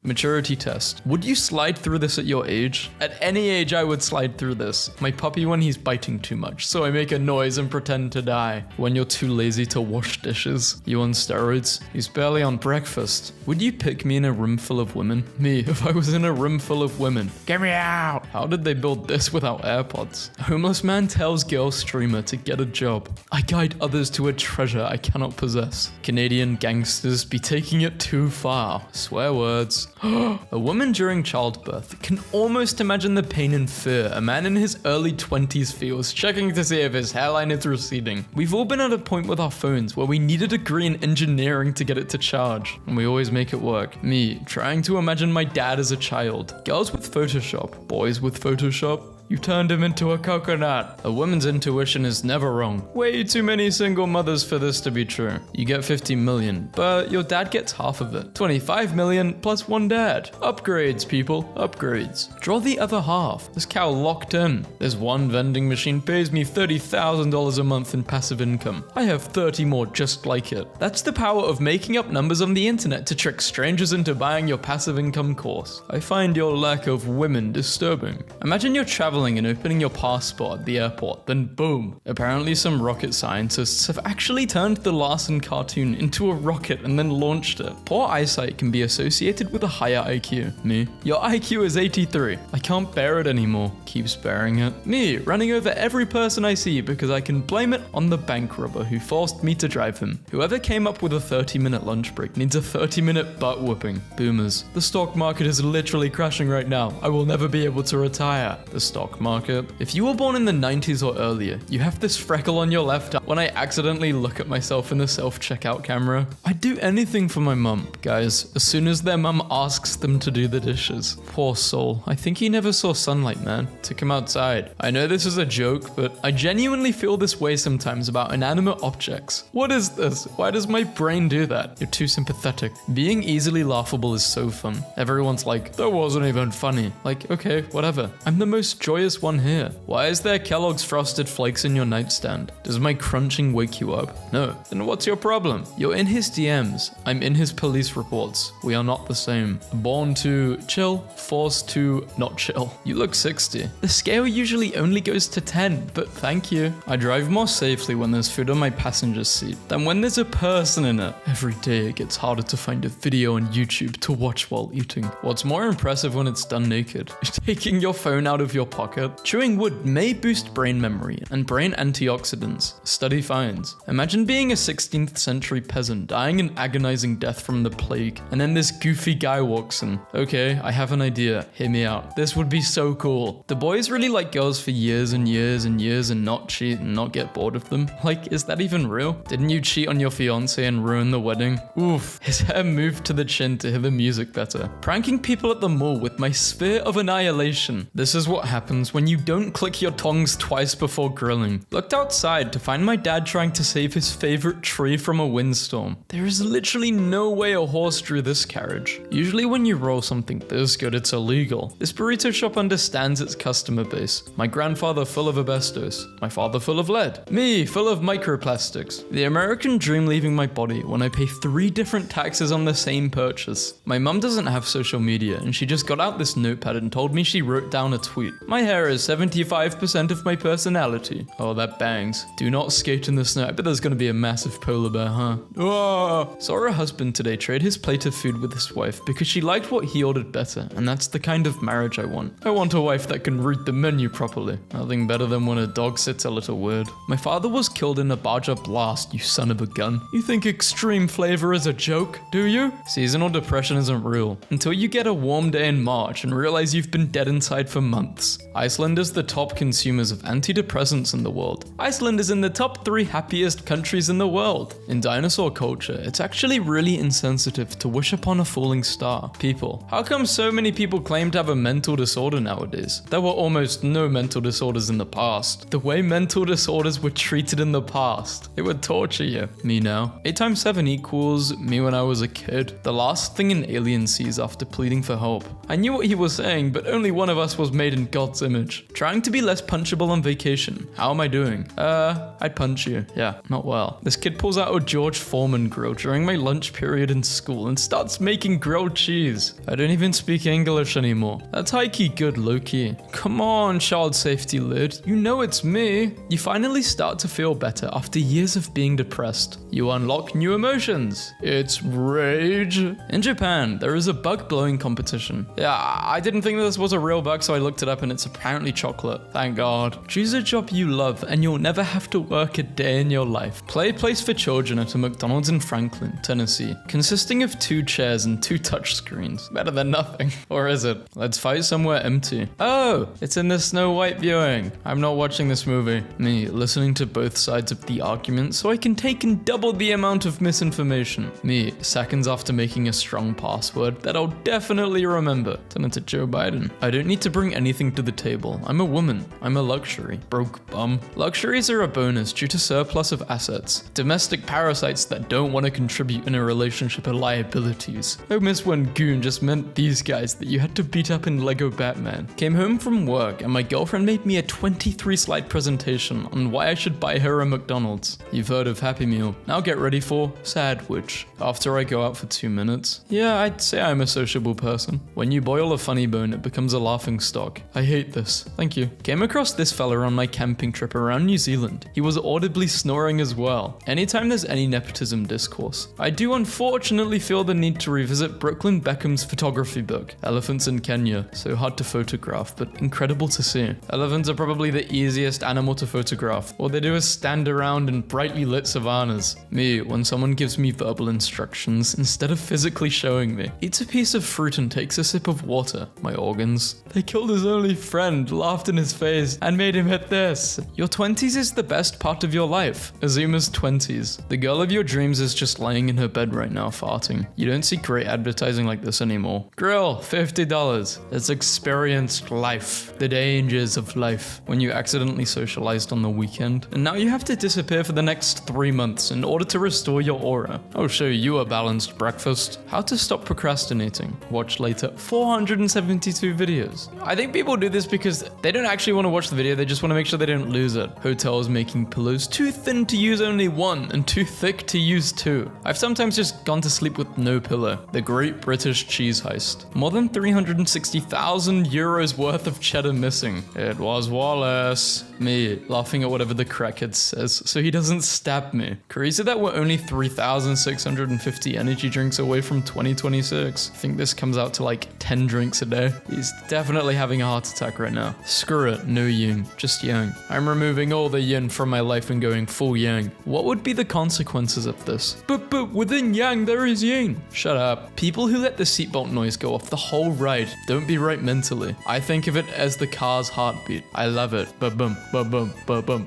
Maturity test. Would you slide through this at your age? At any age, I would slide through this. My puppy when he's biting too much, so I make a noise and pretend to die. When you're too lazy to wash dishes. You on steroids? He's barely on breakfast. Would you pick me in a room full of women? Me, if I was in a room full of women. Get me out! How did they build this without AirPods? A homeless man tells girl streamer to get a job. I guide others to a treasure I cannot possess. Canadian gangsters be taking it too far. Swear words. A woman during childbirth can almost imagine the pain and fear a man in his early 20s feels checking to see if his hairline is receding. We've all been at a point with our phones where we need a degree in engineering to get it to charge, and we always make it work. Me, trying to imagine my dad as a child. Girls with Photoshop, boys with Photoshop. You turned him into a coconut. A woman's intuition is never wrong. Way too many single mothers for this to be true. You get 50 million, but your dad gets half of it. 25 million plus one dad. Upgrades, people. Upgrades. Draw the other half. This cow locked in. This one vending machine pays me $30,000 a month in passive income. I have 30 more just like it. That's the power of making up numbers on the internet to trick strangers into buying your passive income course. I find your lack of women disturbing. Imagine you're traveling and opening your passport at the airport, then boom. Apparently some rocket scientists have actually turned the Larson cartoon into a rocket and then launched it. Poor eyesight can be associated with a higher IQ. Me. Your IQ is 83. I can't bear it anymore. Keeps bearing it. Me, running over every person I see because I can blame it on the bank robber who forced me to drive him. Whoever came up with a 30-minute lunch break needs a 30-minute butt whooping. Boomers. The stock market is literally crashing right now. I will never be able to retire. The stock market. If you were born in the 90s or earlier, you have this freckle on your left eye. When I accidentally look at myself in the self-checkout camera, I'd do anything for my mum. Guys, as soon as their mum asks them to do the dishes. Poor soul. I think he never saw sunlight, man. Took him outside. I know this is a joke, but I genuinely feel this way sometimes about inanimate objects. What is this? Why does my brain do that? You're too sympathetic. Being easily laughable is so fun. Everyone's like, that wasn't even funny. Like, okay, whatever. I'm the most joyous one here. Why is there Kellogg's Frosted Flakes in your nightstand? Does my crunching wake you up? No. Then what's your problem? You're in his DMs. I'm in his police reports. We are not the same. Born to chill, forced to not chill. You look 60. The scale usually only goes to 10, but thank you. I drive more safely when there's food on my passenger seat than when there's a person in it. Every day it gets harder to find a video on YouTube to watch while eating. What's more impressive when it's done naked? Taking your phone out of your pocket. Chewing wood may boost brain memory and brain antioxidants. Study finds. Imagine being a 16th century peasant dying an agonizing death from the plague, and then this goofy guy walks in. Okay, I have an idea. Hear me out. This would be so cool. The boys really like girls for years and years and years and not cheat and not get bored of them. Like, is that even real? Didn't you cheat on your fiance and ruin the wedding? Oof. His hair moved to the chin to hear the music better. Pranking people at the mall with my sphere of annihilation. This is what happens when you don't click your tongs twice before grilling. Looked outside to find my dad trying to save his favorite tree from a windstorm. There is literally no way a horse drew this carriage. Usually when you roll something this good, it's illegal. This burrito shop understands its customer base. My grandfather full of asbestos. My father full of lead. Me full of microplastics. The American dream leaving my body when I pay 3 different taxes on the same purchase. My mum doesn't have social media and she just got out this notepad and told me she wrote down a tweet. My hair is 75% of my personality. Oh, that bangs. Do not skate in the snow. I bet there's gonna be a massive polar bear, huh? Oh! Saw her husband today trade his plate of food with his wife because she liked what he ordered better, and that's the kind of marriage I want. I want a wife that can read the menu properly. Nothing better than when a dog sits a little weird. My father was killed in a Baja blast, you son of a gun. You think extreme flavor is a joke, do you? Seasonal depression isn't real until you get a warm day in March and realize you've been dead inside for months. Iceland is the top consumers of antidepressants in the world. Iceland is in the top 3 happiest countries in the world. In dinosaur culture, it's actually really insensitive to wish upon a falling star. People, how come so many people claim to have a mental disorder nowadays? There were almost no mental disorders in the past. The way mental disorders were treated in the past, it would torture you. Me now. 8 times 7 equals me when I was a kid. The last thing an alien sees after pleading for help. I knew what he was saying, but only one of us was made in God's self-image. Trying to be less punchable on vacation. How am I doing? I'd punch you. Yeah, not well. This kid pulls out a George Foreman grill during my lunch period in school and starts making grilled cheese. I don't even speak English anymore. That's high-key good, low-key. Come on, child safety lid. You know it's me. You finally start to feel better after years of being depressed. You unlock new emotions. It's rage. In Japan, there is a bug blowing competition. Yeah, I didn't think this was a real bug, so I looked it up and it's apparently chocolate. Thank God. Choose a job you love and you'll never have to work a day in your life. Play place for children at a McDonald's in Franklin, Tennessee, consisting of 2 chairs and 2 touch screens. Better than nothing. Or is it? Let's fight somewhere empty. Oh, it's in the Snow White viewing. I'm not watching this movie. Me, listening to both sides of the argument so I can take in double the amount of misinformation. Me, seconds after making a strong password that I'll definitely remember. Turn it to Joe Biden. I don't need to bring anything to the table. I'm a woman. I'm a luxury. Broke bum. Luxuries are a bonus due to surplus of assets. Domestic parasites that don't want to contribute in a relationship are liabilities. I miss when goon just meant these guys that you had to beat up in Lego Batman. Came home from work and my girlfriend made me a 23-slide presentation on why I should buy her a McDonald's. You've heard of Happy Meal. Now get ready for Sandwich. After I go out for 2 minutes. Yeah, I'd say I'm a sociable person. When you boil a funny bone, it becomes a laughing stock. I hate this. Thank you. Came across this fella on my camping trip around New Zealand. He was audibly snoring as well. Anytime there's any nepotism discourse. I do unfortunately feel the need to revisit Brooklyn Beckham's photography book, Elephants in Kenya. So hard to photograph, but incredible to see. Elephants are probably the easiest animal to photograph. All they do is stand around in brightly lit savannas. Me, when someone gives me verbal instructions instead of physically showing me. Eats a piece of fruit and takes a sip of water. My organs. They killed his only friend, laughed in his face, and made him hit this. Your 20s is the best part of your life. Azuma's 20s. The girl of your dreams is just lying in her bed right now farting. You don't see great advertising like this anymore. Grill, $50. It's experienced life. The dangers of life. When you accidentally socialized on the weekend, and now you have to disappear for the next 3 months in order to restore your aura. I'll show you a balanced breakfast. How to stop procrastinating. Watch later. 472 videos. I think people do this because they don't actually want to watch the video, they just want to make sure they don't lose it. Hotels making pillows too thin to use only one and too thick to use 2. I've sometimes just gone to sleep with no pillow. The Great British Cheese Heist. More than 360,000 euros worth of cheddar missing. It was Wallace. Me, laughing at whatever the crackhead says so he doesn't stab me. Crazy that we're only 3,650 energy drinks away from 2026. I think this comes out to like 10 drinks a day. He's definitely having a heart attack right now. Screw it, no yin, just yang. I'm removing all the yin from my life and going full yang. What would be the consequences of this? But within yang there is yin. Shut up. People who let the seatbelt noise go off the whole ride don't be right mentally. I think of it as the car's heartbeat. I love it. Ba-bum, ba-bum, ba-bum.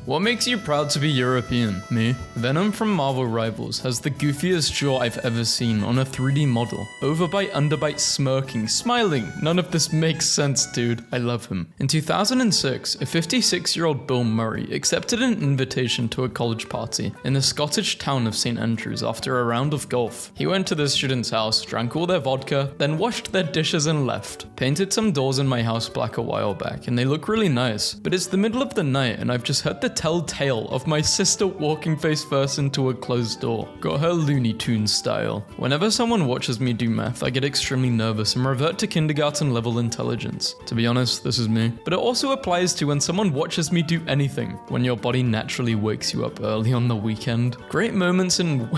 What makes you proud to be European? Me? Venom from Marvel Rivals has the goofiest jaw I've ever seen on a 3D model. Overbite, underbite, smirking, smiling. None of this makes sense, dude. I love him. In 2006, a 56-year-old Bill Murray accepted an invitation to a college party in the Scottish town of St. Andrews after a round of golf. He went to the students' house, drank all their vodka, then washed their dishes and left. Painted some doors in my house black a while back, and they look really nice. But it's the middle of the night, and I've just heard the telltale of my sister walking face first into a closed door. Got her Looney Tunes style. Whenever someone watches me do math, I get extremely nervous and revert to kindergarten level intelligence. To be honest, this is me. But it also applies to when someone watches me do anything. When your body naturally wakes you up early on the weekend. Great moments in...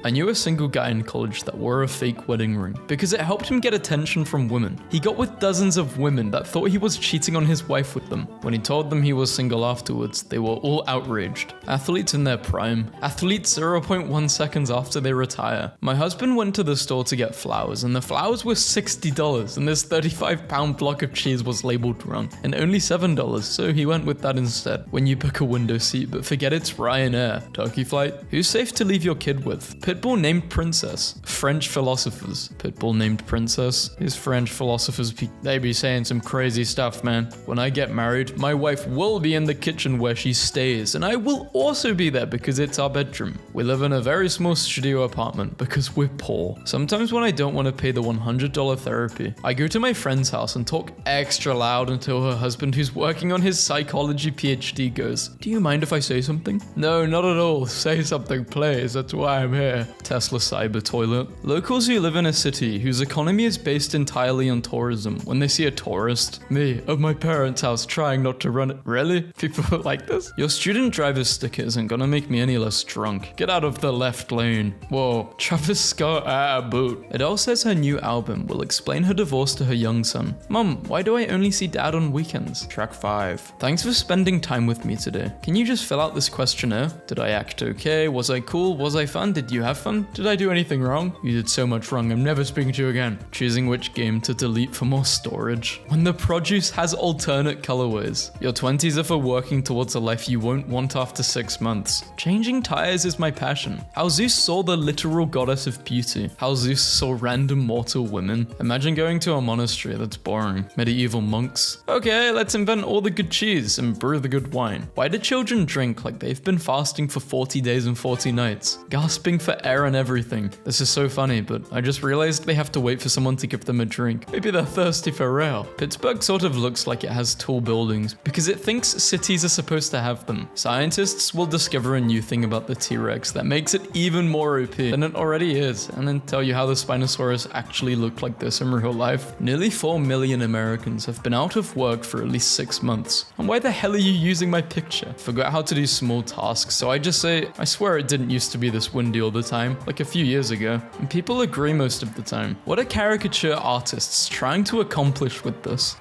I knew a single guy in college that wore a fake wedding ring because it helped him get attention from women. He got with dozens of women that thought he was cheating on his wife with them. When he told them he was single afterwards, they were all outraged. Athletes in their prime. Athletes 0.1 seconds after they retire. My husband went to the store to get flowers and the flowers were $60 and this 35-pound block of cheese was labeled wrong and only $7, so he went with that instead. When you book a window seat but forget it's Ryanair, turkey flight, who's safe to leave your kid with? with? Pitbull named Princess. French philosophers. Pitbull named Princess. These French philosophers, they be saying some crazy stuff, man. When I get married, my wife will be in the kitchen where she stays, and I will also be there because it's our bedroom. We live in a very small studio apartment because we're poor. Sometimes when I don't want to pay the $100 therapy, I go to my friend's house and talk extra loud until her husband, who's working on his psychology PhD, goes, "Do you mind if I say something?" "No, not at all. Say something, please. That's why I'm here." Tesla cyber toilet. Locals who live in a city whose economy is based entirely on tourism, when they see a tourist, me, at my parents' house trying not to run it. Really? People like this? Your student driver's sticker isn't gonna make me any less drunk. Get out of the left lane. Whoa. Travis Scott boot. Adele says her new album will explain her divorce to her young son. Mom, why do I only see dad on weekends? Track 5. Thanks for spending time with me today. Can you just fill out this questionnaire? Did I act okay? Was I cool? Was I fun? Did you have fun? Did I do anything wrong? You did so much wrong. I'm never speaking to you again. Choosing which game to delete for more storage. When the produce has alternate colorways. Your 20s are for working towards a life you won't want after 6 months. Changing tires is my passion. How Zeus saw the literal goddess of beauty. How Zeus saw random mortal women. Imagine going to a monastery. That's boring. Medieval monks. Okay, let's invent all the good cheese and brew the good wine. Why do children drink like they've been fasting for 40 days and 40 nights? Gasping for air and everything. This is so funny, but I just realized they have to wait for someone to give them a drink. Maybe they're thirsty for real. Pittsburgh sort of looks like it has tall buildings because it thinks cities are supposed to have them. Scientists will discover a new thing about the T-Rex that makes it even more OP than it already is, and then tell you how the Spinosaurus actually looked like this in real life. Nearly 4 million Americans have been out of work for at least 6 months. And why the hell are you using my picture? Forgot how to do small tasks, so I just say, I swear it didn't used to be this windy all the time, like a few years ago. And people agree most of the time. What are caricature artists trying to accomplish with this?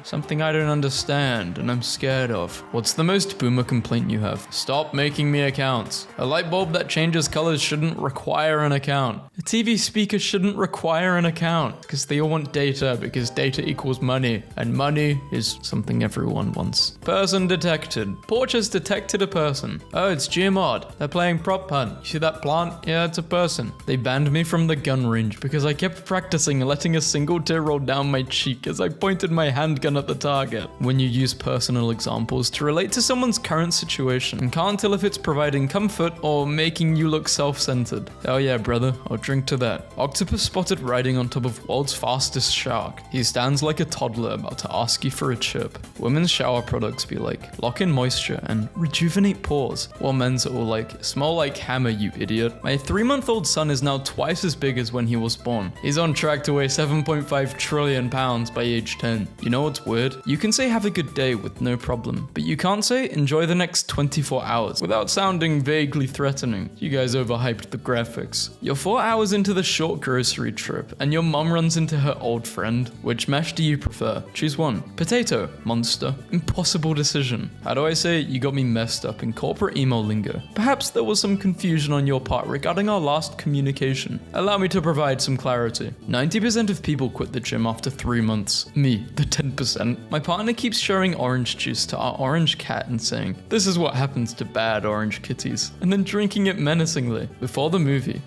Something I don't understand and I'm scared of. What's the most boomer complaint you have? Stop making me accounts. A light bulb that changes colors shouldn't require an account. A TV speaker shouldn't require an account because they all want data because data equals money and money is something everyone wants. Person detected. Porch has detected a person. Oh, it's Geomod. They're playing prop hunt. You see that plant? Yeah, it's a person. They banned me from the gun range because I kept practicing letting a single tear roll down my cheek as I pointed my handgun at the target. When you use personal examples to relate to someone's current situation and can't tell if it's providing comfort or making you look self-centered. Oh yeah, brother, I'll drink to that. Octopus spotted riding on top of world's fastest shark. He stands like a toddler about to ask you for a chip. Women's shower products be like, lock in moisture and rejuvenate pores, while men's are all like, smell like hammer, you idiot. My 3-month-old son is now twice as big as when he was born. He's on track to weigh 7.5 trillion pounds by age 10. You know what's weird? You can say have a good day with no problem, but you can't say enjoy the next 24 hours without sounding vaguely threatening. You guys overhyped the graphics. You're 4 hours into the short grocery trip and your mom runs into her old friend. Which mesh do you prefer? Choose one. Potato. Monster. Impossible decision. How do I say you got me messed up in corporate email lingo? Perhaps there was some confusion on your part regarding our last communication. Allow me to provide some clarity. 90% of people quit the gym after 3 months. Me, the 10%. My partner keeps showing orange juice to our orange cat and saying, "This is what happens to bad orange kitties," and then drinking it menacingly. Before the movie.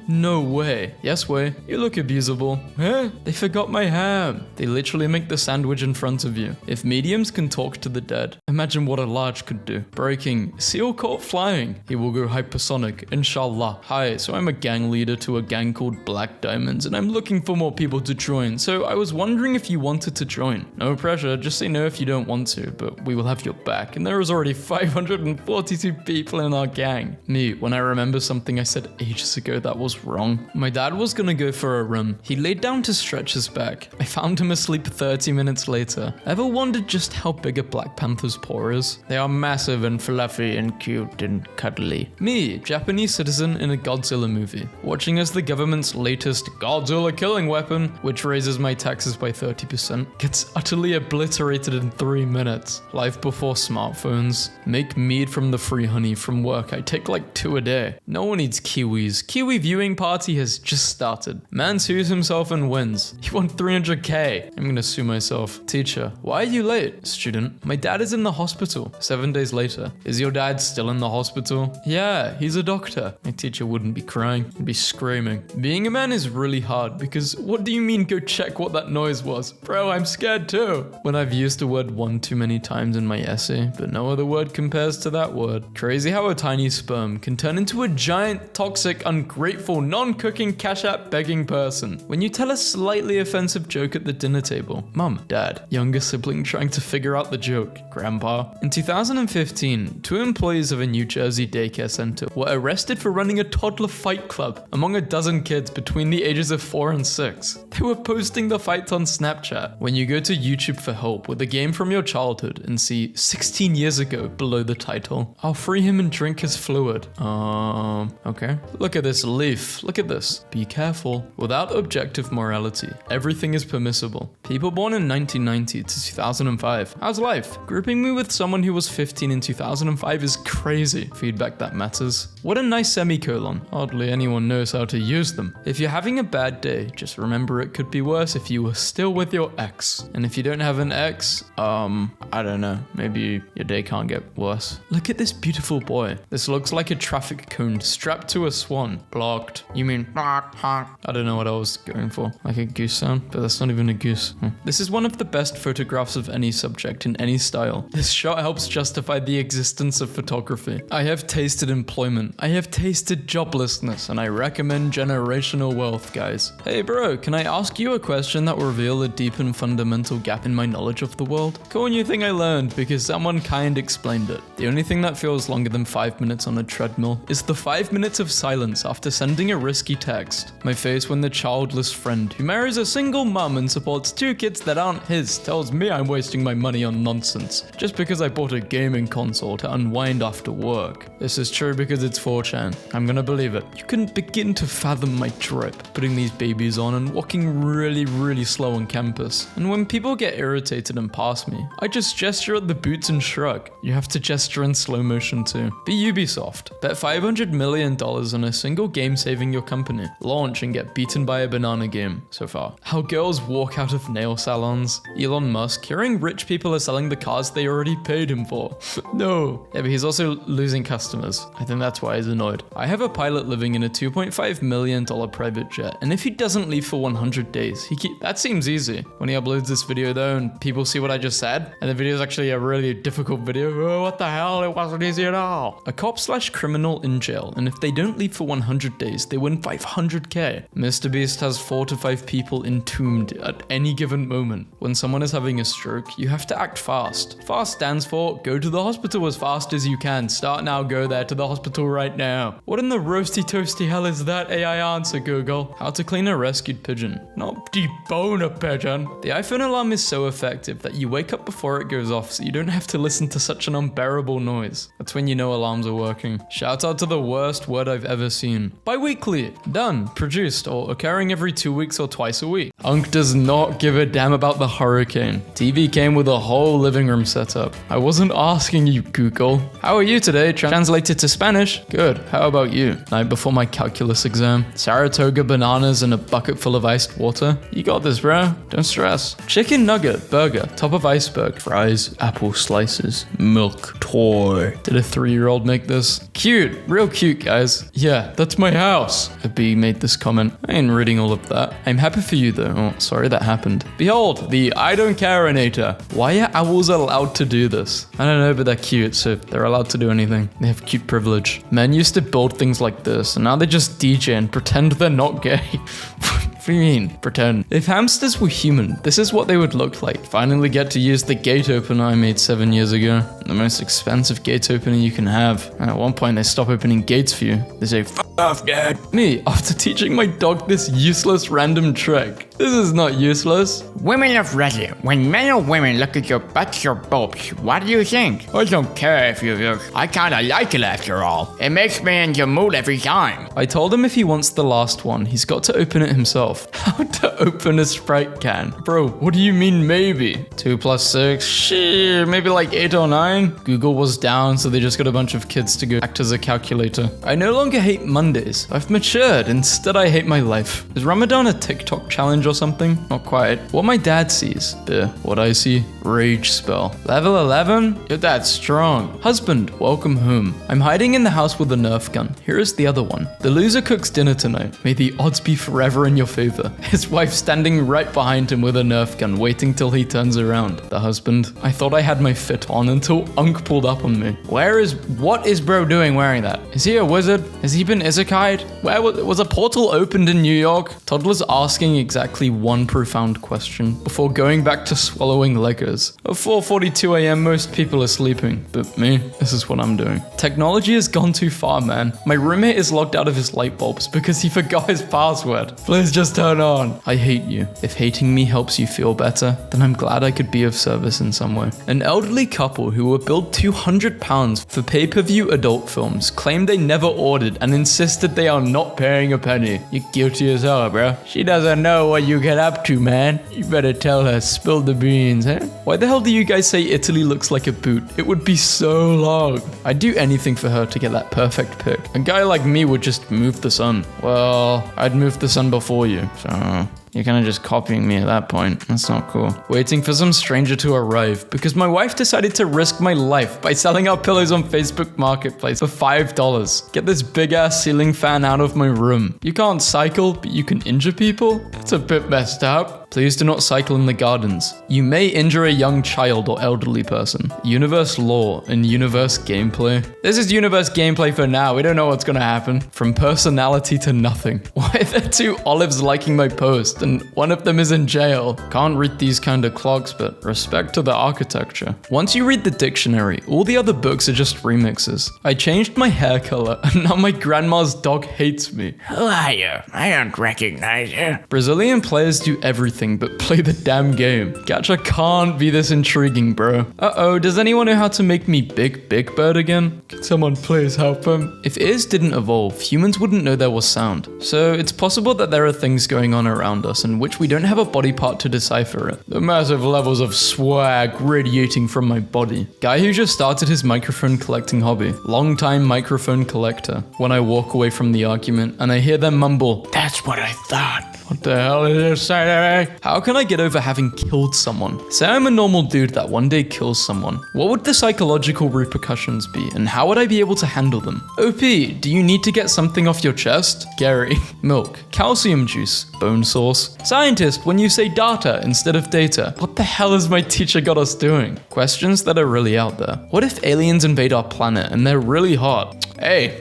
No way. Yes way. You look abusable. Huh? They forgot my ham. They literally make the sandwich in front of you. If mediums can talk to the dead, imagine what a large could do. Breaking. Seal caught flying. He will go hypersonic. Inshallah. Hi, so I'm a gang leader to a gang called Black Diamonds, and I'm looking for more people to join, so I was wondering if you wanted to join. No pressure, just say no if you don't want to, but we will have your back, and there is already 542 people in our gang. Me, when I remember something I said ages ago that was wrong. My dad was gonna go for a run. He laid down to stretch his back. I found him asleep 30 minutes later. Ever wondered just how big a Black Panther's paw is? They are massive and fluffy and cute and cuddly. Me, Japanese citizen in a Godzilla movie, watching as the government's latest Godzilla killing weapon, which raises my taxes by 30%, gets utterly obliterated in 3 minutes. Life before smartphones. Make mead from the free honey from work. I take like 2 a day. No one eats kiwis. Kiwi viewing party has just started. Man sues himself and wins. He won 300k. I'm gonna sue myself. Teacher, why are you late? Student, my dad is in the hospital. 7 days later. Is your dad still in the hospital? Yeah, he's a doctor. My teacher wouldn't be crying, he'd be screaming. Being a man is really hard because what do you mean go check what that noise was? Bro, I'm scared too. When I've used the word one too many times in my essay, but no other word compares to that word. Crazy how a tiny sperm can turn into a giant, toxic, ungrateful, non-cooking, cash app begging person. When you tell a slightly offensive joke at the dinner table, mum, dad, younger sibling trying to figure out the joke, grandpa. In 2015, 2 employees of a New Jersey daycare center were arrested for running a toddler fight club among a dozen kids between the ages of 4 and 6. They were posting the fights on Snapchat. When you go to YouTube for help with a game from your childhood and see 16 years ago below the title, I'll free him and drink his fluid. Okay. Look at this leaf. Look at this. Be careful. Without objective morality, everything is permissible. People born in 1990 to 2005. How's life? Grouping me with someone who was 15 in 2005 is crazy. Feedback that matters. What a nice semicolon. Hardly anyone knows how to use them. If you're having a bad day, just remember it could be worse if you were still with your ex. And if you don't have an ex, I don't know. Maybe your day can't get worse. Look at this beautiful boy. This looks like a traffic cone strapped to a swan. Blocked. You mean honk, honk. I don't know what I was going for. Like a goose sound, but that's not even a goose. This is one of the best photographs of any subject in any style. This shot helps justify the existence of photography. I have tasted employment. I have tasted joblessness, and I recommend generational wealth, guys. Hey bro, can I ask you a question that will reveal a deep and fundamental gap in my knowledge of the world? Cool new thing I learned because someone kind explained it. The only thing that feels longer than 5 minutes on a treadmill is the 5 minutes of silence after sending a risky text. My face when the childless friend who marries a single mum and supports 2 kids that aren't his tells me I'm wasting my money on nonsense just because I bought a gaming console to unwind after work. This is true because it's 4chan. I'm gonna believe it. You couldn't begin to fathom my trip, putting these babies on and walking really slow on campus. And when people get irritated and pass me, I just gesture at the boots and shrug. You have to gesture in slow motion too. Be Ubisoft. Bet $500 million on a single game saving your company. Launch and get beaten by a banana game so far. How girls walk out of nail salons. Elon Musk hearing rich people are selling the cars they already paid him for. No. Yeah, but he's also losing customers. I think that's why he's annoyed. I have a pilot living in a $2.5 million private jet, and if he doesn't leave for 100 days, that seems easy. When he uploads this video though, and people see what I just said, and the video is actually a really difficult video, oh, what the hell, it wasn't easy at all. A cop/criminal in jail, and if they don't leave for 100 days, they win 500k. Mr. Beast has 4 to 5 people entombed at any given moment. When someone is having a stroke, you have to act fast. FAST stands for go to the hospital as fast as you can. Start now, go there to the hospital right now. What in the roasty toasty hell is that AI answer, Google? How to clean a rescued pigeon. Not debone a pigeon. The iPhone alarm is so effective that you wake up before it goes off so you don't have to listen to such an unbearable noise. That's when you know alarms are working. Shout out to the worst word I've ever seen. Bi-weekly. Done. Produced or occurring every 2 weeks or twice a week. Unc does not give a damn about the hurricane. TV came with a whole living room setup. I wasn't asking you, Google. How are you today? Translated to Spanish? Good. How about you? Night before my calculus exam. Saratoga bananas and a bucket full of iced water. You got this, bro. Don't stress. Chicken nugget, burger, top of iceberg, fries, apple slices, milk, toy. Did a 3-year-old make this? Cute. Real cute, guys. Yeah, that's my house. A bee made this comment. I ain't reading all of that. I'm happy for you though. Oh, sorry that happened. Behold, the I don't care-inator. Why are owls allowed to do this? I don't know, but they're cute, so they're allowed to do anything. They have cute privilege. Men used to build things like this, and now they just DJ and pretend they're not gay. What do you mean, pretend? If hamsters were human, this is what they would look like. Finally get to use the gate opener I made 7 years ago. The most expensive gate opener you can have. And at one point they stop opening gates for you. They say, "F off, Dad." Me, after teaching my dog this useless random trick. This is not useless. Women of Reddit, when men or women look at your butts or bulbs, what do you think? I don't care if you look. I kinda like it after all. It makes me in your mood every time. I told him if he wants the last one, he's got to open it himself. How to open a Sprite can? Bro, what do you mean maybe? 2 + 6, shit, maybe like 8 or 9? Google was down, so they just got a bunch of kids to go act as a calculator. I no longer hate Mondays. I've matured. Instead, I hate my life. Is Ramadan a TikTok challenge or something? Not quite. What my dad sees. What I see? Rage spell. Level 11? Your dad's strong. Husband, welcome home. I'm hiding in the house with a Nerf gun. Here is the other one. The loser cooks dinner tonight. May the odds be forever in your favor. His wife standing right behind him with a Nerf gun, waiting till he turns around. The husband, I thought I had my fit on until Unk pulled up on me. What is bro doing wearing that? Is he a wizard? Has he been isekai'd? Where was a portal opened in New York? Toddler's asking exactly one profound question before going back to swallowing Legos. At 4:42 a.m. most people are sleeping, but me, this is what I'm doing. Technology has gone too far, man. My roommate is locked out of his light bulbs because he forgot his password. Please just turn on. I hate you. If hating me helps you feel better, then I'm glad I could be of service in some way. An elderly couple who were billed £200 for pay-per-view adult films claimed they never ordered and insisted they are not paying a penny. You're guilty as hell, bro. She doesn't know what you get up to, man. You better tell her, spill the beans, eh? Why the hell do you guys say Italy looks like a boot? It would be so long. I'd do anything for her to get that perfect pic. A guy like me would just move the sun. Well, I'd move the sun before you, so... You're kind of just copying me at that point. That's not cool. Waiting for some stranger to arrive because my wife decided to risk my life by selling our pillows on Facebook Marketplace for $5. Get this big ass ceiling fan out of my room. You can't cycle, but you can injure people? That's a bit messed up. Please do not cycle in the gardens. You may injure a young child or elderly person. Universe lore and universe gameplay. This is universe gameplay for now. We don't know what's gonna happen. From personality to nothing. Why are there two olives liking my post and one of them is in jail? Can't read these kind of clocks, but respect to the architecture. Once you read the dictionary, all the other books are just remixes. I changed my hair color and now my grandma's dog hates me. Who are you? I don't recognize you. Brazilian players do everything but play the damn game. Gacha can't be this intriguing, bro. Uh-oh, does anyone know how to make me Big Bird again? Can someone please help him? If ears didn't evolve, humans wouldn't know there was sound. So it's possible that there are things going on around us in which we don't have a body part to decipher it. The massive levels of swag radiating from my body. Guy who just started his microphone collecting hobby. Long-time microphone collector. When I walk away from the argument and I hear them mumble, That's what I thought. what the hell is this say? How can I get over having killed someone? Say I'm a normal dude that one day kills someone. What would the psychological repercussions be and how would I be able to handle them? OP, do you need to get something off your chest? Gary. Milk. Calcium juice. Bone sauce. Scientist, when you say data instead of data, what the hell has my teacher got us doing? Questions that are really out there. What if aliens invade our planet and they're really hot? Hey.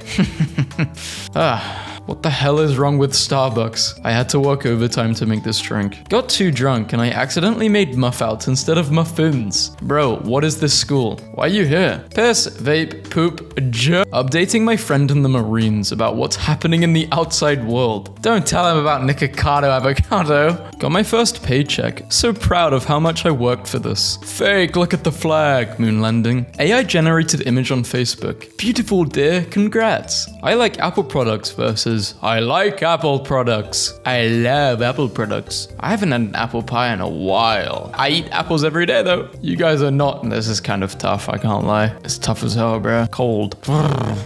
What the hell is wrong with Starbucks? I had to work overtime to make this drink. Got too drunk and I accidentally made muffouts instead of muffins. Bro, what is this school? Why are you here? Piss, vape, poop, updating my friend in the Marines about what's happening in the outside world. Don't tell him about Nikocado Avocado. Got my first paycheck. So proud of how much I worked for this. Fake, look at the flag. Moon landing. AI generated image on Facebook. Beautiful dear, congrats. I like Apple products versus I like Apple products. I love Apple products. I haven't had an apple pie in a while. I eat apples every day though. You guys are not. This is kind of tough, I can't lie. It's tough as hell, bro. Cold.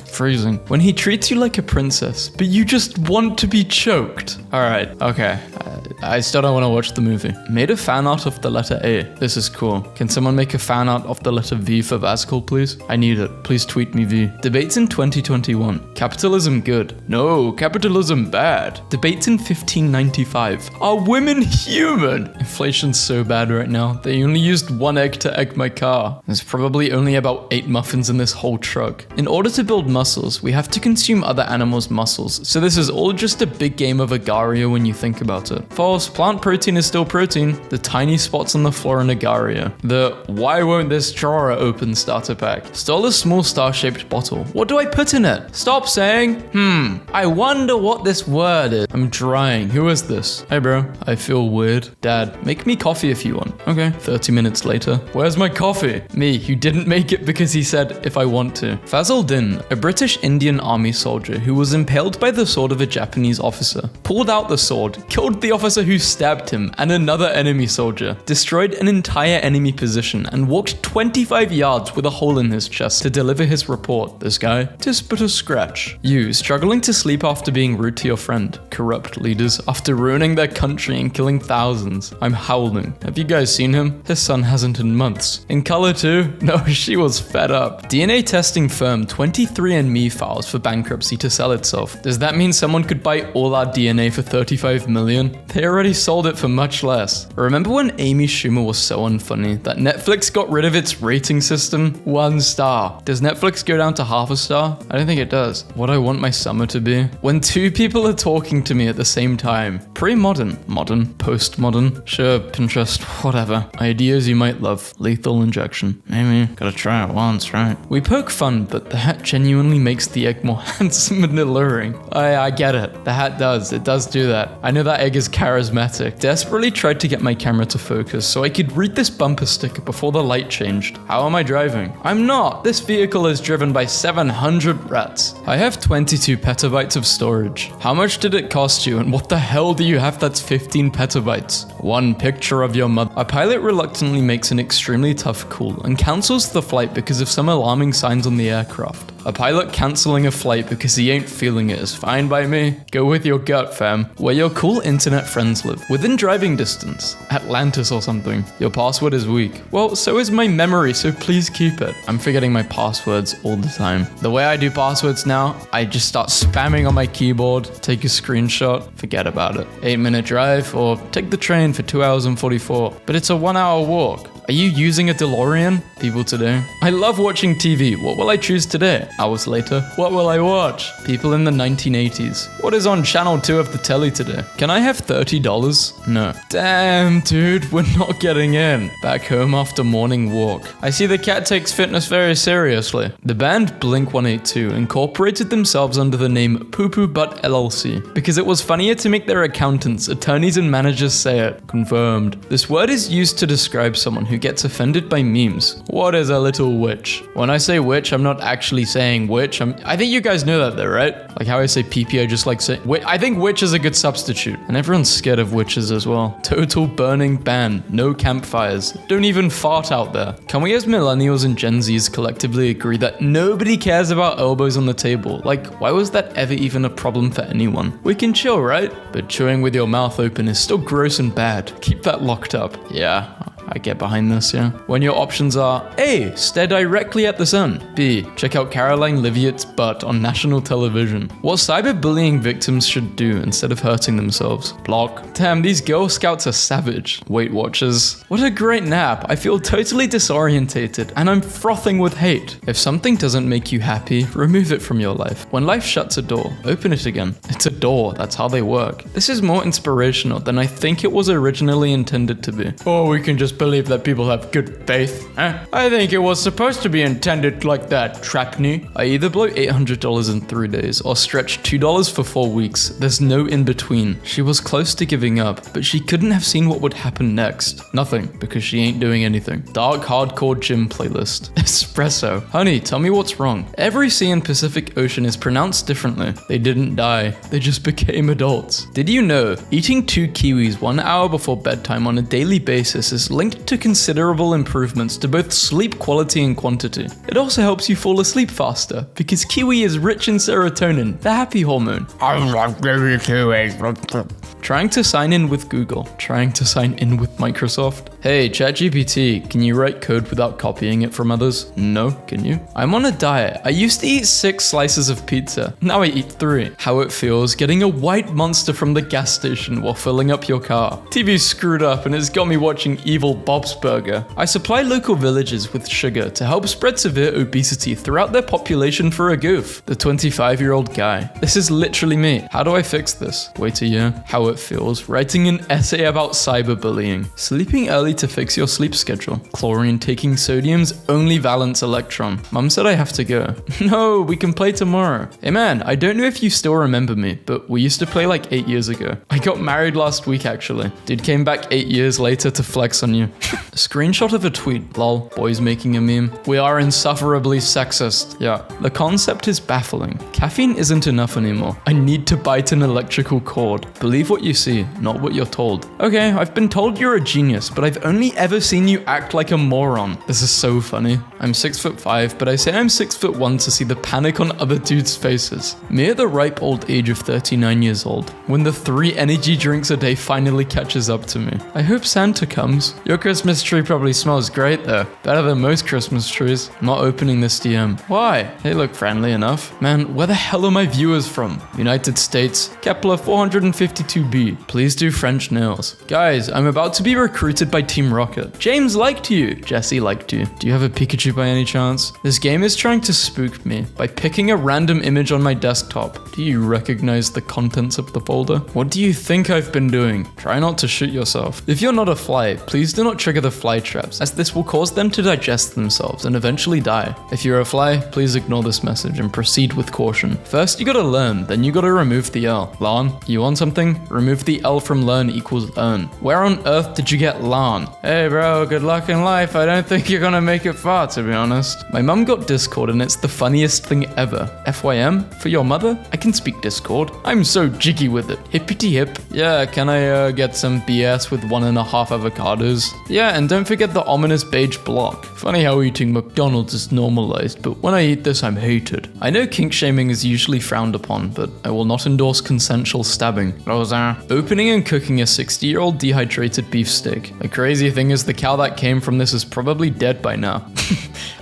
Freezing. When he treats you like a princess, but you just want to be choked. Alright, okay. I still don't want to watch the movie. Made a fan art of the letter A. This is cool. Can someone make a fan art of the letter V for VaazkL, please? I need it. Please tweet me V. Debates in 2021. Capitalism good. No, capitalism bad. Debates in 1595. Are women human? Inflation's so bad right now. They only used one egg to egg my car. There's probably only about 8 muffins in this whole truck. In order to build muscles, we have to consume other animals' muscles. So this is all just a big game of Agaria when you think about it. False. Plant protein is still protein. The tiny spots on the floor in Agaria. The why won't this drawer open starter pack. Stole a small star-shaped bottle. What do I put in it? Stop saying, I wonder what this word is. I'm drying. Who is this? Hey bro, I feel weird. Dad, make me coffee if you want. Okay. 30 minutes later. Where's my coffee? Me, who didn't make it because he said if I want to. Fazl Din, a British Indian army soldier who was impaled by the sword of a Japanese officer, pulled out the sword, killed the officer officer who stabbed him and another enemy soldier, destroyed an entire enemy position, and walked 25 yards with a hole in his chest to deliver his report. This guy, "'tis but a scratch." You, struggling to sleep after being rude to your friend. Corrupt leaders, after ruining their country and killing thousands. I'm howling. Have you guys seen him? His son hasn't in months. In color too? No, she was fed up. DNA testing firm 23andMe files for bankruptcy to sell itself. Does that mean someone could buy all our DNA for 35 million? They already sold it for much less. Remember when Amy Schumer was so unfunny that Netflix got rid of its rating system? 1 star. Does Netflix go down to half a star? I don't think it does. What I want my summer to be? When 2 people are talking to me at the same time. Pre-modern. Modern. Postmodern. Sure, Pinterest. Whatever. Ideas you might love. Lethal injection. Maybe. Gotta try it once, right? We poke fun, but the hat genuinely makes the egg more handsome and alluring. I get it. The hat does. It does do that. I know that egg is charismatic. Desperately tried to get my camera to focus so I could read this bumper sticker before the light changed. How am I driving? I'm not. This vehicle is driven by 700 rats. I have 22 petabytes of storage. How much did it cost you, and what the hell do you have that's 15 petabytes? 1 picture of your mother. A pilot reluctantly makes an extremely tough call and cancels the flight because of some alarming signs on the aircraft. A pilot cancelling a flight because he ain't feeling it is fine by me. Go with your gut, fam. Where your cool internet friends live. Within driving distance. Atlantis or something. Your password is weak. Well, so is my memory, so please keep it. I'm forgetting my passwords all the time. The way I do passwords now, I just start spamming on my keyboard, take a screenshot, forget about it. 8-minute drive, or take the train for 2 hours and 44. But it's a 1-hour walk. Are you using a DeLorean? People today. I love watching TV. What will I choose today? Hours later. What will I watch? People in the 1980s. What is on channel 2 of the telly today? Can I have $30? No. Damn, dude, we're not getting in. Back home after morning walk. I see the cat takes fitness very seriously. The band Blink-182 incorporated themselves under the name Poo Poo Butt LLC because it was funnier to make their accountants, attorneys, and managers say it. Confirmed. This word is used to describe someone who gets offended by memes. What is a little witch? When I say witch, I'm not actually saying witch. I think you guys know that though, right? Like how I say PP, I just like say I think witch is a good substitute. And everyone's scared of witches as well. Total burning ban. No campfires. Don't even fart out there. Can we as millennials and Gen Zs collectively agree that nobody cares about elbows on the table? Like, why was that ever even a problem for anyone? We can chill, right? But chewing with your mouth open is still gross and bad. Keep that locked up. Yeah. I get behind this, yeah. When your options are A. Stare directly at the sun. B. Check out Caroline Liviott's butt on national television. What cyberbullying victims should do instead of hurting themselves. Block. Damn, these Girl Scouts are savage. Weight Watchers. What a great nap. I feel totally disorientated and I'm frothing with hate. If something doesn't make you happy, remove it from your life. When life shuts a door, open it again. It's a door. That's how they work. This is more inspirational than I think it was originally intended to be. Or we can just believe that people have good faith. I think it was supposed to be intended like that, Trapney. I either blow $800 in 3 days or stretch $2 for 4 weeks. There's no in between. She was close to giving up, but she couldn't have seen what would happen next. Nothing, because she ain't doing anything. Dark hardcore gym playlist. Espresso. Honey, tell me what's wrong. Every sea in Pacific Ocean is pronounced differently. They didn't die. They just became adults. Did you know eating 2 kiwis 1 hour before bedtime on a daily basis is linked to considerable improvements to both sleep quality and quantity. It also helps you fall asleep faster because kiwi is rich in serotonin, the happy hormone. Trying to sign in with Google. Trying to sign in with Microsoft. Hey, ChatGPT, can you write code without copying it from others? No, can you? I'm on a diet. I used to eat 6 slices of pizza. Now I eat 3. How it feels getting a white monster from the gas station while filling up your car. TV's screwed up and it's got me watching evil Bob's Burger. I supply local villages with sugar to help spread severe obesity throughout their population for a goof. The 25-year-old guy. This is literally me. How do I fix this? Wait a year. How it feels. Writing an essay about cyberbullying. Sleeping early to fix your sleep schedule. Chlorine taking sodium's only valence electron. Mum said I have to go. No, we can play tomorrow. Hey man, I don't know if you still remember me, but we used to play like 8 years ago. I got married last week actually. Dude came back 8 years later to flex on you. you. Screenshot of a tweet. Lol. Boys making a meme. We are insufferably sexist. Yeah. The concept is baffling. Caffeine isn't enough anymore. I need to bite an electrical cord. Believe what you see, not what you're told. Okay, I've been told you're a genius, but I've only ever seen you act like a moron. This is so funny. I'm 6'5", but I say I'm 6'1" to see the panic on other dudes' faces. Me at the ripe old age of 39 years old, when the 3 energy drinks a day finally catches up to me. I hope Santa comes. Your Christmas tree probably smells great though. Better than most Christmas trees. I'm not opening this DM. Why? They look friendly enough. Man, where the hell are my viewers from? United States. Kepler 452b. Please do French nails. Guys, I'm about to be recruited by Team Rocket. James liked you. Jesse liked you. Do you have a Pikachu by any chance? This game is trying to spook me by picking a random image on my desktop. Do you recognize the contents of the folder? What do you think I've been doing? Try not to shoot yourself. If you're not a fly, please do not trigger the fly traps, as this will cause them to digest themselves and eventually die. If you're a fly, please ignore this message and proceed with caution. First, you gotta learn, then you gotta remove the L. Lan, you want something? Remove the L from learn equals earn. Where on earth did you get Lan? Hey bro, good luck in life. I don't think you're gonna make it far, to be honest. My mum got Discord and it's the funniest thing ever. FYM, for your mother, I can speak Discord. I'm so jiggy with it. Hippity hip. Yeah, can I get some BS with 1.5 avocados? Yeah, and don't forget the ominous beige block. Funny how eating McDonald's is normalized, but when I eat this, I'm hated. I know kink shaming is usually frowned upon, but I will not endorse consensual stabbing. Rosa. Opening and cooking a 60-year-old dehydrated beefsteak. The crazy thing is the cow that came from this is probably dead by now.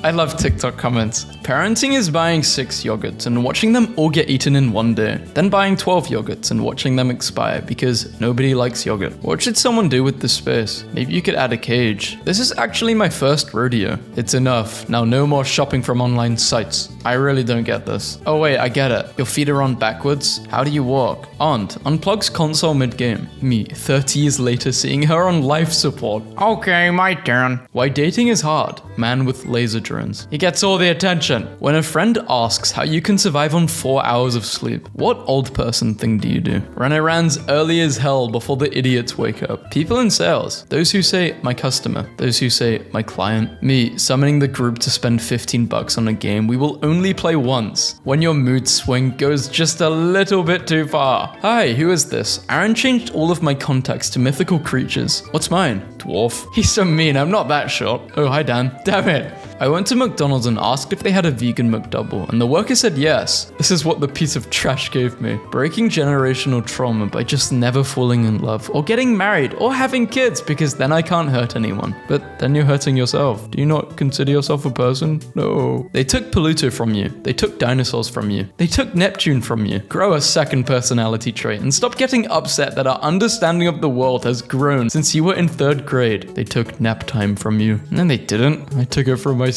I love TikTok comments. Parenting is buying 6 yogurts and watching them all get eaten in one day. Then buying 12 yogurts and watching them expire because nobody likes yogurt. What should someone do with this space? Maybe you could add a cage. This is actually my first rodeo. It's enough. Now no more shopping from online sites. I really don't get this. Oh wait, I get it. Your feet are on backwards? How do you walk? Aunt unplugs console mid-game. Me, 30 years later seeing her on life support. Okay, my turn. Why dating is hard. Man with laser drones. He gets all the attention. When a friend asks how you can survive on 4 hours of sleep, what old person thing do you do? Run errands early as hell before the idiots wake up. People in sales. Those who say, my customer. Those who say, my client. Me, summoning the group to spend $15 on a game we will only play once. When your mood swing goes just a little bit too far. Hi, who is this? Aaron changed all of my contacts to mythical creatures. What's mine? Dwarf. He's so mean, I'm not that short. Oh, hi Dan. Damn it. I went to McDonald's and asked if they had a vegan McDouble, and the worker said yes. This is what the piece of trash gave me. Breaking generational trauma by just never falling in love, or getting married, or having kids, because then I can't hurt anyone. But then you're hurting yourself. Do you not consider yourself a person? No. They took Pluto from you. They took dinosaurs from you. They took Neptune from you. Grow a second personality trait, and stop getting upset that our understanding of the world has grown since you were in 3rd grade. They took nap time from you. And then they didn't. I took it from myself.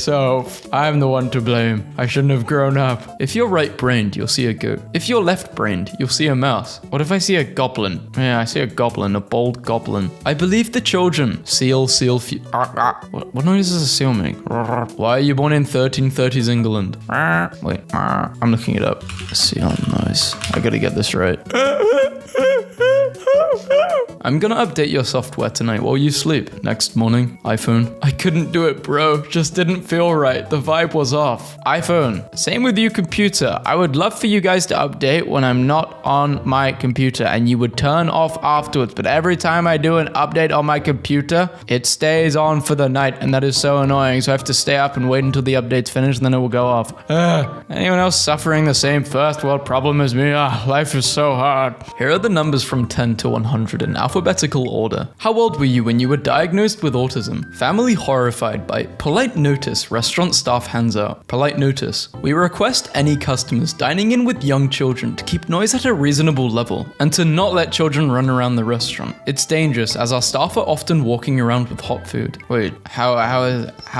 I'm the one to blame. I shouldn't have grown up. If you're right-brained, you'll see a goat. If you're left-brained, you'll see a mouse. What if I see a goblin? Yeah, I see a goblin, a bold goblin. I believe the children. Seal. What noise does a seal make? Why are you born in 1330s England? Wait, I'm looking it up. Seal noise. I gotta get this right. I'm gonna update your software tonight while you sleep. Next morning, iPhone. I couldn't do it, bro. Just didn't feel right. The vibe was off. iPhone. Same with you, computer. I would love for you guys to update when I'm not on my computer and you would turn off afterwards. But every time I do an update on my computer, it stays on for the night and that is so annoying. So I have to stay up and wait until the update's finished and then it will go off. Anyone else suffering the same first world problem as me? Life is so hard. Here are the numbers from 10 to 100 in alphabetical order. How old were you when you were diagnosed with autism? Family horrified by polite notice, restaurant staff hands out. Polite notice. We request any customers dining in with young children to keep noise at a reasonable level and to not let children run around the restaurant. It's dangerous as our staff are often walking around with hot food. Wait, how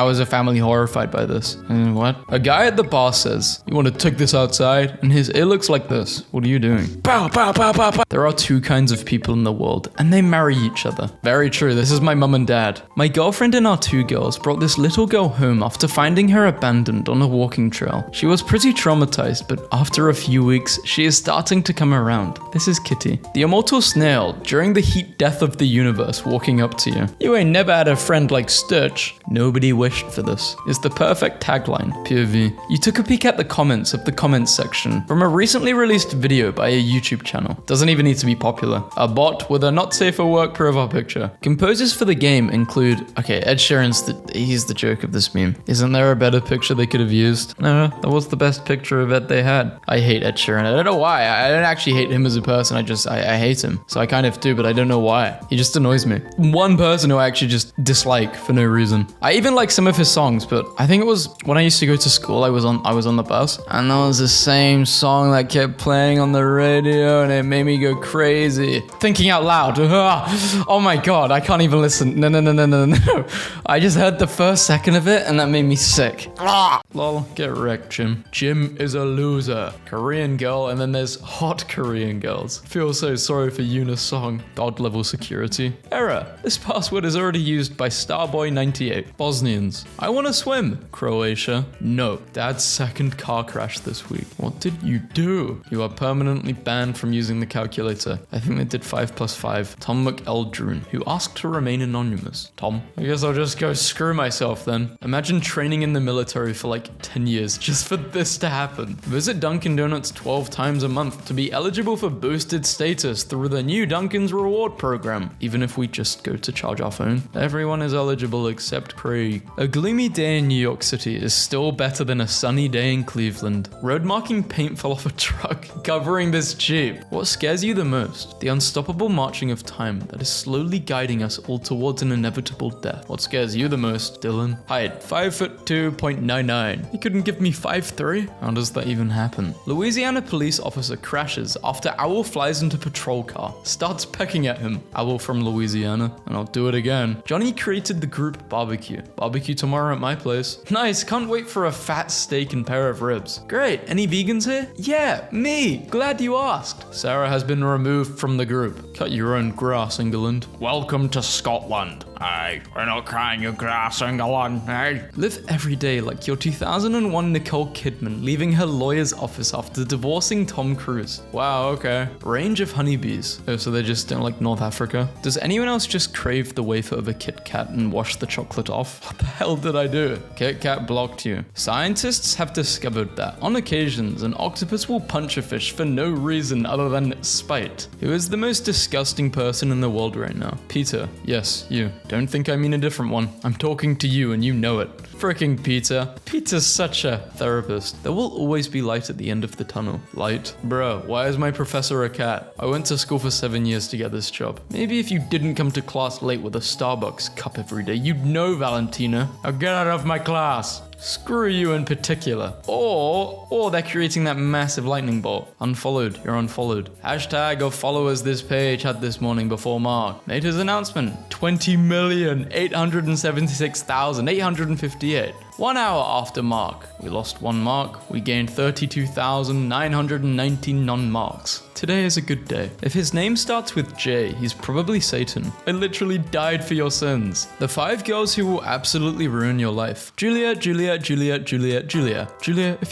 is a family horrified by this? What? A guy at the bar says, you want to take this outside? And his ear looks like this. What are you doing? Pow, pow, pow, pow, pow. There are 2 kinds of people in the world, and and they marry each other. Very true, this is my mum and dad. My girlfriend and our 2 girls brought this little girl home after finding her abandoned on a walking trail. She was pretty traumatized, but after a few weeks, she is starting to come around. This is Kitty. The immortal snail, during the heat death of the universe, walking up to you. You ain't never had a friend like Stitch. Nobody wished for this. Is the perfect tagline. POV. You took a peek at the comments of the comments section from a recently released video by a YouTube channel. Doesn't even need to be popular. A bot with a not safe for work profile picture. Composers for the game include, okay, Ed Sheeran's he's the joke of this meme. Isn't there a better picture they could have used? No, that was the best picture of Ed they had. I hate Ed Sheeran. I don't know why. I don't actually hate him as a person. I hate him. So I kind of do, but I don't know why. He just annoys me. One person who I actually just dislike for no reason. I even like some of his songs, but I think it was when I used to go to school, I was on the bus, and there was the same song that kept playing on the radio, and it made me go crazy. Thinking out loud. Oh my god, I can't even listen. No. I just heard the first second of it, and that made me sick. Lol, get wrecked, Jim. Jim is a loser. Korean girl, and then there's hot Korean girls. Feel so sorry for Yuna's song. God level security. Error. This password is already used by Starboy98. Bosnians. I want to swim. Croatia. No. Dad's second car crash this week. What did you do? You are permanently banned from using the calculator. I think they did 5 + 5. Tom McEldrune, who asked to remain anonymous. Tom. I guess I'll just go screw myself then. Imagine training in the military for like 10 years just for this to happen. Visit Dunkin' Donuts 12 times a month to be eligible for boosted status through the new Dunkin's reward program. Even if we just go to charge our phone. Everyone is eligible except Craig. A gloomy day in New York City is still better than a sunny day in Cleveland. Road marking paint fell off a truck covering this Jeep. What scares you the most? The unstoppable marching of time that is slowly guiding us all towards an inevitable death. What scares you the most, Dylan? Height, 5'2.99". You couldn't give me 5'3"? How does that even happen? Louisiana police officer crashes after owl flies into patrol car, starts pecking at him. Owl from Louisiana, and I'll do it again. Johnny created the group Barbecue. Barbecue tomorrow at my place. Nice, can't wait for a fat steak and pair of ribs. Great, any vegans here? Yeah, me. Glad you asked. Sarah has been removed from the group. Cut your own grass, England. Welcome to Scotland. Hey, we're not crying your grass, England, hey? Live every day like your 2001 Nicole Kidman leaving her lawyer's office after divorcing Tom Cruise. Wow, okay. Range of honeybees. Oh, so they just don't like North Africa? Does anyone else just crave the wafer of a Kit Kat and wash the chocolate off? What the hell did I do? Kit Kat blocked you. Scientists have discovered that on occasions an octopus will punch a fish for no reason other than spite. Who is the most disgusting person in the world right now? Peter. Yes, you. Don't think I mean a different one. I'm talking to you and you know it. Fricking Peter. Peter's such a therapist. There will always be light at the end of the tunnel. Light? Bruh, why is my professor a cat? I went to school for 7 years to get this job. Maybe if you didn't come to class late with a Starbucks cup every day, you'd know, Valentina. Now get out of my class. Screw you in particular. Or they're creating that massive lightning bolt. Unfollowed, you're unfollowed. Hashtag of followers this page had this morning before Mark made his announcement. 20,876,858. 1 hour after Mark, we lost 1 mark, we gained 32,919 non-marks. Today is a good day. If his name starts with J, he's probably Satan. I literally died for your sins. The 5 girls who will absolutely ruin your life. Julia, if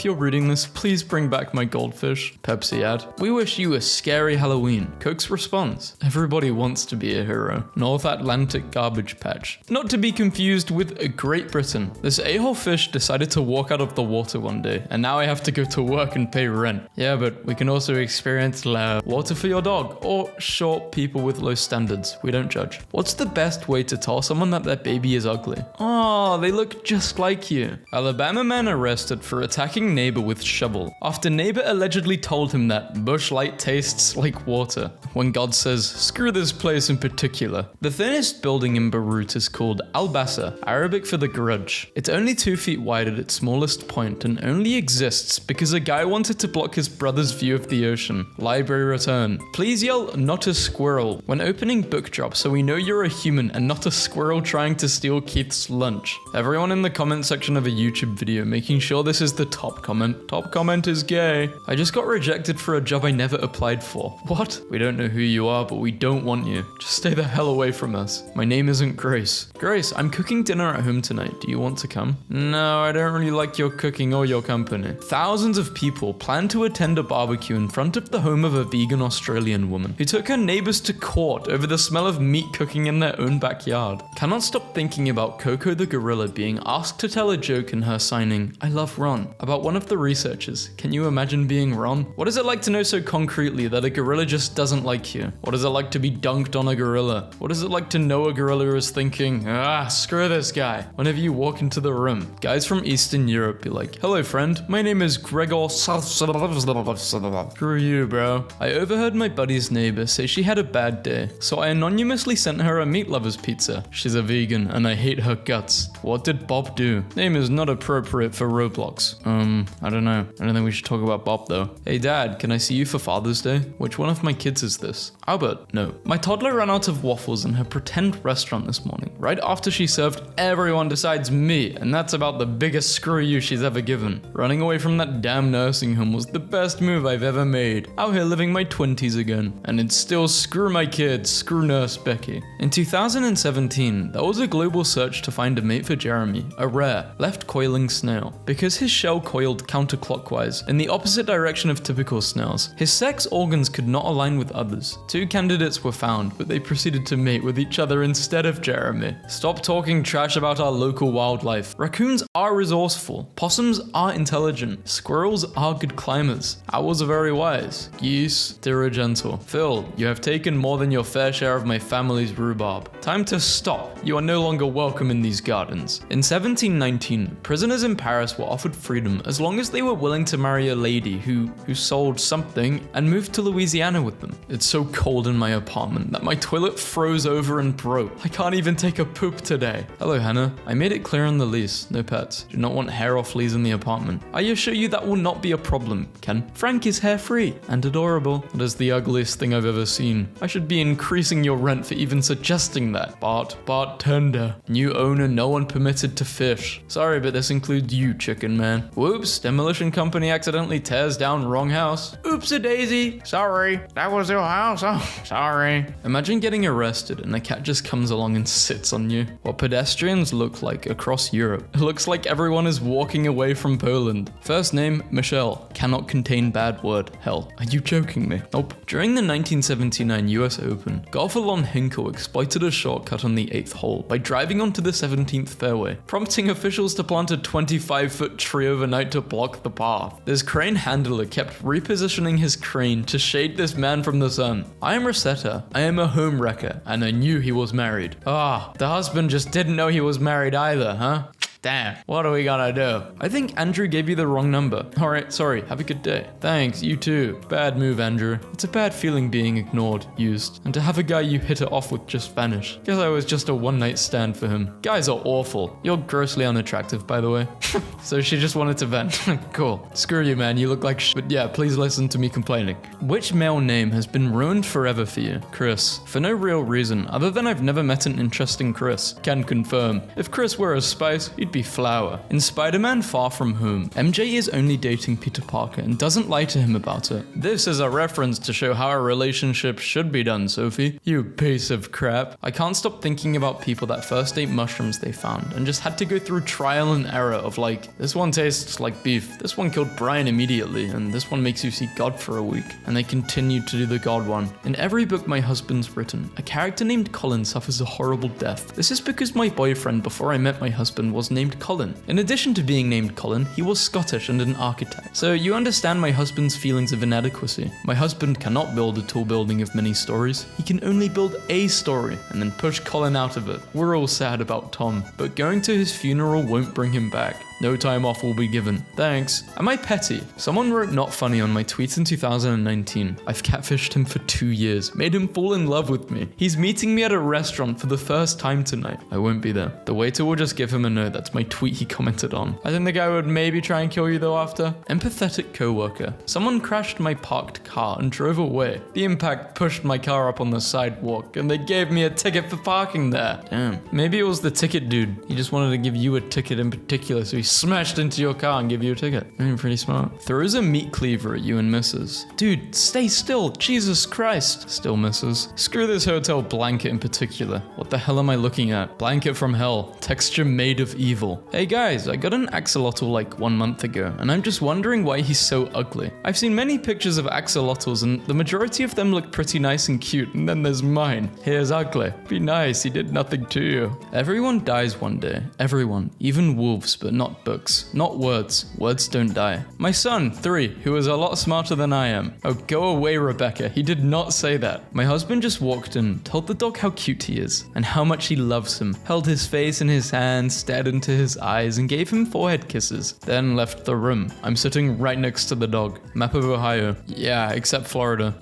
you're reading this, please bring back my goldfish. Pepsi ad. We wish you a scary Halloween. Coke's response. Everybody wants to be a hero. North Atlantic garbage patch. Not to be confused with Great Britain. This a-hole fish decided to walk out of the water one day, and now I have to go to work and pay rent. Yeah, but we can also experience love. Water for your dog, or short people with low standards. We don't judge. What's the best way to tell someone that their baby is ugly? Oh, they look just like you. Alabama man arrested for attacking neighbor with shovel after neighbor allegedly told him that Busch Light tastes like water. When God says, screw this place in particular. The thinnest building in Beirut is called Al-Bassa, Arabic for the grudge. It's only 2 feet wide at its smallest point and only exists because a guy wanted to block his brother's view of the ocean. Lie library return. Please yell not a squirrel when opening book drop so we know you're a human and not a squirrel trying to steal Keith's lunch. Everyone in the comment section of a YouTube video making sure this is the top comment. Top comment is gay. I just got rejected for a job I never applied for. What? We don't know who you are, but we don't want you. Just stay the hell away from us. My name isn't Grace. Grace, I'm cooking dinner at home tonight. Do you want to come? No, I don't really like your cooking or your company. Thousands of people plan to attend a barbecue in front of the home of a vegan Australian woman who took her neighbors to court over the smell of meat cooking in their own backyard. Cannot stop thinking about Coco the gorilla being asked to tell a joke in her signing, I love Ron, about one of the researchers. Can you imagine being Ron? What is it like to know so concretely that a gorilla just doesn't like you? What is it like to be dunked on a gorilla? What is it like to know a gorilla is thinking, screw this guy, whenever you walk into the room? Guys from Eastern Europe be like, hello friend, my name is Gregor. Screw you, bro. I overheard my buddy's neighbor say she had a bad day, so I anonymously sent her a meat lover's pizza. She's a vegan and I hate her guts. What did Bob do? Name is not appropriate for Roblox. I don't know. I don't think we should talk about Bob though. Hey dad, can I see you for Father's Day? Which one of my kids is this? Albert? No. My toddler ran out of waffles in her pretend restaurant this morning, right after she served everyone besides me, and that's about the biggest screw you she's ever given. Running away from that damn nursing home was the best move I've ever made. Out here living my 20s again, and it's still screw my kids, screw Nurse Becky. In 2017, there was a global search to find a mate for Jeremy, a rare, left-coiling snail. Because his shell coiled counterclockwise, in the opposite direction of typical snails, his sex organs could not align with others. 2 candidates were found, but they proceeded to mate with each other instead of Jeremy. Stop talking trash about our local wildlife. Raccoons are resourceful, possums are intelligent, squirrels are good climbers, owls are very wise, geese, they're gentle. Phil, you have taken more than your fair share of my family's rhubarb. Time to stop. You are no longer welcome in these gardens. In 1719, prisoners in Paris were offered freedom as long as they were willing to marry a lady who sold something and moved to Louisiana with them. It's so cold in my apartment that my toilet froze over and broke. I can't even take a poop today. Hello, Hannah. I made it clear in the lease. No pets. Do not want hair or fleas in the apartment. I assure you that will not be a problem, Ken. Frank is hair-free and adorable. That is the ugliest thing I've ever seen. I should be increasing your rent for even suggesting that. Bartender. New owner, no one permitted to fish. Sorry, but this includes you, chicken man. Whoops, demolition company accidentally tears down wrong house. Oops-a-daisy. Sorry, that was your house. Oh, sorry. Imagine getting arrested and the cat just comes along and sits on you. What pedestrians look like across Europe. It looks like everyone is walking away from Poland. First name, Michelle. Cannot contain bad word. Hell, are you joking me? Nope. During the 1979 US Open, golfer Lon Hinkle exploited a shortcut on the 8th hole by driving onto the 17th fairway, prompting officials to plant a 25-foot tree overnight to block the path. This crane handler kept repositioning his crane to shade this man from the sun. I am Rosetta. I am a home wrecker, and I knew he was married. The husband just didn't know he was married either, huh? Damn, what are we gonna do? I think Andrew gave you the wrong number. Alright, sorry, have a good day. Thanks, you too. Bad move, Andrew. It's a bad feeling being ignored, used, and to have a guy you hit it off with just vanish. Guess I was just a one-night stand for him. Guys are awful. You're grossly unattractive, by the way. So she just wanted to vent. Cool. Screw you, man, you look like but yeah, please listen to me complaining. Which male name has been ruined forever for you? Chris. For no real reason, other than I've never met an interesting Chris. Can confirm. If Chris were a spice, he'd be flour. In Spider-Man Far From Home, MJ is only dating Peter Parker and doesn't lie to him about it. This is a reference to show how a relationship should be done, Sophie. You piece of crap. I can't stop thinking about people that first ate mushrooms they found and just had to go through trial and error of like, this one tastes like beef, this one killed Brian immediately, and this one makes you see God for a week. And they continued to do the God one. In every book my husband's written, a character named Colin suffers a horrible death. This is because my boyfriend before I met my husband was named Colin. In addition to being named Colin, he was Scottish and an architect. So you understand my husband's feelings of inadequacy. My husband cannot build a tall building of many stories. He can only build a story and then push Colin out of it. We're all sad about Tom, but going to his funeral won't bring him back. No time off will be given. Thanks. Am I petty? Someone wrote not funny on my tweet in 2019. I've catfished him for 2 years, made him fall in love with me. He's meeting me at a restaurant for the first time tonight. I won't be there. The waiter will just give him a no. That's my tweet he commented on. I think the guy would maybe try and kill you though after. Empathetic coworker. Someone crashed my parked car and drove away. The impact pushed my car up on the sidewalk and they gave me a ticket for parking there. Damn. Maybe it was the ticket dude. He just wanted to give you a ticket in particular, so he smashed into your car and gave you a ticket. Pretty smart. Throws a meat cleaver at you and misses. Dude, stay still. Jesus Christ. Still misses. Screw this hotel blanket in particular. What the hell am I looking at? Blanket from hell. Texture made of evil. Hey guys, I got an axolotl like 1 month ago, and I'm just wondering why he's so ugly. I've seen many pictures of axolotls, and the majority of them look pretty nice and cute, and then there's mine. Here's ugly. Be nice, he did nothing to you. Everyone dies one day. Everyone. Even wolves, but not books. Not words. Words don't die. My son, 3, who is a lot smarter than I am. Oh, go away, Rebecca. He did not say that. My husband just walked in, told the dog how cute he is, and how much he loves him, held his face in his hands, stared into his eyes, and gave him forehead kisses, then left the room. I'm sitting right next to the dog. Map of Ohio. Yeah, except Florida.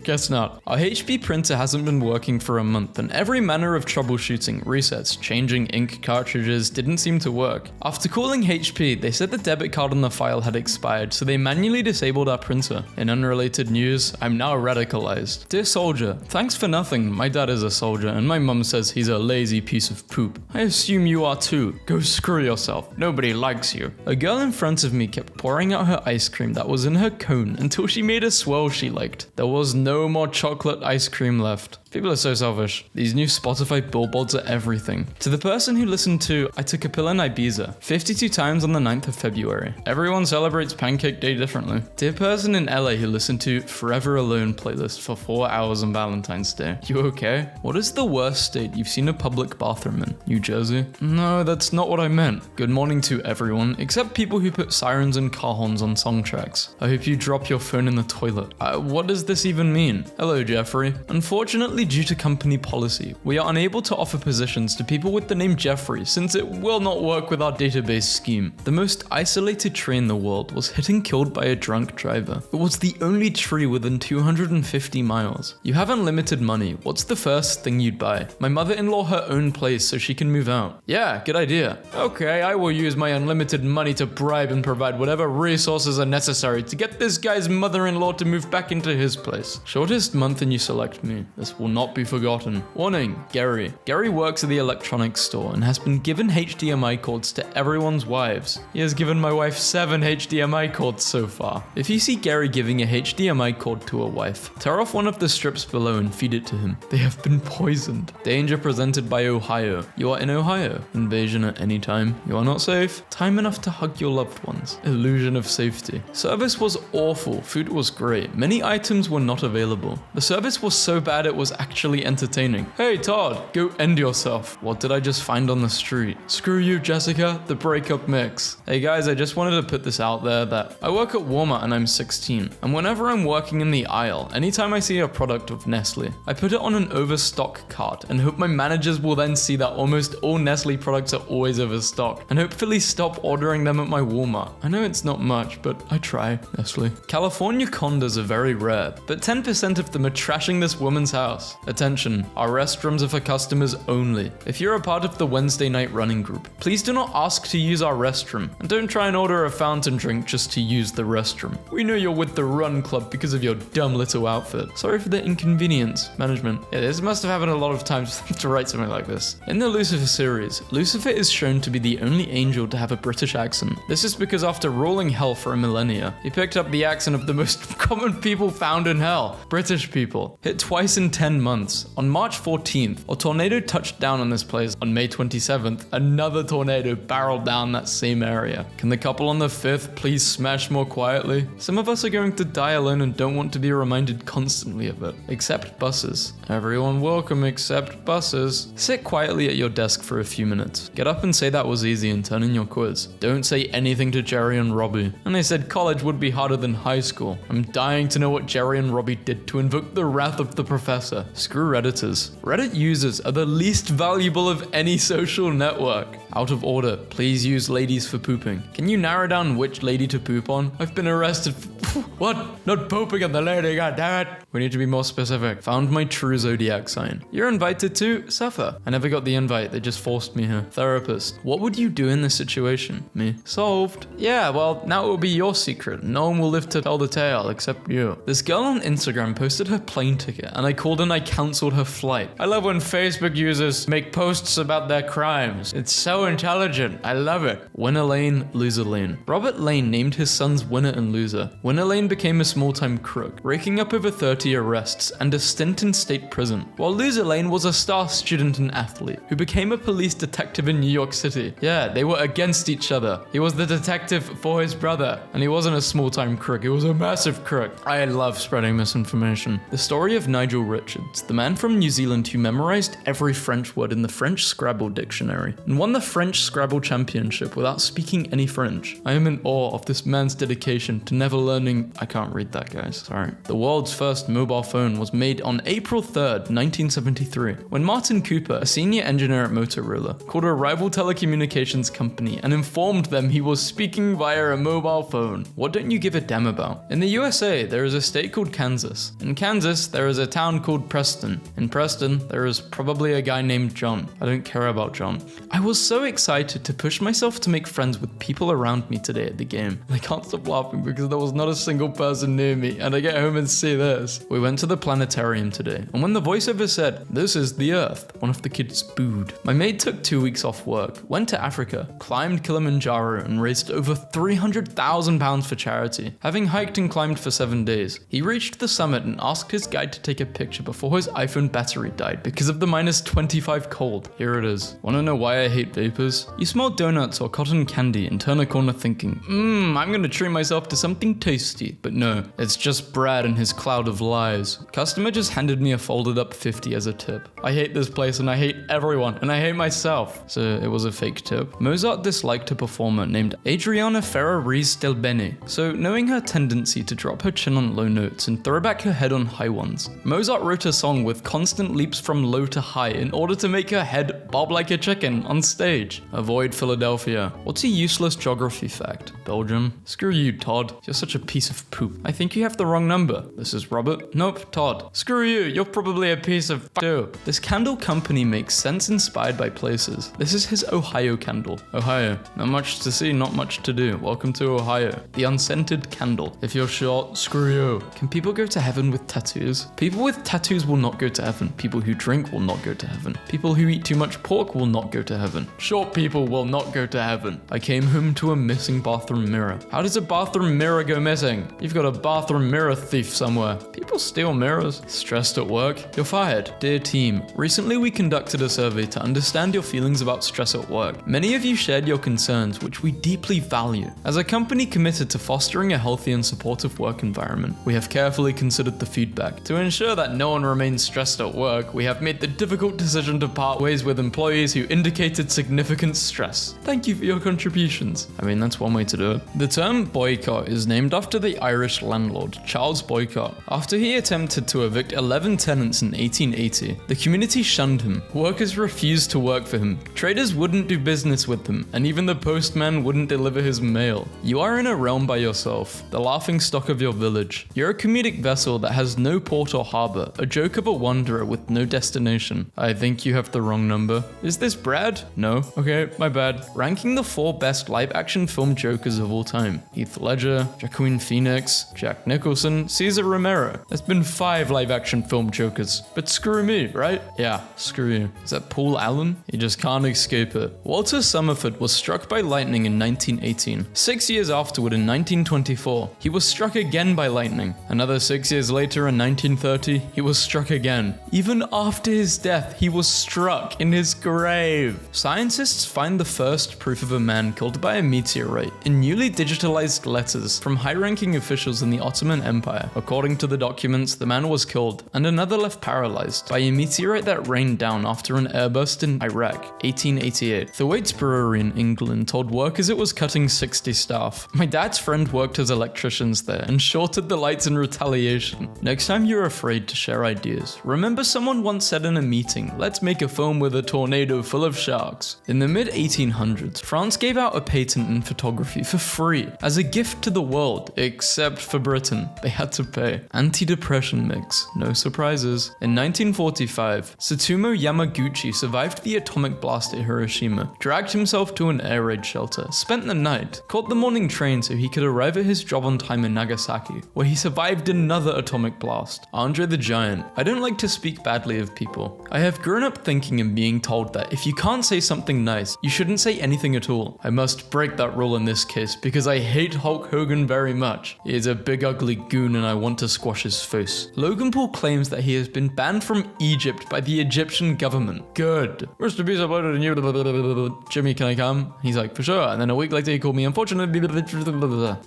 Guess not. Our HP printer hasn't been working for a month, and every manner of troubleshooting, resets, changing ink cartridges didn't seem to work. After calling HP, they said the debit card on the file had expired, so they manually disabled our printer. In unrelated news, I'm now radicalized. Dear soldier, thanks for nothing. My dad is a soldier, and my mum says he's a lazy piece of poop. I assume you are too. Go screw yourself. Nobody likes you. A girl in front of me kept pouring out her ice cream that was in her cone until she made a swirl she liked. There was no more chocolate ice cream left. People are so selfish. These new Spotify billboards are everything. To the person who listened to I Took a Pill in Ibiza 52 times on the 9th of February. Everyone celebrates Pancake Day differently. Dear person in LA who listened to Forever Alone playlist for 4 hours on Valentine's Day. You okay? What is the worst state you've seen a public bathroom in? New Jersey? No, that's not what I meant. Good morning to everyone, except people who put sirens and car horns on song tracks. I hope you drop your phone in the toilet. What does this even mean? Hello, Jeffrey. Unfortunately, due to company policy, we are unable to offer positions to people with the name Jeffrey since it will not work with our database scheme. The most isolated tree in the world was hit and killed by a drunk driver. It was the only tree within 250 miles. You have unlimited money. What's the first thing you'd buy? My mother-in-law her own place so she can move out. Yeah, good idea. Okay, I will use my unlimited money to bribe and provide whatever resources are necessary to get this guy's mother-in-law to move back into his place. Shortest month and you select me. This will not be forgotten. Warning, Gary. Gary works at the electronics store and has been given HDMI cords to everyone's wives. He has given my wife 7 HDMI cords so far. If you see Gary giving a HDMI cord to a wife, tear off one of the strips below and feed it to him. They have been poisoned. Danger presented by Ohio. You are in Ohio. Invasion at any time. You are not safe. Time enough to hug your loved ones. Illusion of safety. Service was awful. Food was great. Many items were not available. The service was so bad it was actually entertaining. Hey Todd, go end yourself. What did I just find on the street? Screw you, Jessica, the breakup mix. Hey guys, I just wanted to put this out there that I work at Walmart and I'm 16. And whenever I'm working in the aisle, anytime I see a product of Nestle, I put it on an overstock cart and hope my managers will then see that almost all Nestle products are always overstocked and hopefully stop ordering them at my Walmart. I know it's not much, but I try, Nestle. California condos are very rare, but 10% of them are trashing this woman's house. Attention, our restrooms are for customers only. If you're a part of the Wednesday night running group, please do not ask to use our restroom, and don't try and order a fountain drink just to use the restroom. We know you're with the run club because of your dumb little outfit. Sorry for the inconvenience. Management. Yeah, this must have happened a lot of times to write something like this. In the Lucifer series, Lucifer is shown to be the only angel to have a British accent. This is because after ruling hell for a millennia, he picked up the accent of the most common people found in hell, British people. Hit twice in 10 months. On March 14th, a tornado touched down on this place. On May 27th, another tornado barreled down that same area. Can the couple on the 5th please smash more quietly? Some of us are going to die alone and don't want to be reminded constantly of it. Except buses. Everyone welcome except buses. Sit quietly at your desk for a few minutes. Get up and say that was easy and turn in your quiz. Don't say anything to Jerry and Robbie. And they said college would be harder than high school. I'm dying to know what Jerry and Robbie did to invoke the wrath of the professor. Screw Redditors. Reddit users are the least valuable of any social network. Out of order, please use ladies for pooping. Can you narrow down which lady to poop on? I've been arrested for what? Not pooping on the lady, goddammit. We need to be more specific. Found my true zodiac sign. You're invited to suffer. I never got the invite, they just forced me here. Therapist. What would you do in this situation? Me. Solved. Yeah, well, now it will be your secret. No one will live to tell the tale except you. This girl on Instagram posted her plane ticket and I called and I cancelled her flight. I love when Facebook users make posts about their crimes. It's so intelligent. I love it. Winner lane, loser lane. Robert Lane named his sons winner and loser. Winner Lane became a small-time crook, raking up over 30 arrests and a stint in state prison, while loser Lane was a star student and athlete who became a police detective in New York City. Yeah, they were against each other. He was the detective for his brother, and he wasn't a small-time crook, he was a massive crook. I love spreading misinformation. The story of Nigel Richards, the man from New Zealand who memorized every French word in the French Scrabble dictionary and won the French Scrabble championship without speaking any French. I am in awe of this man's dedication to never learning. I can't read that, guys, sorry. The world's first mobile phone was made on April 3rd, 1973, when Martin Cooper, a senior engineer at Motorola, called a rival telecommunications company and informed them he was speaking via a mobile phone. What don't you give a damn about? In the USA, there is a state called Kansas. In Kansas, there is a town called Preston. In Preston, there is probably a guy named John. I don't care about John. I was so excited to push myself to make friends with people around me today at the game. And I can't stop laughing because there was not a single person near me, and I get home and see this. We went to the planetarium today, and when the voiceover said, "This is the Earth," one of the kids booed. My mate took 2 weeks off work, went to Africa, climbed Kilimanjaro, and raised over £300,000 for charity. Having hiked and climbed for 7 days, he reached the summit and asked his guide to take a picture before his iPhone battery died because of the -25 cold. Here it is. Wanna know why I hate vapors? You smell donuts or cotton candy and turn a corner thinking, I'm gonna treat myself to something tasty. But no, it's just Brad and his cloud of lies. Customer just handed me a folded up 50 as a tip. I hate this place and I hate everyone and I hate myself. So it was a fake tip. Mozart disliked a performer named Adriana Ferraris del Bene. So knowing her tendency to drop her chin on low notes and throw back her head on high ones, Mozart wrote a song with constant leaps from low to high in order to make her head bob like a chicken on stage. Avoid Philadelphia. What's a useless geography fact? Belgium. Screw you, Todd. You're such a piece of poop. I think you have the wrong number. This is Robert. Nope, Todd. Screw you. You're probably a piece of too. This candle company makes sense inspired by places. This is his Ohio candle. Ohio. Not much to see, not much to do. Welcome to Ohio. The unscented candle. If you're short, screw you. Can people go to heaven with tattoos? People with tattoos will not go to heaven. People who drink will not go to heaven. People who eat too much pork will not go to heaven. Short people will not go to heaven. I came home to a missing bathroom mirror. How does a bathroom mirror go missing? You've got a bathroom mirror thief somewhere. People steal mirrors. Stressed at work? You're fired. Dear team, recently we conducted a survey to understand your feelings about stress at work. Many of you shared your concerns, which we deeply value. As a company committed to fostering a healthy and supportive work environment, we have carefully considered the feedback. To ensure that no one remains stressed at work, we have made the difficult decision to part ways with employees who indicated significant stress. Thank you for your contributions. I mean, that's one way to do it. The term boycott is named after the Irish landlord, Charles Boycott. After he attempted to evict 11 tenants in 1880, the community shunned him. Workers refused to work for him. Traders wouldn't do business with him, and even the postman wouldn't deliver his mail. You are in a realm by yourself, the laughing stock of your village. You're a comedic vessel that has no port or harbor, a joke of a wanderer with no destination. I think you have the wrong number. Is this Brad? No. Okay, my bad. Ranking the 4 best live-action film jokers of all time. Heath Ledger, Joaquin Phoenix, Jack Nicholson, Cesar Romero. There's been 5 live-action film jokers. But screw me, right? Yeah, screw you. Is that Paul Allen? You just can't escape it. Walter Summerford was struck by lightning in 1918. 6 years afterward, in 1924, he was struck again by lightning. Another 6 years later, in 1930, he was struck again. Even after his death, he was struck in his grave. Scientists find the first proof of a man killed by a meteorite in newly digitalized letters from high-ranking high-ranking officials in the Ottoman Empire. According to the documents, the man was killed, and another left paralyzed by a meteorite that rained down after an airburst in Iraq, 1888. The Waits Brewery in England told workers it was cutting 60 staff. My dad's friend worked as electricians there and shorted the lights in retaliation. Next time you're afraid to share ideas, remember someone once said in a meeting, let's make a film with a tornado full of sharks. In the mid-1800s, France gave out a patent in photography for free as a gift to the world, except for Britain. They had to pay. Anti-depression mix, no surprises. In 1945, Tsutomu Yamaguchi survived the atomic blast at Hiroshima, dragged himself to an air raid shelter, spent the night, caught the morning train so he could arrive at his job on time in Nagasaki, where he survived another atomic blast. Andre the Giant. I don't like to speak badly of people. I have grown up thinking and being told that if you can't say something nice, you shouldn't say anything at all. I must break that rule in this case because I hate Hulk Hogan very much. He is a big ugly goon and I want to squash his face. Logan Paul claims that he has been banned from Egypt by the Egyptian government. Good. Mr. Beast uploaded a new Jimmy, can I come? He's like, for sure. And then a week later he called me unfortunately.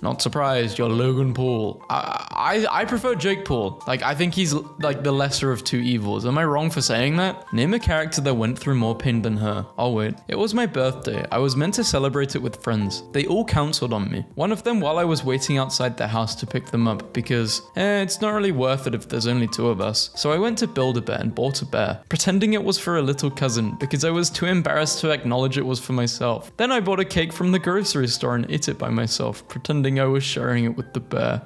Not surprised, you're Logan Paul. I prefer Jake Paul. Like, I think he's like the lesser of two evils. Am I wrong for saying that? Name a character that went through more pain than her. I'll wait. It was my birthday. I was meant to celebrate it with friends. They all counseled on me. One of them while I was waiting outside their house to pick them up because, it's not really worth it if there's only two of us. So I went to Build-A-Bear and bought a bear, pretending it was for a little cousin because I was too embarrassed to acknowledge it was for myself. Then I bought a cake from the grocery store and ate it by myself, pretending I was sharing it with the bear.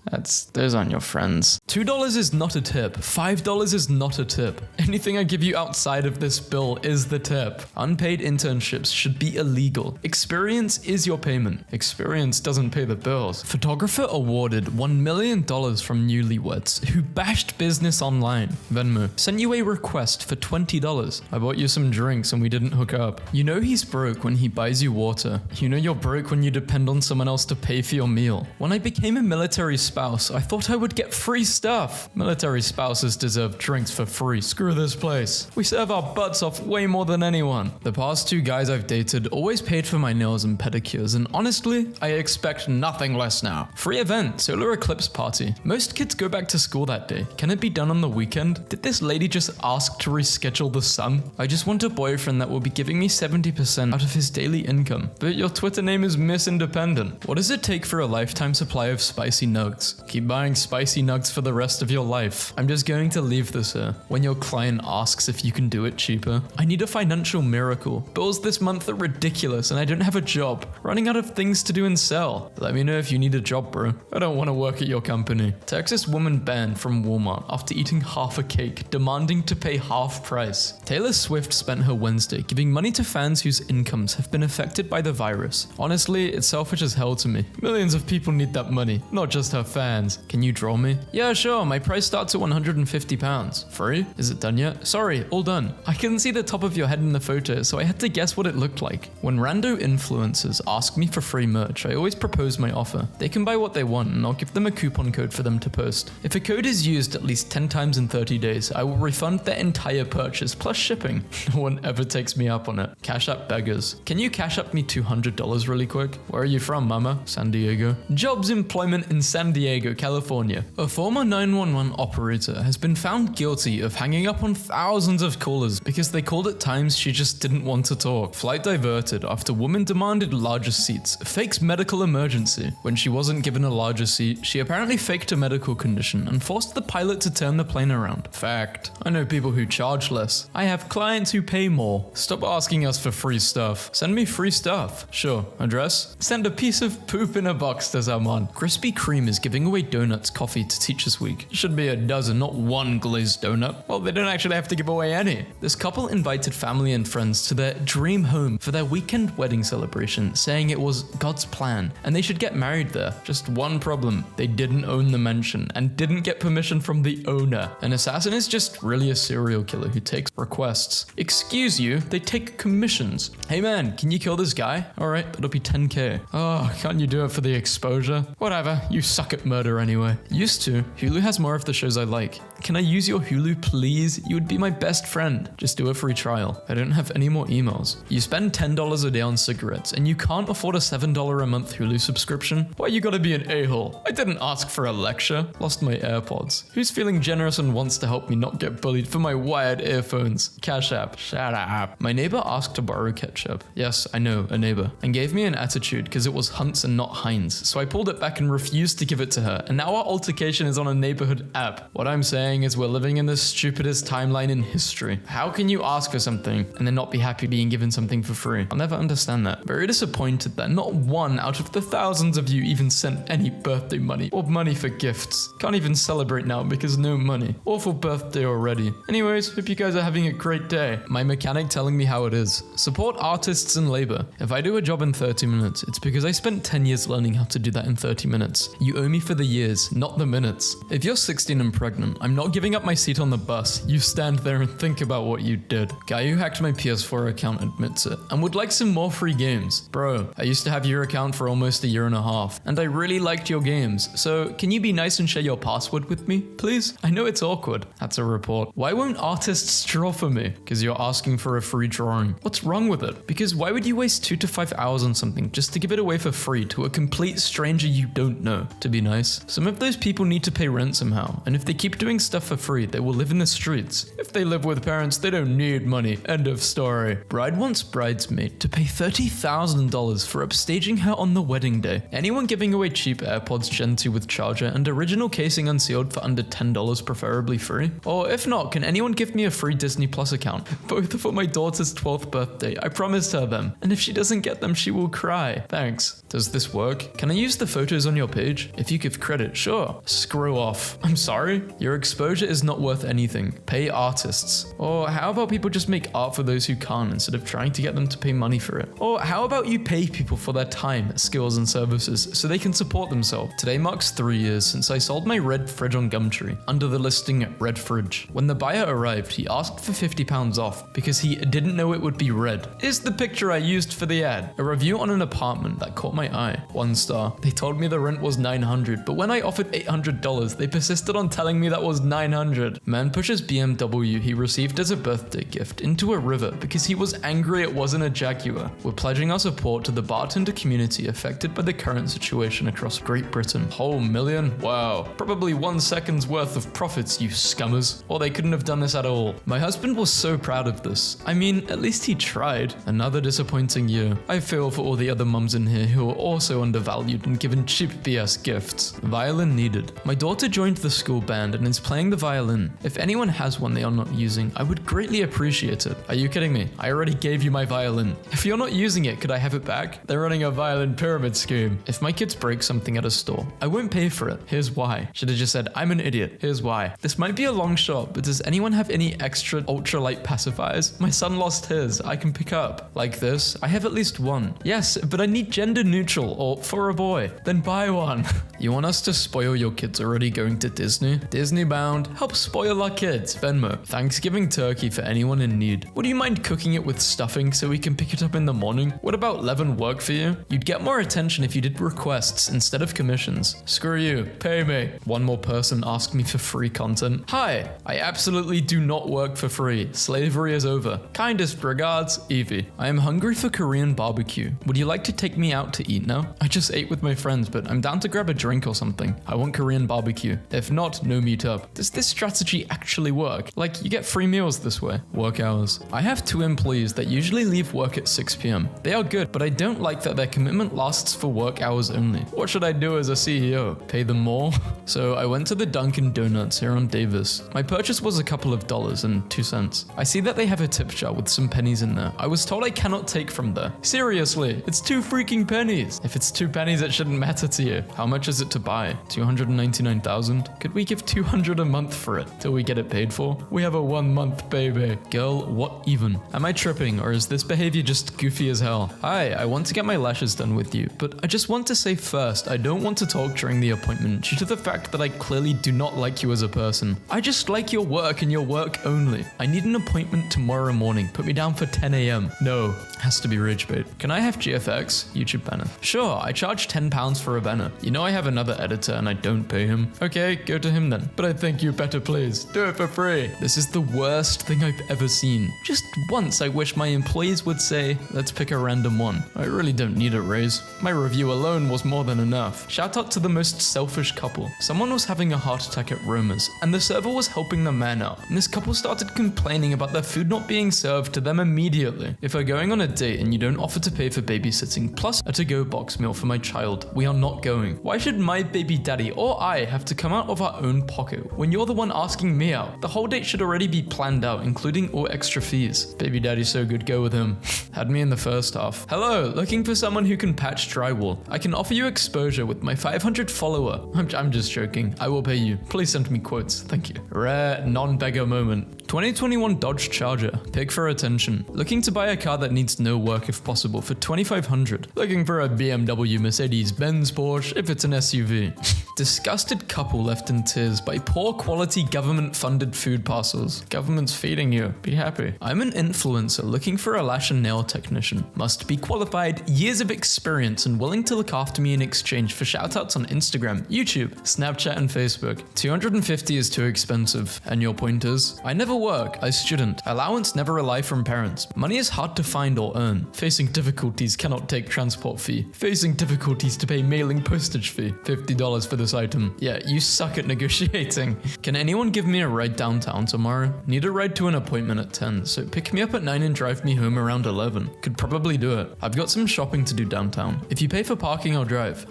Those aren't your friends. $2 is not a tip. $5 is not a tip. Anything I give you outside of this bill is the tip. Unpaid internships should be illegal. Experience is your payment. Experience doesn't pay the bills. Photographer awarded $1 million from newlyweds who bashed business online. Venmo sent you a request for $20. I bought you some drinks and we didn't hook up. You know he's broke when he buys you water. You know you're broke when you depend on someone else to pay for your meal. When I became a military spouse, I thought I would get free stuff. Military spouses deserve drinks for free. Screw this place. We serve our butts off way more than anyone. The past two guys I've dated always paid for my nails and pedicures, and honestly, I expect nothing less now. Free event, solar eclipse party. Most kids go back to school that day. Can it be done on the weekend? Did this lady just ask to reschedule the sun? I just want a boyfriend that will be giving me 70% out of his daily income. But your Twitter name is Miss Independent. What does it take for a lifetime supply of spicy nugs? Keep buying spicy nugs for the rest of your life. I'm just going to leave this here. When your client asks if you can do it cheaper, I need a financial miracle. Bills this month are ridiculous and I don't have a job. Running out of things to do and sell. Let me know if you need a job, bro. I don't want to work at your company. Texas woman banned from Walmart after eating half a cake, demanding to pay half price. Taylor Swift spent her Wednesday giving money to fans whose incomes have been affected by the virus. Honestly, it's selfish as hell to me. Millions of people need that money, not just her fans. Can you draw me? Yeah, sure. My price starts at £150. Free? Is it done yet? Sorry, all done. I couldn't see the top of your head in the photo, so I had to guess what it looked like. When rando influencers ask me for free merch, I always propose my offer. They can buy what they want and I'll give them a coupon code for them to post. If a code is used at least 10 times in 30 days, I will refund their entire purchase plus shipping. No one ever takes me up on it. Cash App beggars. Can you cash up me $200 really quick? Where are you from, mama? San Diego. Jobs employment in San Diego, California. A former 911 operator has been found guilty of hanging up on thousands of callers because they called at times she just didn't want to talk. Flight diverted after woman demanded larger seats. Fakes medical emergency. When she wasn't given a larger seat, she apparently faked a medical condition and forced the pilot to turn the plane around. Fact. I know people who charge less. I have clients who pay more. Stop asking us for free stuff. Send me free stuff. Sure. Address? Send a piece of poop in a box to someone. Krispy Kreme is giving away donuts coffee to Teachers Week. Should be a dozen, not one glazed donut. Well, they don't actually have to give away any. This couple invited family and friends to their dream home for their weekend wedding celebration, saying it was God's plan and they should get married there. Just one problem. They didn't own the mansion and didn't get permission from the owner. An assassin is just really a serial killer who takes requests. Excuse you, they take commissions. Hey man, can you kill this guy? Alright, that'll be 10k. Oh, can't you do it for the exposure? Whatever, you suck at murder anyway. Used to, Hulu has more of the shows I like. Can I use your Hulu, please? You would be my best friend. Just do a free trial. I don't have any more emails. You spend $10 a day on cigarettes and you can't afford a $7 a month Hulu subscription? Why you gotta be an a-hole? I didn't ask for a lecture. Lost my AirPods. Who's feeling generous and wants to help me not get bullied for my wired earphones? Cash App. Shut up. My neighbor asked to borrow ketchup. Yes, I know, a neighbor. And gave me an attitude because it was Hunt's and not Heinz. So I pulled it back and refused to give it to her. And now our altercation is on a neighborhood app. What I'm saying is we're living in the stupidest timeline in history. How can you ask for something and then not be happy being given something for free? I'll never understand that. Very disappointed that not one out of the thousands of you even sent any birthday money or money for gifts. Can't even celebrate now because no money. Awful birthday already. Anyways, hope you guys are having a great day. My mechanic telling me how it is. Support artists and labor. If I do a job in 30 minutes, it's because I spent 10 years learning how to do that in 30 minutes. You owe me for the years, not the minutes. If you're 16 and pregnant, I'm not giving up my seat on the bus. You stand there and think about what you did. Guy who hacked my PS4 account admits it and would like some more free games. Bro, I used to have your account for almost a year and a half, and I really liked your games, so can you be nice and share your password with me, please? I know it's awkward. That's a report. Why won't artists draw for me? Because you're asking for a free drawing. What's wrong with it? Because why would you waste 2 to 5 hours on something just to give it away for free to a complete stranger you don't know? To be nice, some of those people need to pay rent somehow, and if they keep doing stuff for free, they will live in the streets. If they live with parents, they don't need money. End of story. Bride wants bridesmaid to pay $30,000 for upstaging her on the wedding day. Anyone giving away cheap AirPods Gen 2 with charger and original casing unsealed for under $10, preferably free? Or if not, can anyone give me a free Disney Plus account? Both for my daughter's 12th birthday. I promised her them. And if she doesn't get them, she will cry. Thanks. Does this work? Can I use the photos on your page? If you give credit, sure. Screw off. I'm sorry? Your exposure is not worth anything. Pay artists. Or how about people just make art for those who can't instead of trying to get them to pay money for it? Or how about you pay people for their time, skills, and services so they can support themselves? Today marks 3 years since I sold my red fridge on Gumtree under the listing Red Fridge. When the buyer arrived, he asked for £50 off because he didn't know it would be red. Here's the picture I used for the ad. A review on an apartment that caught my eye. 1 star. They told me the rent was $900, but when I offered $800, they persisted on telling me that was $900. Man pushes BMW he received as a birthday gift into a river because he was angry it wasn't a Jaguar. We're pledging our support to the bartender community affected by the current situation across Great Britain. Whole million? Wow. Probably 1 second's worth of profits, you scummers. Or they couldn't have done this at all. My husband was so proud of this. I mean, at least he tried. Another disappointing year. I feel for all the other mums in here who are also undervalued and given cheap BS gifts. Violin needed. My daughter joined the school band and is playing the violin. If anyone has one they are not using, I would greatly appreciate it. Are you kidding me? I already gave you my violin. If you're not using it, could I have it back? They're running a violin pyramid scheme. If my kids break something at a store, I won't pay for it. Here's why. Should have just said, I'm an idiot. Here's why. This might be a long shot, but does anyone have any extra ultralight pacifiers? My son lost his. I can pick up. Like this? I have at least one. Yes, but I need gender neutral or for a boy. Then buy one. You want us to spoil your kids already going to Disney? Disney bound. Help spoil our kids. Venmo. Thanksgiving turkey for anyone in need. Would you mind cooking it with stuffing so we can pick it up in the morning? What about leaven work for you? You'd get more attention if you did requests instead of commissions. Screw you. Pay me. One more person asked me for free content. Hi. I absolutely do not work for free. Slavery is over. Kindest regards, Evie. I am hungry for Korean barbecue. Would you like to take me out to eat now? I just ate with my friends, but I'm down to grab a drink or something. I want Korean barbecue. If not, no meetup. Does this strategy actually work? Like, you get free meals this way. Work hours. I have 2 employees that usually leave work at 6 p.m. They are good, but I don't like that their commitment lasts for work hours only. What should I do as a CEO? Pay them more? So I went to the Dunkin' Donuts here on Davis. My purchase was a couple of dollars and 2 cents. I see that they have a tip jar with some pennies in there. I was told I cannot take from there. Seriously, it's 2 freaking pennies. If it's 2 pennies, it shouldn't matter to you. How much is it to buy? 299,000? Could we give 200 a month for it till we get it paid for? We have a 1 month baby. Girl, what even? Am I tripping or is this behavior just goofy as hell? Hi, I want to get my lashes done with you, but I just want to say first, I don't want to talk during the appointment due to the fact that I clearly do not like you as a person. I just like your work and your work only. I need an appointment tomorrow morning. Put me down for 10 a.m. No, has to be rage bait. Can I have GFX? YouTube banner. Sure, I charge £10 for a banner. You know I have another editor and I don't pay him. Okay, go to him then. But I think you better please. Do it for free. This is the worst thing I've ever seen. Just once I wish my employees would say, let's pick a random one. I really don't need a raise. My review alone was more than enough. Shout out to the most selfish couple. Someone was having a heart attack at Roma's and the server was helping the man out. And this couple started complaining about their food not being served to them immediately. If we're going on a date and you don't offer to pay for babysitting plus a to-go box meal for my child, we are not going. Why should my baby daddy or I have to come out of our own pocket when you're the one asking me out? The whole date should already be planned out, including all extra fees. Baby daddy's so good, go with him. Had me in the first half. Hello, looking for someone who can patch drywall. I can offer you exposure with my 500 follower. I'm just joking. I will pay you. Please send me quotes. Thank you. Rare non-beggar moment. 2021 Dodge Charger. Pig for attention. Looking to buy a car that needs no work if possible for $2,500. Looking for a BMW, Mercedes, Benz, Porsche if it's an SUV. Disgusted couple left in tears by poor quality government funded food parcels. Government's feeding you. Be happy. I'm an influencer looking for a lash and nail technician. Must be qualified, years of experience and willing to look after me in exchange for shoutouts on Instagram, YouTube, Snapchat and Facebook. $250 is too expensive. And your point is? I never work. I student. Allowance never rely from parents. Money is hard to find or earn. Facing difficulties cannot take transport fee. Facing difficulties to pay mailing postage fee. $50 for this item. Yeah, you suck at negotiating. Can anyone give me a ride downtown tomorrow? Need a ride to an appointment at 10, so pick me up at 9 and drive me home around 11. Could probably do it. I've got some shopping to do downtown. If you pay for parking, I'll drive.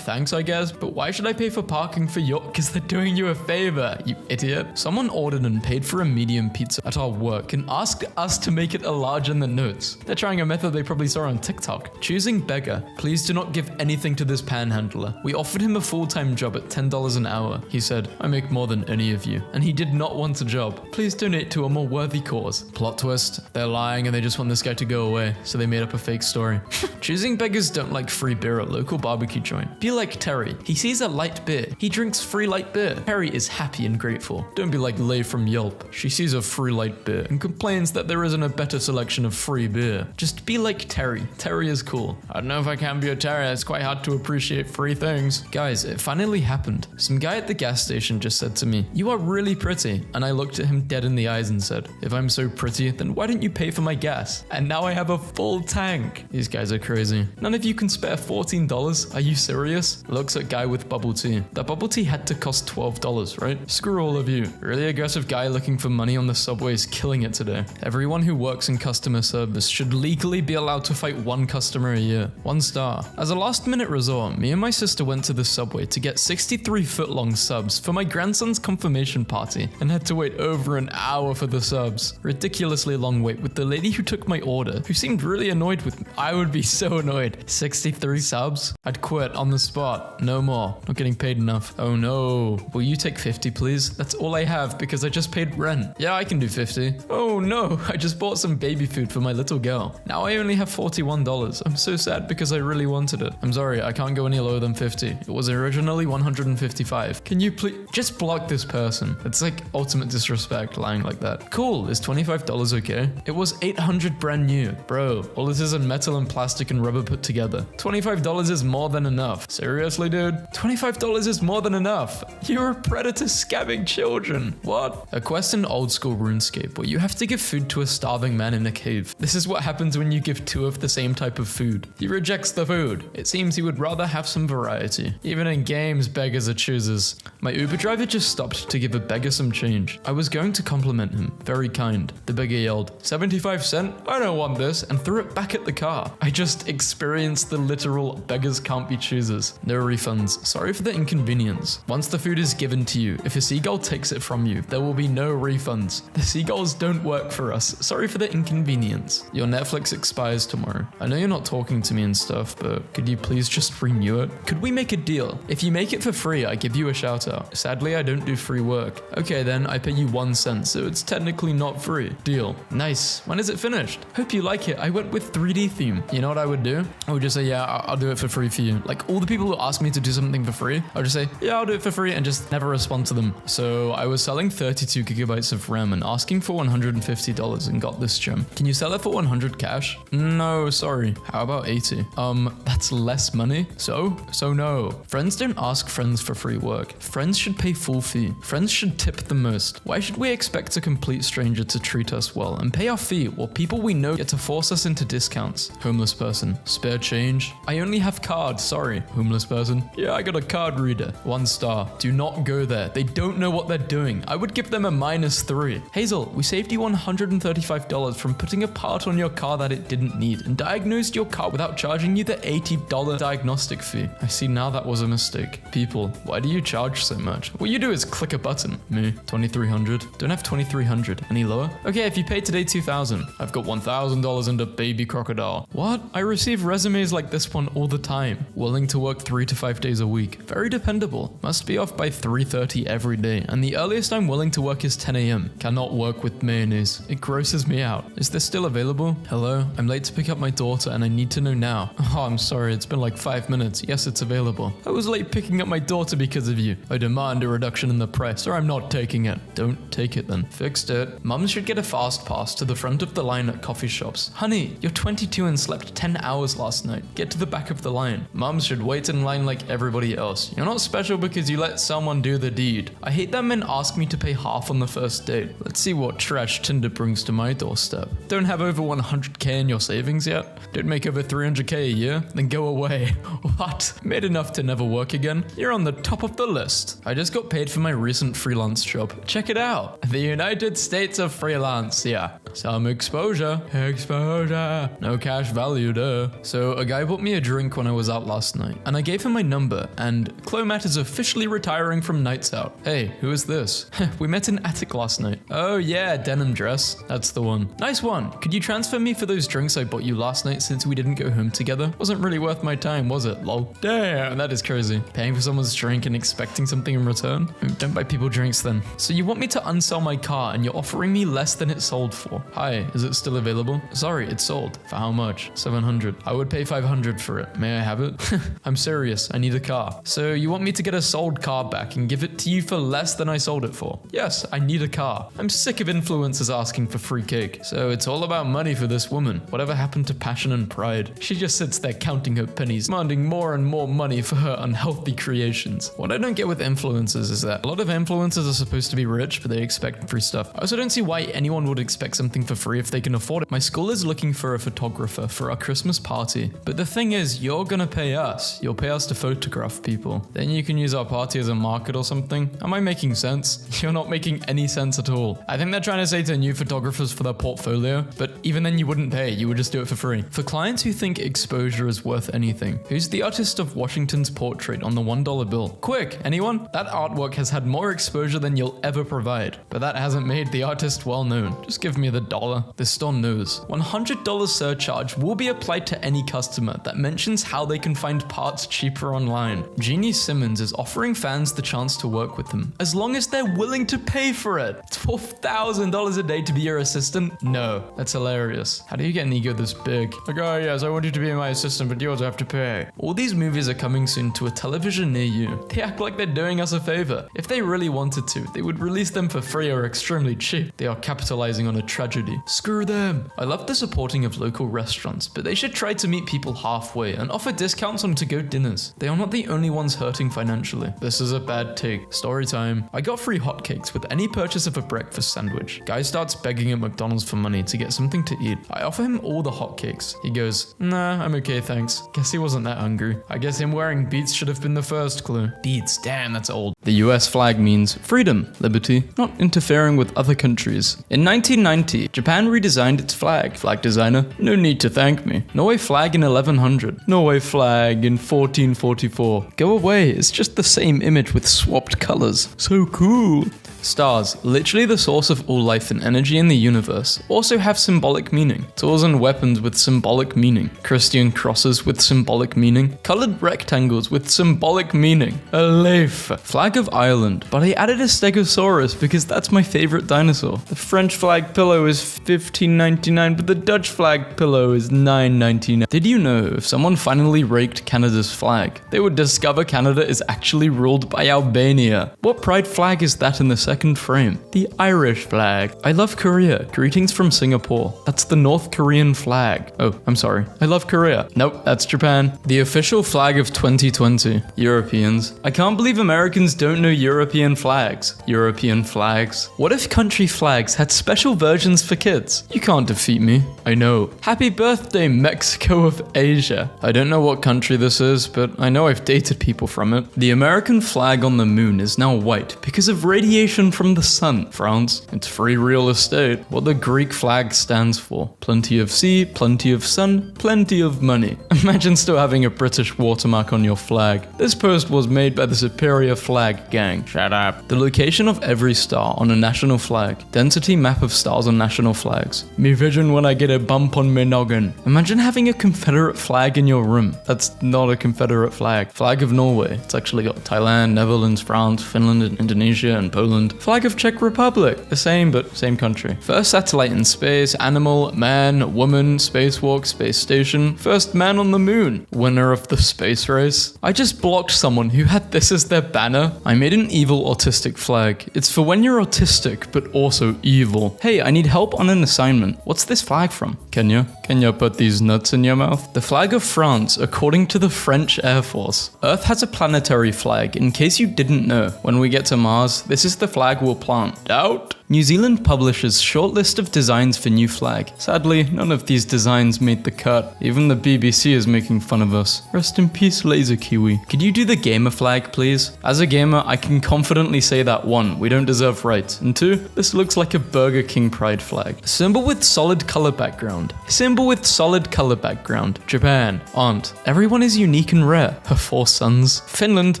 Thanks I guess, but why should I pay for parking for your— because they're doing you a favor, you idiot. Someone ordered and paid for a medium pizza at our work and asked us to make it a large in the notes. They're trying a method they probably saw on TikTok. Choosing beggar. Please do not give anything to this panhandler. We offered him a full-time job at $10 an hour. He said, I make more than any of you. And he did not want a job. Please donate to a more worthy cause. Plot twist. They're lying and they just want this guy to go away. So they made up a fake story. Choosing beggars don't like free beer at local barbecue joint. Be like Terry. He sees a light beer. He drinks free light beer. Terry is happy and grateful. Don't be like Lay from Yelp. She sees a free light beer and complains that there isn't a better selection of free beer. Just be like Terry. Terry is cool. I don't know if I can be a Terry. It's quite hard to appreciate free things. Guys, it finally happened. Some guy at the gas station just said to me, you are really pretty. And I looked at him dead in the eyes and said, if I'm so pretty, then why don't you pay for my gas? And now I have a full tank. These guys are crazy. None of you can spare $14. Are you serious? Looks at guy with bubble tea. That bubble tea had to cost $12, right? Screw all of you. Really aggressive guy looking for money on the subway is killing it today. Everyone who works in customer service should legally be allowed to fight one customer a year. 1 star. As a last minute resort, me and my sister went to the subway to get 63-foot-long subs for my grandson's confirmation party and had to wait over an hour for the subs. Ridiculously long wait with the lady who took my order, who seemed really annoyed with me. I would be so annoyed. 63 subs? I'd quit on the spot. No more. Not getting paid enough. Oh no. Will you take 50 please? That's all I have because I just paid rent. Yeah, I can do 50. Oh no, I just bought some baby food for my little girl. Now I only have $41. I'm so sad because I really wanted it. I'm sorry, I can't go any lower than 50. It was originally 155. Can you please just block this person? It's like ultimate disrespect lying like that. Cool, is $25 okay? It was $800 brand new. Bro, all this is in metal and plastic and rubber put together. $25 is more than enough. Seriously, dude? $25 is more than enough. You're a predator scabbing children. What? A quest in old school RuneScape where you have to give food to a starving man in a cave. This is what happens when you give 2 of the same type of food. He rejects the food. It seems he would rather have some variety. Even in games, beggars are choosers. My Uber driver just stopped to give a beggar some change. I was going to compliment him. Very kind. The beggar yelled, 75 cents? I don't want this, and threw it back at the car. I just experienced the literal beggars can't be choosers. No refunds. Sorry for the inconvenience. Once the food is given to you, if a seagull takes it from you, there will be no refunds. The seagulls don't work for us. Sorry for the inconvenience. Your Netflix expires tomorrow. I know you're not talking to me and stuff, but could you please just renew it? Could we make a deal? If you make it for free, I give you a shout out. Sadly, I don't do free work. Okay then, I pay you 1 cent, so it's technically not free. Deal. Nice. When is it finished? Hope you like it. I went with 3D theme. You know what I would do? I would just say, yeah, I'll do it for free for you. Like all the people who ask me to do something for free, I'll just say, yeah, I'll do it for free and just never respond to them. So I was selling 32 gigabytes of RAM and asking for $150 and got this gem. Can you sell it for 100 cash? No, sorry. How about 80? That's less money. So no. Friends don't ask friends for free work. Friends should pay full fee. Friends should tip the most. Why should we expect a complete stranger to treat us well and pay our fee while people we know get to force us into discounts? Homeless person. Spare change? I only have cards, sorry. Homeless person. Yeah, I got a card reader. 1 star. Do not go there. They don't know what they're doing. I would give them a -3. Hazel, we saved you $135 from putting a part on your car that it didn't need and diagnosed your car without charging you the $80 diagnostic fee. I see now that was a mistake. People, why do you charge so much? What you do is click a button. Me, 2,300. Don't have 2,300. Any lower? Okay, if you pay today 2,000, I've got $1,000 and a baby crocodile. What? I receive resumes like this one all the time. Willing to work 3 to 5 days a week. Very dependable. Must be off by 3:30 every day. And the earliest I'm willing to work is 10 a.m. Cannot work with mayonnaise. It grosses me out. Is this still available? Hello? I'm late to pick up my daughter and I need to know now. Oh, I'm sorry. It's been like 5 minutes. Yes, it's available. I was late picking up my daughter because of you. I demand a reduction in the price or I'm not taking it. Don't take it then. Fixed it. Mums should get a fast pass to the front of the line at coffee shops. Honey, you're 22 and slept 10 hours last night. Get to the back of the line. Mums should wait in line like everybody else. You're not special because you let someone do the deed. I hate that men ask me to pay half on the first date. Let's see what trash Tinder brings to my doorstep. Don't have over 100k in your savings yet? Don't make over 300k a year? Then go away. What? Made enough to never work again? You're on the top of the list. I just got paid for my recent freelance job. Check it out. The United States of freelance. Yeah. Some exposure. Exposure. No cash value, duh. So a guy bought me a drink when I was out last night, and I gave him my number, and Clomat is officially retiring from nights out. Hey, who is this? We met in Attic last night. Oh yeah, denim dress. That's the one. Nice one. Could you transfer me for those drinks I bought you last night since we didn't go home together? Wasn't really worth my time, was it? Lol. Damn, that is crazy. Paying for someone's drink and expecting something in return? Don't buy people drinks then. So you want me to unsell my car and you're offering me less than it sold for? Hi, is it still available? Sorry, it's sold. For how much? 700. I would pay 500 for it. May I have it? I'm serious. I need a car. So you want me to get a sold car back and give it to you for less than I sold it for? Yes, I need a car. I'm sick of influencers asking for free cake. So it's all about money for this woman. Whatever happened to passion and pride? She just sits there counting her pennies, demanding more and more money for her unhealthy creations. What I don't get with influencers is that a lot of influencers are supposed to be rich, but they expect free stuff. I also don't see why anyone would expect something for free if they can afford it. My school is looking for a photographer for our Christmas party. But the thing is, you're gonna pay us. You'll pay us to photograph people. Then you can use our party as a market or something. Am I making sense? You're not making any sense at all. I think they're trying to say to new photographers for their portfolio, but even then you wouldn't pay. You would just do it for free. For clients who think exposure is worth anything, who's the artist of Washington's portrait on the $1 bill? Quick, anyone? That artwork has had more exposure than you'll ever provide, but that hasn't made the artist well known. Just give me the dollar. The store knows. $100 surcharge will be applied to any customer that mentions how they can find parts cheaper online. Jeannie Simmons is offering fans the chance to work with them, as long as they're willing to pay for it. $12,000 a day to be your assistant? No, that's hilarious. How do you get an ego this big? Like, oh yes, I want you to be my assistant, but you also have to pay. All these movies are coming soon to a television near you. They act like they're doing us a favor. If they really wanted to, they would release them for free or extremely cheap. They are capitalizing on a tragedy. Screw them. I love the supporting of local restaurants, but they should try to meet people halfway and offer discounts on to-go dinners. They are not the only ones hurting financially. This is a bad take. Story time. I got free hotcakes with any purchase of a breakfast sandwich. Guy starts begging at McDonald's for money to get something to eat. I offer him all the hotcakes. He goes, nah, I'm okay, thanks. Guess he wasn't that hungry. I guess him wearing Beats should have been the first clue. Beats, damn, that's old. The US flag means freedom, liberty, not interfering with other countries. In 1990, Japan redesigned its flag. Flag designer, no need to thank me. Norway flag in 1100. Norway flag in 1444. Go away, it's just the same image with swapped colors. So cool. Stars, literally the source of all life and energy in the universe, also have symbolic meaning. Tools and weapons with symbolic meaning. Christian crosses with symbolic meaning. Colored rectangles with symbolic meaning. A leaf. Flag Flag of Ireland, but I added a Stegosaurus because that's my favorite dinosaur. The French flag pillow is $15.99, but the Dutch flag pillow is $9.99. Did you know if someone finally raked Canada's flag, they would discover Canada is actually ruled by Albania? What pride flag is that in the second frame? The Irish flag. I love Korea. Greetings from Singapore. That's the North Korean flag. Oh, I'm sorry. I love Korea. Nope, that's Japan. The official flag of 2020. Europeans. I can't believe Americans don't know European flags. European flags. What if country flags had special versions for kids? You can't defeat me. I know. Happy birthday, Mexico of Asia. I don't know what country this is, but I know I've dated people from it. The American flag on the moon is now white because of radiation from the sun. France, it's free real estate. What the Greek flag stands for. Plenty of sea, plenty of sun, plenty of money. Imagine still having a British watermark on your flag. This post was made by the Superior Flag Gang. Shut up. The location of every star on a national flag. Density map of stars on national flags. Me vision when I get a bump on me noggin. Imagine having a Confederate flag in your room. That's not a Confederate flag. Flag of Norway. It's actually got Thailand, Netherlands, France, Finland, and Indonesia, and Poland. Flag of Czech Republic. The same, but same country. First satellite in space, animal, man, woman, spacewalk, space station. First man on the moon. Winner of the space race. I just blocked someone who had this as their banner. I made an evil autistic flag. It's for when you're autistic, but also evil. Hey, I need help on an assignment. What's this flag from? Kenya? Kenya put these nuts in your mouth? The flag of France, according to the French Air Force. Earth has a planetary flag, in case you didn't know. When we get to Mars, this is the flag we'll plant. Doubt? New Zealand publishes short list of designs for new flag. Sadly, none of these designs made the cut. Even the BBC is making fun of us. Rest in peace, Laser Kiwi. Could you do the gamer flag, please? As a gamer, I can confidently say that 1, we don't deserve rights, and 2, this looks like a Burger King pride flag. A symbol with solid color background. A symbol with solid color background. Japan. Aunt. Everyone is unique and rare. Her 4 sons. Finland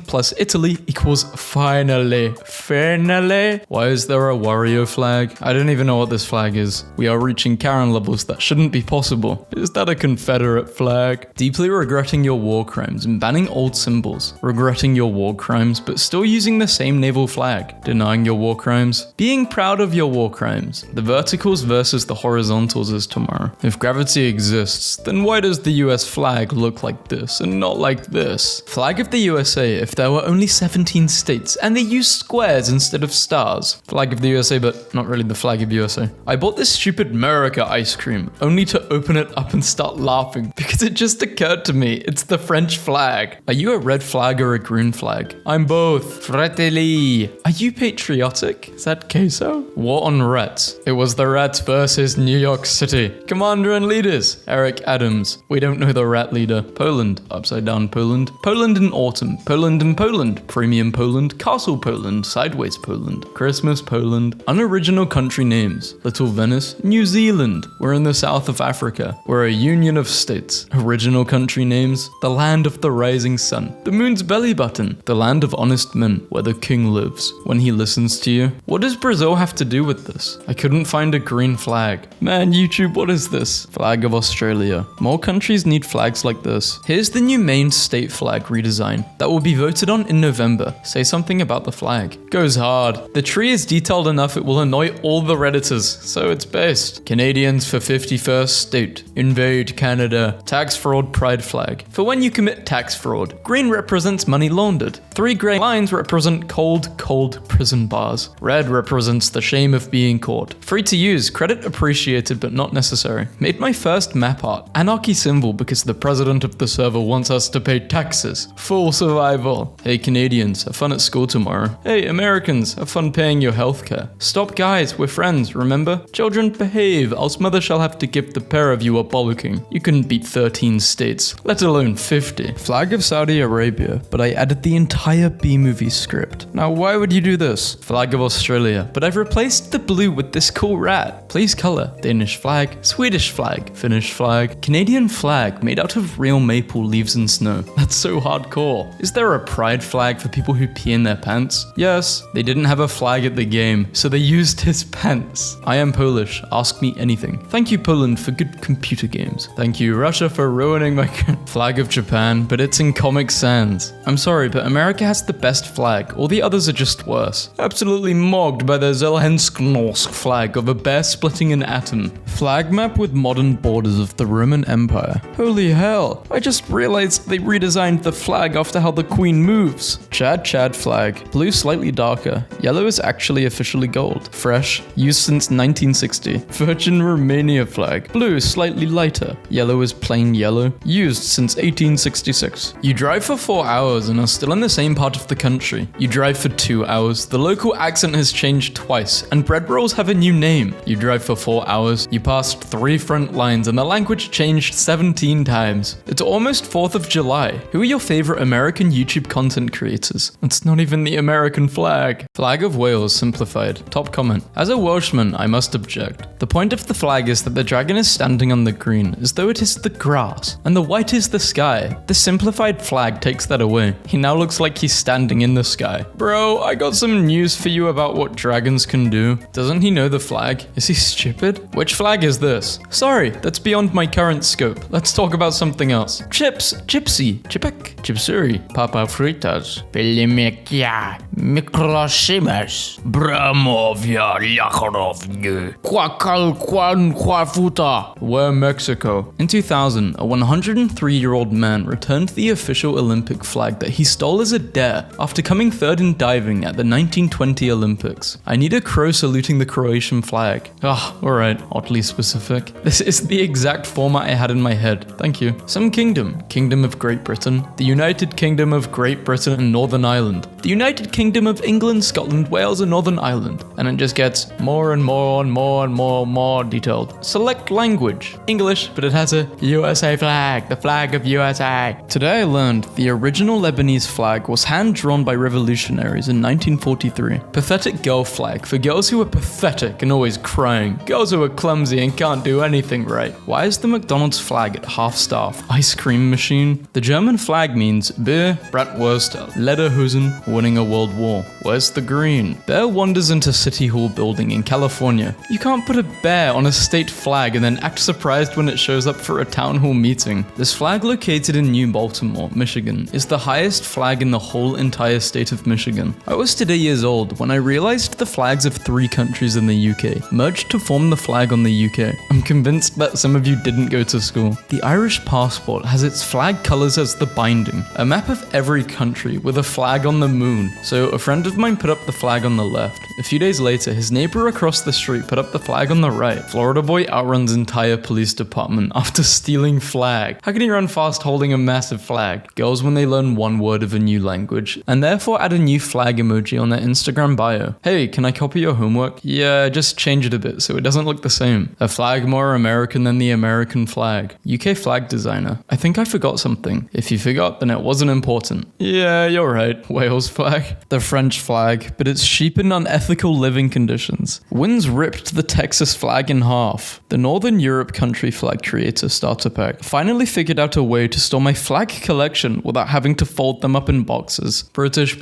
plus Italy equals finally. Finally? Why is there a Wario flag? I don't even know what this flag is. We are reaching Karen levels that shouldn't be possible. Is that a Confederate flag? Deeply regretting your war crimes and banning old symbols. Regretting your war crimes, but still using the same naval flag. Denying your war crimes. Being proud of your war crimes. The verticals versus the horizontals is tomorrow. If gravity exists, then why does the US flag look like this and not like this? Flag of the USA if there were only 17 states and they used squares instead of stars. Flag of the USA, but not really the flag of USA. I bought this stupid America ice cream, only to open it up and start laughing because it just occurred to me, it's the French flag. Are you a red flag or a green flag? I'm both. Fratelli. Are you patriotic? Is that queso? War on rats. It was the rats versus New York City. Commander and leaders. Eric Adams. We don't know the rat leader. Poland. Upside down Poland. Poland in autumn. Poland in Poland. Premium Poland. Castle Poland. Sideways Poland. Christmas Poland. Unoriginal country names. Little Venice. New Zealand. We're in the south of Africa. We're a union of states. Original country names. The land of the rising sun. The moon's belly button. The land of honest men. Where the king lives. When he listens to you. What does Brazil have to do with this? I couldn't find a green flag. Man, YouTube, what is this? Flag of Australia. More countries need flags like this. Here's the new main state flag redesign that will be voted on in November. Say something about the flag. Goes hard. The tree is detailed enough it will annoy all the Redditors, so it's based. Canadians for 51st state. Invade Canada. Tax fraud pride flag. For when you commit tax fraud. Green represents money laundered. 3 grey lines represent cold prison bars. Red represents the shame of being caught. Free to use, credit appreciated but not necessary. Made my first map art. Anarchy symbol because the president of the server wants us to pay taxes. Full survival. Hey Canadians, have fun at school tomorrow. Hey Americans, have fun paying your healthcare. Stop guys, we're friends, remember? Children behave, else mother shall have to give the pair of you a bollocking. You couldn't beat 13 states, let alone 50. Flag of Saudi Arabia, but I added the entire B-movie script. Now why would you do this? Flag of Australia, but I've replaced the blue with this cool rat. Please color. Danish flag, Swedish flag, Finnish flag, Canadian flag made out of real maple leaves and snow. That's so hardcore. Is there a pride flag for people who pee in their pants? Yes, they didn't have a flag at the game, so they used his pants. I am Polish, ask me anything. Thank you Poland for good computer games. Thank you Russia for ruining my flag of Japan, but it's in Comic Sans. I'm sorry, but America America has the best flag, all the others are just worse. Absolutely mogged by the Zelhensknorsk flag of a bear splitting an atom. Flag map with modern borders of the Roman Empire. Holy hell, I just realized they redesigned the flag after how the queen moves. Chad flag. Blue slightly darker. Yellow is actually officially gold. Fresh. Used since 1960. Virgin Romania flag. Blue slightly lighter. Yellow is plain yellow. Used since 1866. You drive for 4 hours and are still in the same part of the country. You drive for 2 hours. The local accent has changed twice, and bread rolls have a new name. You drive for 4 hours. You passed 3 front lines, and the language changed 17 times. It's almost 4th of July. Who are your favorite American YouTube content creators? It's not even the American flag. Flag of Wales simplified. Top comment. As a Welshman, I must object. The point of the flag is that the dragon is standing on the green, as though it is the grass, and the white is the sky. The simplified flag takes that away. He now looks like he's standing in the sky. Bro, I got some news for you about what dragons can do. Doesn't he know the flag? Is he stupid? Which flag is this? Sorry, that's beyond my current scope. Let's talk about something else. Chips, gypsy, chipek, chipsuri, papa fritas, Pelimikia, Mikrosimas, Bramovia, Yakharovny, Kwakalkwan Kwafuta. Where Mexico? In 2000, a 103-year-old man returned the official Olympic flag that he stole as a dare after coming third in diving at the 1920 Olympics. I need a crow saluting the Croatian flag. Alright, oddly specific. This is the exact format I had in my head. Thank you. Some kingdom. Kingdom of Great Britain. The United Kingdom of Great Britain and Northern Ireland. The United Kingdom of England, Scotland, Wales and Northern Ireland. And it just gets more and more and more and more detailed. Select language. English, but it has a USA flag. The flag of USA. Today I learned the original Lebanese flag was hand-drawn by revolutionaries in 1943. Pathetic girl flag for girls who are pathetic and always crying. Girls who are clumsy and can't do anything right. Why is the McDonald's flag at half-staff? Ice cream machine? The German flag means beer, bratwurst, lederhosen, winning a world war. Where's the green? Bear wanders into City Hall building in California. You can't put a bear on a state flag and then act surprised when it shows up for a town hall meeting. This flag located in New Baltimore, Michigan, is the highest flag in the whole entire state of Michigan. I was today years old when I realized the flags of 3 countries in the UK merged to form the flag on the UK. I'm convinced that some of you didn't go to school. The Irish passport has its flag colours as the binding, a map of every country with a flag on the moon. So a friend of mine put up the flag on the left. A few days later, his neighbor across the street put up the flag on the right. Florida boy outruns entire police department after stealing flag. How can he run fast holding a massive flag? Girls when they learn one word of a new language, and therefore add a new flag emoji on their Instagram bio. Hey, can I copy your homework? Yeah, just change it a bit so it doesn't look the same. A flag more American than the American flag. UK flag designer. I think I forgot something. If you forgot, then it wasn't important. Yeah, you're right. Wales flag. The French flag, but it's cheap and unethical living conditions. Winds ripped the Texas flag in half. The Northern Europe country flag creator starter pack finally figured out a way to store my flag collection without having to fold them up in boxes. British,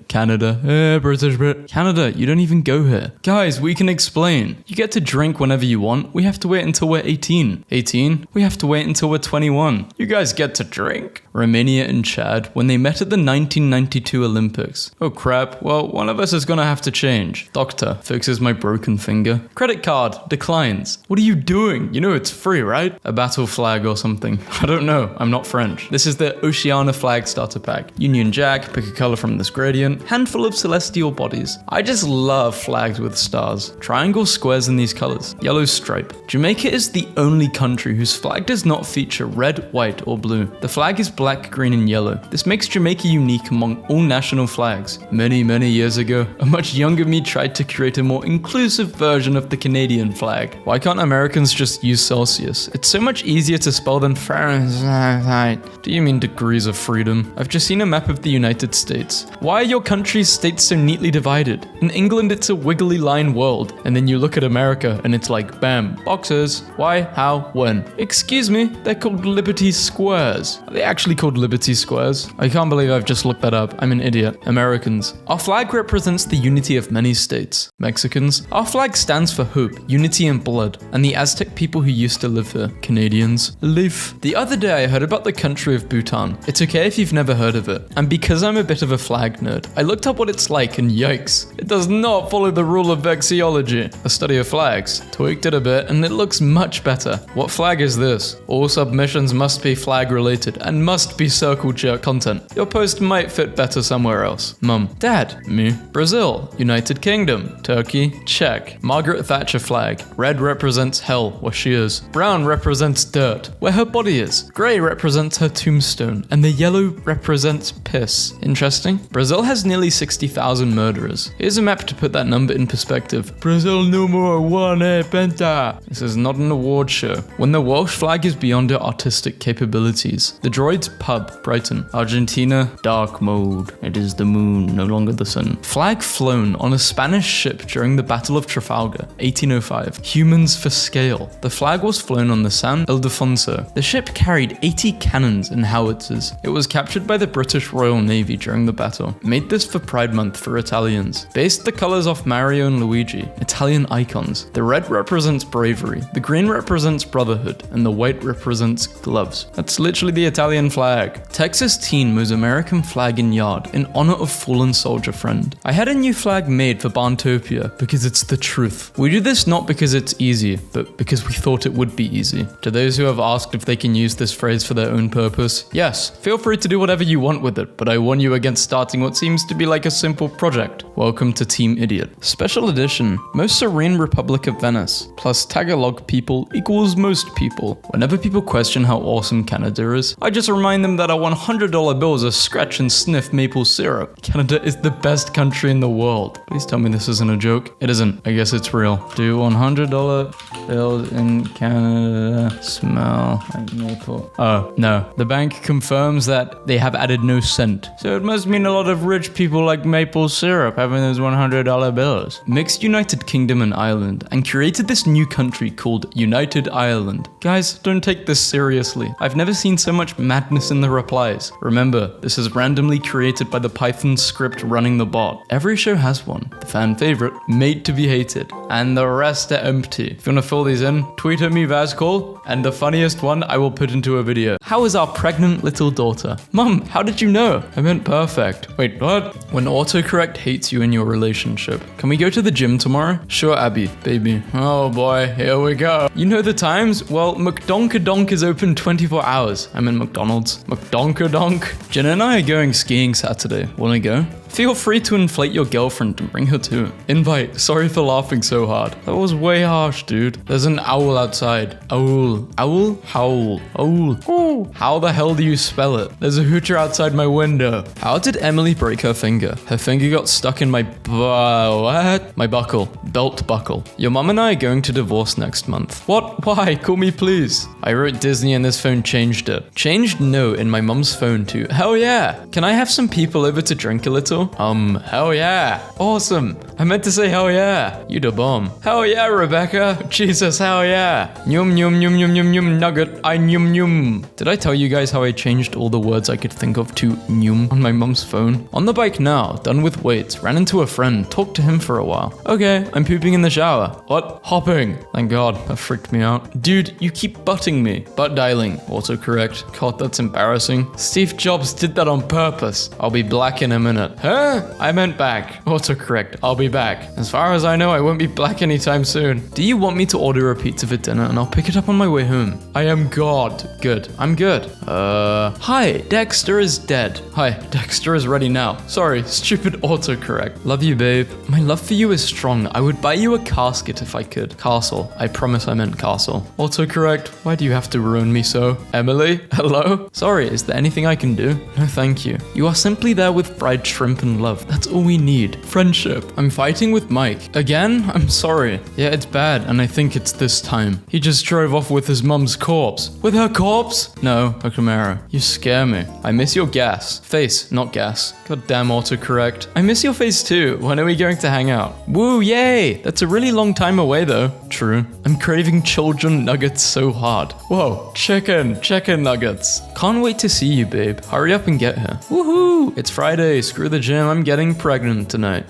Canada, British, Canada, you don't even go here. Guys, we can explain. You get to drink whenever you want. We have to wait until we're 18. 18? We have to wait until we're 21. You guys get to drink. Romania and Chad, when they met at the 1992 Olympics. Oh crap, well, one of us is gonna have to change. Doctor fixes my broken finger. Credit card declines. What are you doing? You know it's free, right? A battle flag or something. I don't know, I'm not French. This is the Oceania flag starter pack. Union Jack, pick a color from this gradient, handful of celestial bodies. I just love flags with stars. Triangle squares in these colors. Yellow stripe. Jamaica is the only country whose flag does not feature red, white, or blue. The flag is black, green, and yellow. This makes Jamaica unique among all national flags. Many years ago, a much younger me tried to create a more inclusive version of the Canadian flag. Why can't Americans just use Celsius? It's so much easier to spell than Fahrenheit. Do you mean degrees of freedom? I've just seen a map of the United States. Why are your country's states so neatly divided? In England, it's a wiggly line world, and then you look at America and it's like, bam, boxes. Why, how, when? Excuse me, they're called Liberty Squares. Are they actually called Liberty Squares? I can't believe I've just looked that up. I'm an idiot. Americans, our flag represents the unity of many states. Mexicans, our flag stands for hope, unity and blood, and the Aztec people who used to live here. Canadians, leaf. The other day I heard about the country of Bhutan. It's okay if you've never heard of it. And because I'm a bit of a flag nerd, I looked up what it's like and yikes, it does not follow the rule of vexillology, a study of flags. Tweaked it a bit and it looks much better. What flag is this? All submissions must be flag related and must be circle jerk content. Your post might fit better somewhere else. Mum, Dad, me. Brazil, United Kingdom, Turkey, check. Margaret Thatcher flag. Red represents hell, where she is. Brown represents dirt, where her body is. Grey represents her tombstone, and the yellow represents piss. Interesting. Brazil has nearly 60,000 murderers. Here's a map to put that number in perspective. Brazil numero one, penta. This is not an award show. When the Welsh flag is beyond your artistic capabilities. The droid's pub, Brighton. Argentina, dark mode. It is the moon, no longer the sun. Flag flown on a Spanish ship during the Battle of Trafalgar, 1805. Humans for scale. The flag was flown on the San Ildefonso. The ship carried 80 cannons and howitzers. It was captured by the British Royal Navy during the battle. Made this for Pride Month for Italians. Based the colors off Mario and Luigi, Italian icons. The red represents bravery, the green represents brotherhood, and the white represents gloves. That's literally the Italian flag. Texas teen mows American flag in yard in honor of fallen soldier friend. I had a new flag made for Barntopia because it's the truth. We do this not because it's easy, but because we thought it would be easy. To those who have asked if they can use this phrase for their own purpose, yes, feel free to do whatever you want with it, but I warn you against starting what seems to be like a simple project. Welcome to Team Idiot. Special edition, Most Serene Republic of Venice, plus Tagalog people equals most people. Whenever people question how awesome Canada is, I just remind them that our $100 bills are scratch and sniff maple syrup. Canada is the best country in the world. Please tell me this isn't a joke. It isn't. I guess it's real. Do $100 bills in Canada smell like maple? Oh, no. The bank confirms that they have added no cent. So it must mean a lot of rich people like maple syrup having those $100 bills. Mixed United Kingdom and Ireland and created this new country called United Ireland. Guys, don't take this seriously. I've never seen so much madness in the replies. Remember, this is randomly created by the Python script running the bot. Every show has one. The fan favorite, made to be hated, and the rest are empty. If you want to fill these in, tweet at me VaazkL, and the funniest one I will put into a video. How is our pregnant little daughter? Mum, how did you know? I meant perfect. Wait, what? When autocorrect hates you in your relationship. Can we go to the gym tomorrow? Sure, Abby, baby. Oh boy, here we go. You know the times? Well, McDonkadonk is open 24 hours. I'm in McDonald's. McDonkadonk. Jen and I are going skiing Saturday. Wanna go? Feel free to inflate your girlfriend and bring her too. Invite. Sorry for laughing so hard. That was way harsh, dude. There's an owl outside. Owl. Owl? Howl. Owl. Ooh. How the hell do you spell it? There's a hooter outside my window. How did Emily break her finger? Her finger got stuck in my what? My buckle. Belt buckle. Your mom and I are going to divorce next month. What? Why? Call me please. I wrote Disney and this phone changed it. Changed no in my mom's phone too. Hell yeah. Can I have some people over to drink a little? Hell yeah. Awesome. I meant to say hell yeah. You da bomb. Hell yeah, Rebecca. Jesus, hell yeah. Nyum nyum nyum nyum nyum nyum nugget. I nyum nyum. Did I tell you guys how I changed all the words I could think of to nyum on my mom's phone? On the bike now, done with weights, ran into a friend, talked to him for a while. Okay, I'm pooping in the shower. What? Hopping. Thank God, that freaked me out. Dude, you keep butting me. Butt dialing. Autocorrect. God, that's embarrassing. Steve Jobs did that on purpose. I'll be black in a minute. Huh? I meant back. Autocorrect. I'll be back. As far as I know, I won't be black anytime soon. Do you want me to order a pizza for dinner and I'll pick it up on my way home? I am God. Good. I'm good. Hi, Dexter is dead. Hi, Dexter is ready now. Sorry, stupid autocorrect. Love you, babe. My love for you is strong. I would buy you a casket if I could. Castle. I promise I meant castle. Autocorrect. Why do you have to ruin me so? Emily? Hello? Sorry, is there anything I can do? No, thank you. You are simply there with fried shrimp and love. That's all we need. Friendship. I'm fighting with Mike. Again? I'm sorry. Yeah, it's bad, and I think it's this time. He just drove off with his mum's corpse. With her corpse? No, a Camaro. You scare me. I miss your gas. Face, not gas. Goddamn autocorrect. I miss your face too. When are we going to hang out? Woo, yay! That's a really long time away though. True. I'm craving children nuggets so hard. Whoa, chicken nuggets. Can't wait to see you, babe. Hurry up and get here. Woohoo! It's Friday, screw the gym. Jim, I'm getting pregnant tonight.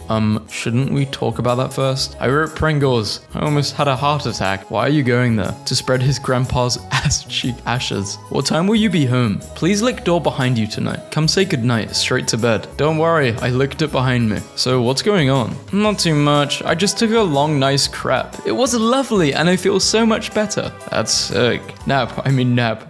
Shouldn't we talk about that first? I wrote Pringles. I almost had a heart attack. Why are you going there? To spread his grandpa's ass cheek ashes. What time will you be home? Please lick door behind you tonight. Come say goodnight, straight to bed. Don't worry, I licked it behind me. So what's going on? Not too much. I just took a long, nice crap. It was lovely and I feel so much better. That's sick. Nap.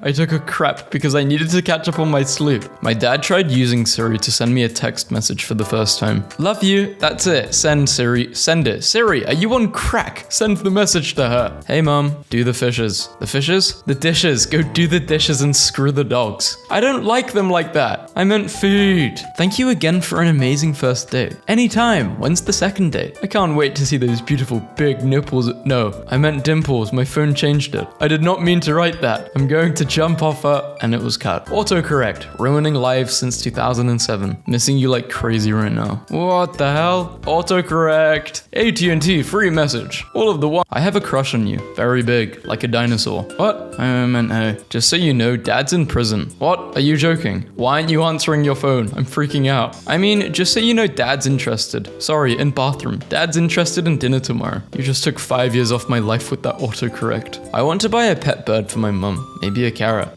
I took a crap because I needed to catch up on my sleep. My dad tried using Siri to send me a text message for the first time. Love you. That's it. Send Siri. Send it. Siri, are you on crack? Send the message to her. Hey mom, do the fishes. The fishes? The dishes. Go do the dishes and screw the dogs. I don't like them like that. I meant food. Thank you again for an amazing first date. Anytime. When's the second date? I can't wait to see those beautiful big nipples. No, I meant dimples. My phone changed it. I did not mean to write that. I'm going to jump off her, and it was cut. Autocorrect. Ruining lives since 2007. Missing you like crazy right now. What the hell? Autocorrect. AT&T free message. All of the one. I have a crush on you. Very big, like a dinosaur. What? I meant hey. Just so you know, Dad's in prison. What? Are you joking? Why aren't you answering your phone? I'm freaking out. I mean, just so you know, Dad's interested. Sorry, in bathroom. Dad's interested in dinner tomorrow. You just took 5 years off my life with that autocorrect. I want to buy a pet bird for my mum. Maybe a carrot.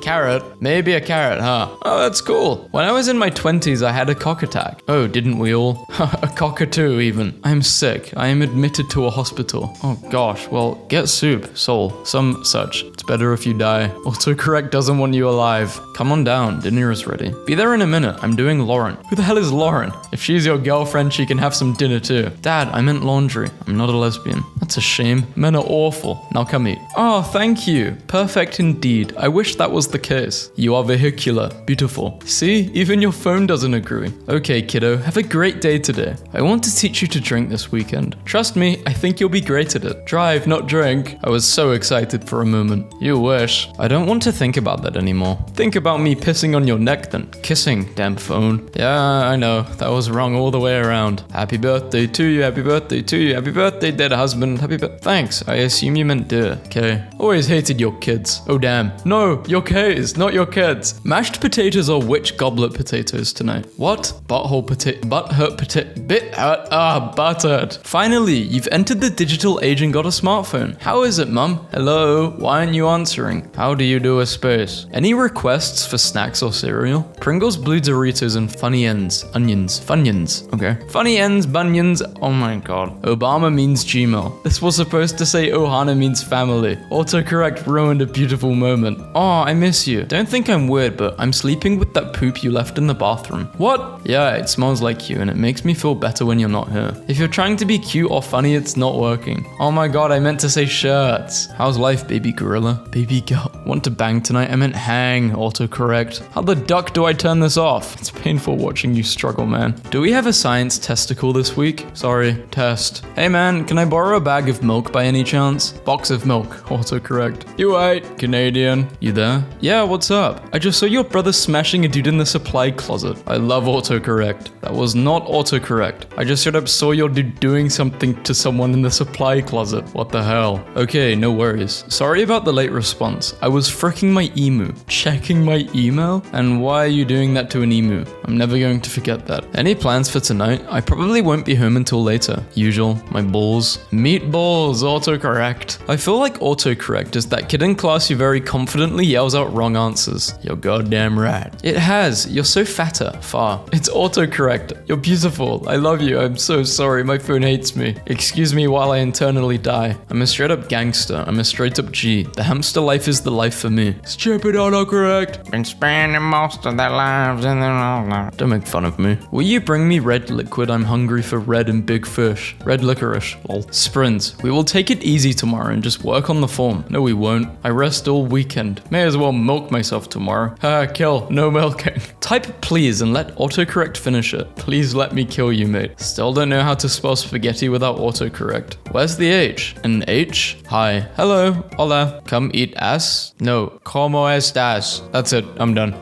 Carrot? Maybe a carrot, huh? Oh, that's cool. When I was in my 20s, I had a cock attack. Oh, didn't we all? A cockatoo, even. I'm sick. I am admitted to a hospital. Oh gosh, well, get soup, soul, some such. It's better if you die. Autocorrect doesn't want you alive. Come on down, dinner is ready. Be there in a minute. I'm doing Lauren. Who the hell is Lauren? If she's your girlfriend, she can have some dinner too. Dad, I meant laundry. I'm not a lesbian. That's a shame. Men are awful. Now come eat. Oh, thank you. Perfect indeed. I wish that was the case. You are vehicular. Beautiful. See? Even your phone doesn't agree. Okay, kiddo. Have a great day today. I want to teach you to drink this weekend. Trust me, I think you'll be great at it. Drive, not drink. I was so excited for a moment. You wish. I don't want to think about that anymore. Think about me pissing on your neck then. Kissing, damn phone. Yeah, I know. That was wrong all the way around. Happy birthday to you. Happy birthday to you. Happy birthday, dead husband. Happy birthday. Thanks. I assume you meant dear. Okay. Always hated your kids. Oh, damn. No, your K's, not your kids. Mashed potatoes or which goblet potatoes tonight? What? Butthole potato. Butthurt potato. Buttered. Finally, you've entered the digital age and got a smartphone. How is it, mum? Hello? Why aren't you answering? How do you do a space? Any requests for snacks or cereal? Pringles, blue Doritos, and funny ends. Onions. Funyuns. Okay. Funny ends, bunions. Oh my god. Obama means Gmail. This was supposed to say Ohana means family. Autocorrect ruined a beautiful moment. Oh, I miss you. Don't think I'm weird, but I'm sleeping with that poop you left in the bathroom. What? Yeah, it smells like you, and it makes me feel better when you're not here. If you're trying to be cute or funny, it's not working. Oh my god, I meant to say shirts. How's life, baby gorilla? Baby girl. Want to bang tonight? I meant hang. Autocorrect. How the duck do I turn this off? It's painful watching you struggle, man. Do we have a science testicle this week? Sorry, test. Hey man, can I borrow a bag of milk by any chance? Box of milk. Autocorrect. You right, Canadian. You there? Yeah, what's up? I just saw your brother smashing a dude in the supply closet. I love autocorrect. That was not autocorrect. I just straight up saw your dude doing something to someone in the supply closet. What the hell? Okay, no worries. Sorry about the late response. I was fricking my emu. Checking my email? And why are you doing that to an emu? I'm never going to forget that. Any plans for tonight? I probably won't be home until later. Usual. My balls. Meatballs. Autocorrect. I feel like autocorrect is that kid in class who very confidently yells out wrong answers. You're goddamn right. It has. You're so fatter. Far. It's autocorrect. You're beautiful. I love you. I'm so sorry. My phone hates me. Excuse me while I internally die. I'm a straight up gangster. I'm a straight up G. The hamster life is the life for me. Stupid autocorrect. Been spending most of their lives in their own life. Don't make fun of me. Will you bring me red liquid? I'm hungry for red and big fish. Red licorice. Lol. Sprint. We will take it easy tomorrow and just work on the form. No, we won't. I rest all weekend. May as well milk myself tomorrow. Kill. No milking. Type please and let autocorrect finish it. Please let me kill you, mate. Still don't know how to spell spaghetti without autocorrect. Where's the H? An H? Hi. Hello. Hola. Come eat ass? No. Como estas? That's it. I'm done.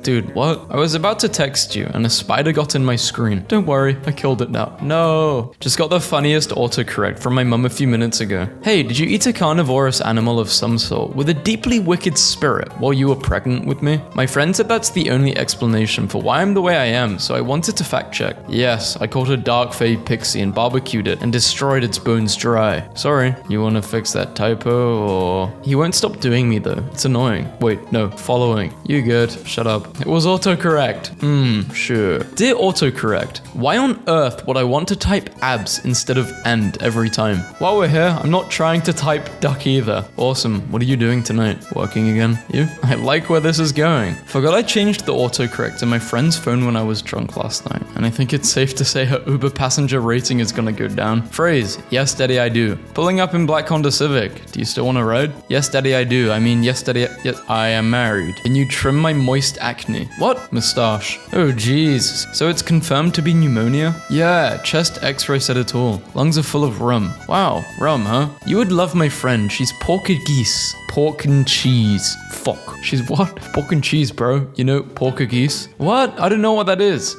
Dude, what? I was about to text you and a spider got in my screen. Don't worry. I killed it now. No. Just got the funniest autocorrect from my mum a few minutes ago. Hey, did you eat a carnivorous animal of some sort with a deeply wicked spirit while you were pregnant with me? My friend said that's the the only explanation for why I'm the way I am, so I wanted to fact check. Yes, I caught a dark fey pixie and barbecued it and destroyed its bones dry. Sorry, you want to fix that typo or... He won't stop doing me though. It's annoying. Wait, no, following. You good. Shut up. It was autocorrect. Sure. Dear autocorrect, why on earth would I want to type abs instead of and every time? While we're here, I'm not trying to type duck either. Awesome. What are you doing tonight? Working again? You? I like where this is going. Forgot I changed the autocorrect in my friend's phone when I was drunk last night, and I think it's safe to say her Uber passenger rating is gonna go down. Phrase, yes daddy I do. Pulling up in black Honda Civic. Do you still want to ride? Yes daddy I do. I mean yes daddy, yes I am married. Can you trim my moist acne? What? Moustache. Oh jeez. So it's confirmed to be pneumonia? Yeah, chest x-ray said it all. Lungs are full of rum. Wow, rum, huh? You would love my friend. She's Portuguese. Pork and cheese. Fuck. She's what? Pork and cheese, bro. You know, Portuguese? What? I don't know what that is.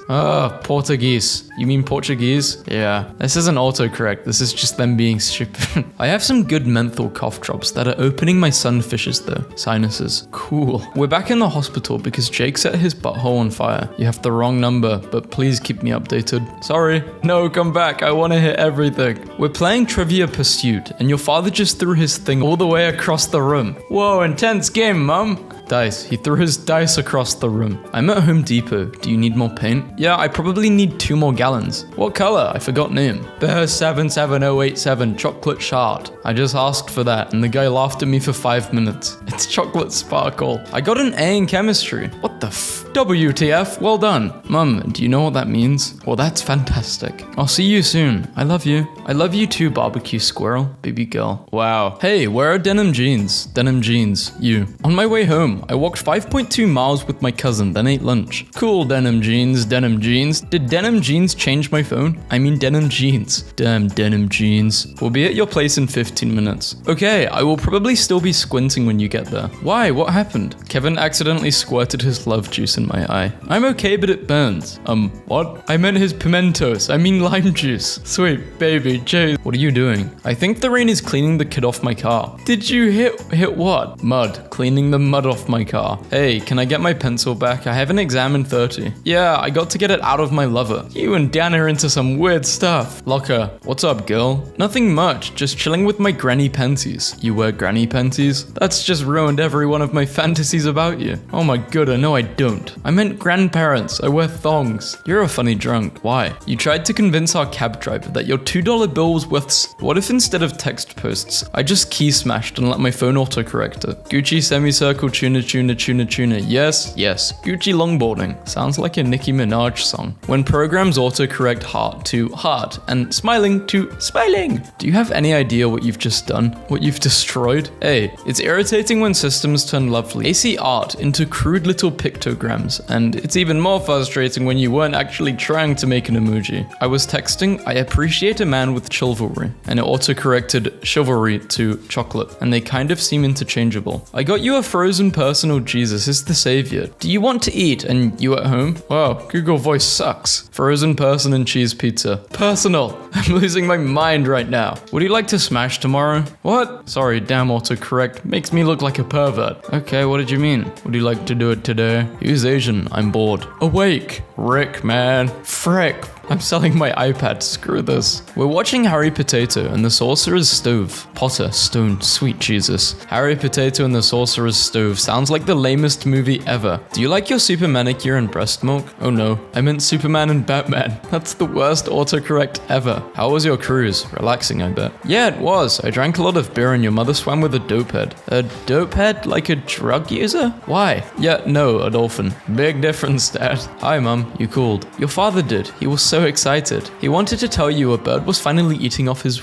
Portuguese. You mean Portuguese? Yeah. This isn't autocorrect. This is just them being stupid. I have some good menthol cough drops that are opening my sunfishes though. Sinuses. Cool. We're back in the hospital because Jake set his butthole on fire. You have the wrong number, but please keep me updated. Sorry. No, come back. I want to hear everything. We're playing Trivia Pursuit, and your father just threw his thing all the way across the room. Whoa, intense game, Mum. Dice. He threw his dice across the room. I'm at Home Depot. Do you need more paint? Yeah, I probably need 2 more gallons. What color? I forgot name. Bear 77087 chocolate shard. I just asked for that and the guy laughed at me for 5 minutes. It's chocolate sparkle. I got an A in chemistry. What the WTF? Well done. Mum, do you know what that means? Well, that's fantastic. I'll see you soon. I love you. I love you too, barbecue squirrel. Baby girl. Wow. Hey, where are denim jeans? Denim jeans. You. On my way home, I walked 5.2 miles with my cousin, then ate lunch. Cool, denim jeans, denim jeans. Did denim jeans change my phone? I mean denim jeans. Damn denim jeans. We'll be at your place in 15 minutes. Okay, I will probably still be squinting when you get there. Why? What happened? Kevin accidentally squirted his love juice in my eye. I'm okay, but it burns. What? I meant his pimentos. I mean lime juice. Sweet baby, Jay. What are you doing? I think the rain is cleaning the kid off my car. Did you hit what? Mud. Cleaning the mud off my car. Hey, can I get my pencil back? I have an exam in 30. Yeah, I got to get it out of my lover. You and Dan are into some weird stuff. Locker, what's up, girl? Nothing much, just chilling with my granny panties. You wear granny panties? That's just ruined every one of my fantasies about you. Oh my god, no I don't. I meant grandparents. I wear thongs. You're a funny drunk. Why? You tried to convince our cab driver that your $2 bill was worth What if instead of text posts, I just key smashed and let my phone autocorrect it? Gucci semicircle tuna. Yes. Gucci longboarding. Sounds like a Nicki Minaj song. When programs autocorrect heart to heart and smiling to smiling. Do you have any idea what you've just done? What you've destroyed? Hey, it's irritating when systems turn lovely AC art into crude little pictograms, and it's even more frustrating when you weren't actually trying to make an emoji. I was texting, I appreciate a man with chivalry, and it autocorrected chivalry to chocolate, and they kind of seem interchangeable. I got you a frozen personal Jesus is the savior. Do you want to eat? And you at home? Wow, Google Voice sucks. Frozen person and cheese pizza. Personal. I'm losing my mind right now. Would you like to smash tomorrow? What? Sorry, damn autocorrect. Makes me look like a pervert. Okay, what did you mean? Would you like to do it today? Use Asian. I'm bored. Awake. Rick, man. Frick. I'm selling my iPad. Screw this. We're watching Harry Potato and the Sorcerer's Stove. Potter, stone, sweet Jesus. Harry Potato and the Sorcerer's Stove sounds like the lamest movie ever. Do you like your super manicure and breast milk? Oh no, I meant Superman and Batman. That's the worst autocorrect ever. How was your cruise? Relaxing, I bet. Yeah, it was. I drank a lot of beer and your mother swam with a dopehead. A dopehead? Like a drug user? Why? Yeah, no, a dolphin. Big difference, Dad. Hi, Mum. You called. Your father did. He was so excited. He wanted to tell you a bird was finally eating off his...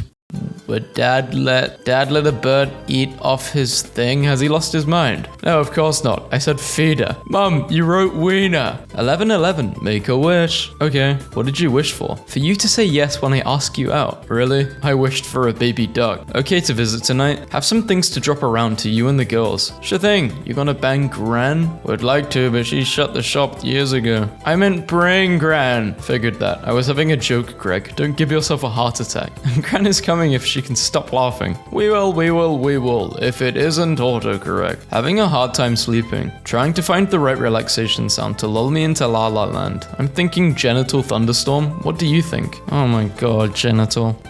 But Dad let a bird eat off his thing? Has he lost his mind? No, of course not. I said feeder. Mum, you wrote wiener. 1111, make a wish. Okay, what did you wish for? For you to say yes when I ask you out. Really? I wished for a baby duck. Okay to visit tonight. Have some things to drop around to you and the girls. Sure thing. You gonna bang Gran? Would like to, but she shut the shop years ago. I meant bring Gran. Figured that. I was having a joke, Greg. Don't give yourself a heart attack. Gran is coming if she she can stop laughing. We will. If it isn't autocorrect. Having a hard time sleeping. Trying to find the right relaxation sound to lull me into La La Land. I'm thinking genital thunderstorm. What do you think? Oh my god, genital.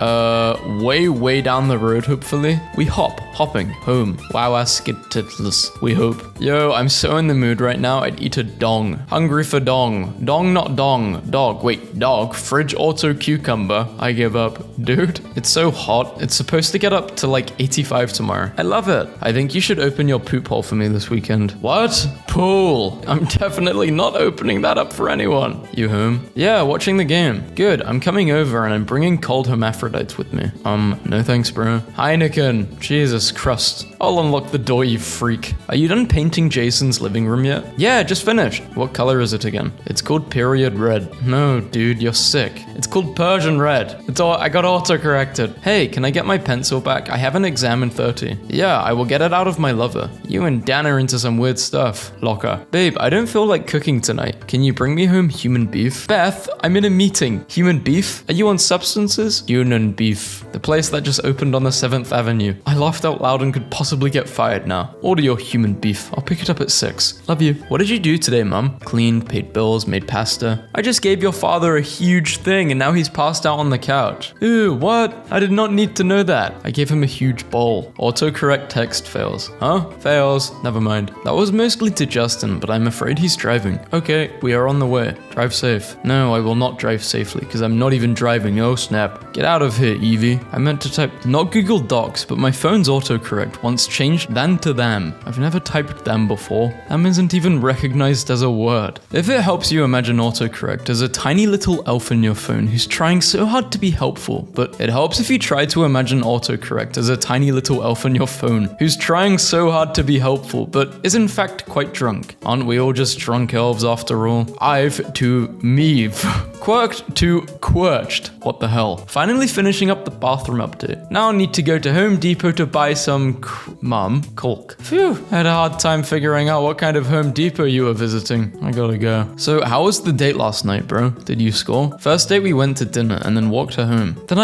Way down the road, hopefully. We hopping, home. Wow, skittles. We hope. Yo, I'm so in the mood right now, I'd eat a dong. Hungry for dong. Dong, not dong. Dog. Wait, dog. Fridge auto cucumber. I give up. Dude, it's so hot. It's supposed to get up to like 85 tomorrow. I love it. I think you should open your poop hole for me this weekend. What? Pool. I'm definitely not opening that up for anyone. You home? Yeah, watching the game. Good. I'm coming over and I'm bringing cold hermaphrodites with me. No thanks, bro. Heineken. Jesus Christ. I'll unlock the door, you freak. Are you done painting Jason's living room yet? Yeah, just finished. What color is it again? It's called period red. No, dude, you're sick. It's called Persian red. I got auto-corrected. Hey, can I get my pencil back? I have an exam in 30. Yeah, I will get it out of my lover. You and Dan are into some weird stuff. Locker. Babe, I don't feel like cooking tonight. Can you bring me home human beef? Beth, I'm in a meeting. Human beef? Are you on substances? Human beef. The place that just opened on the 7th Avenue. I laughed out loud and could possibly get fired now. Order your human beef. I'll pick it up at 6. Love you. What did you do today, Mum? Cleaned, paid bills, made pasta. I just gave your father a huge thing and now he's passed out on the couch. Ew, what? I did not need to know that. I gave him a huge bowl. Autocorrect text fails. Huh? Fails. Never mind. That was mostly to Justin, but I'm afraid he's driving. Okay, we are on the way. Drive safe. No, I will not drive safely because I'm not even driving. Oh snap. Get out of here, Evie. I meant to type not Google Docs, but my phone's autocorrect once changed than to them. I've never typed them before. Them isn't even recognized as a word. If it helps you imagine autocorrect as a tiny little elf in your phone who's trying so hard to be helpful, but it helps if you try to imagine autocorrect as a tiny little elf in your phone who's trying so hard to be helpful, but is in fact quite drunk. Aren't we all just drunk elves after all? I've to meave. Quirked to quirched. What the hell? Finally finishing up the bathroom update. Now I need to go to Home Depot to buy some caulk. Phew, I had a hard time figuring out what kind of Home Depot you were visiting. I gotta go. So how was the date last night, bro? Did you score? First date we went to dinner and then walked her home. Then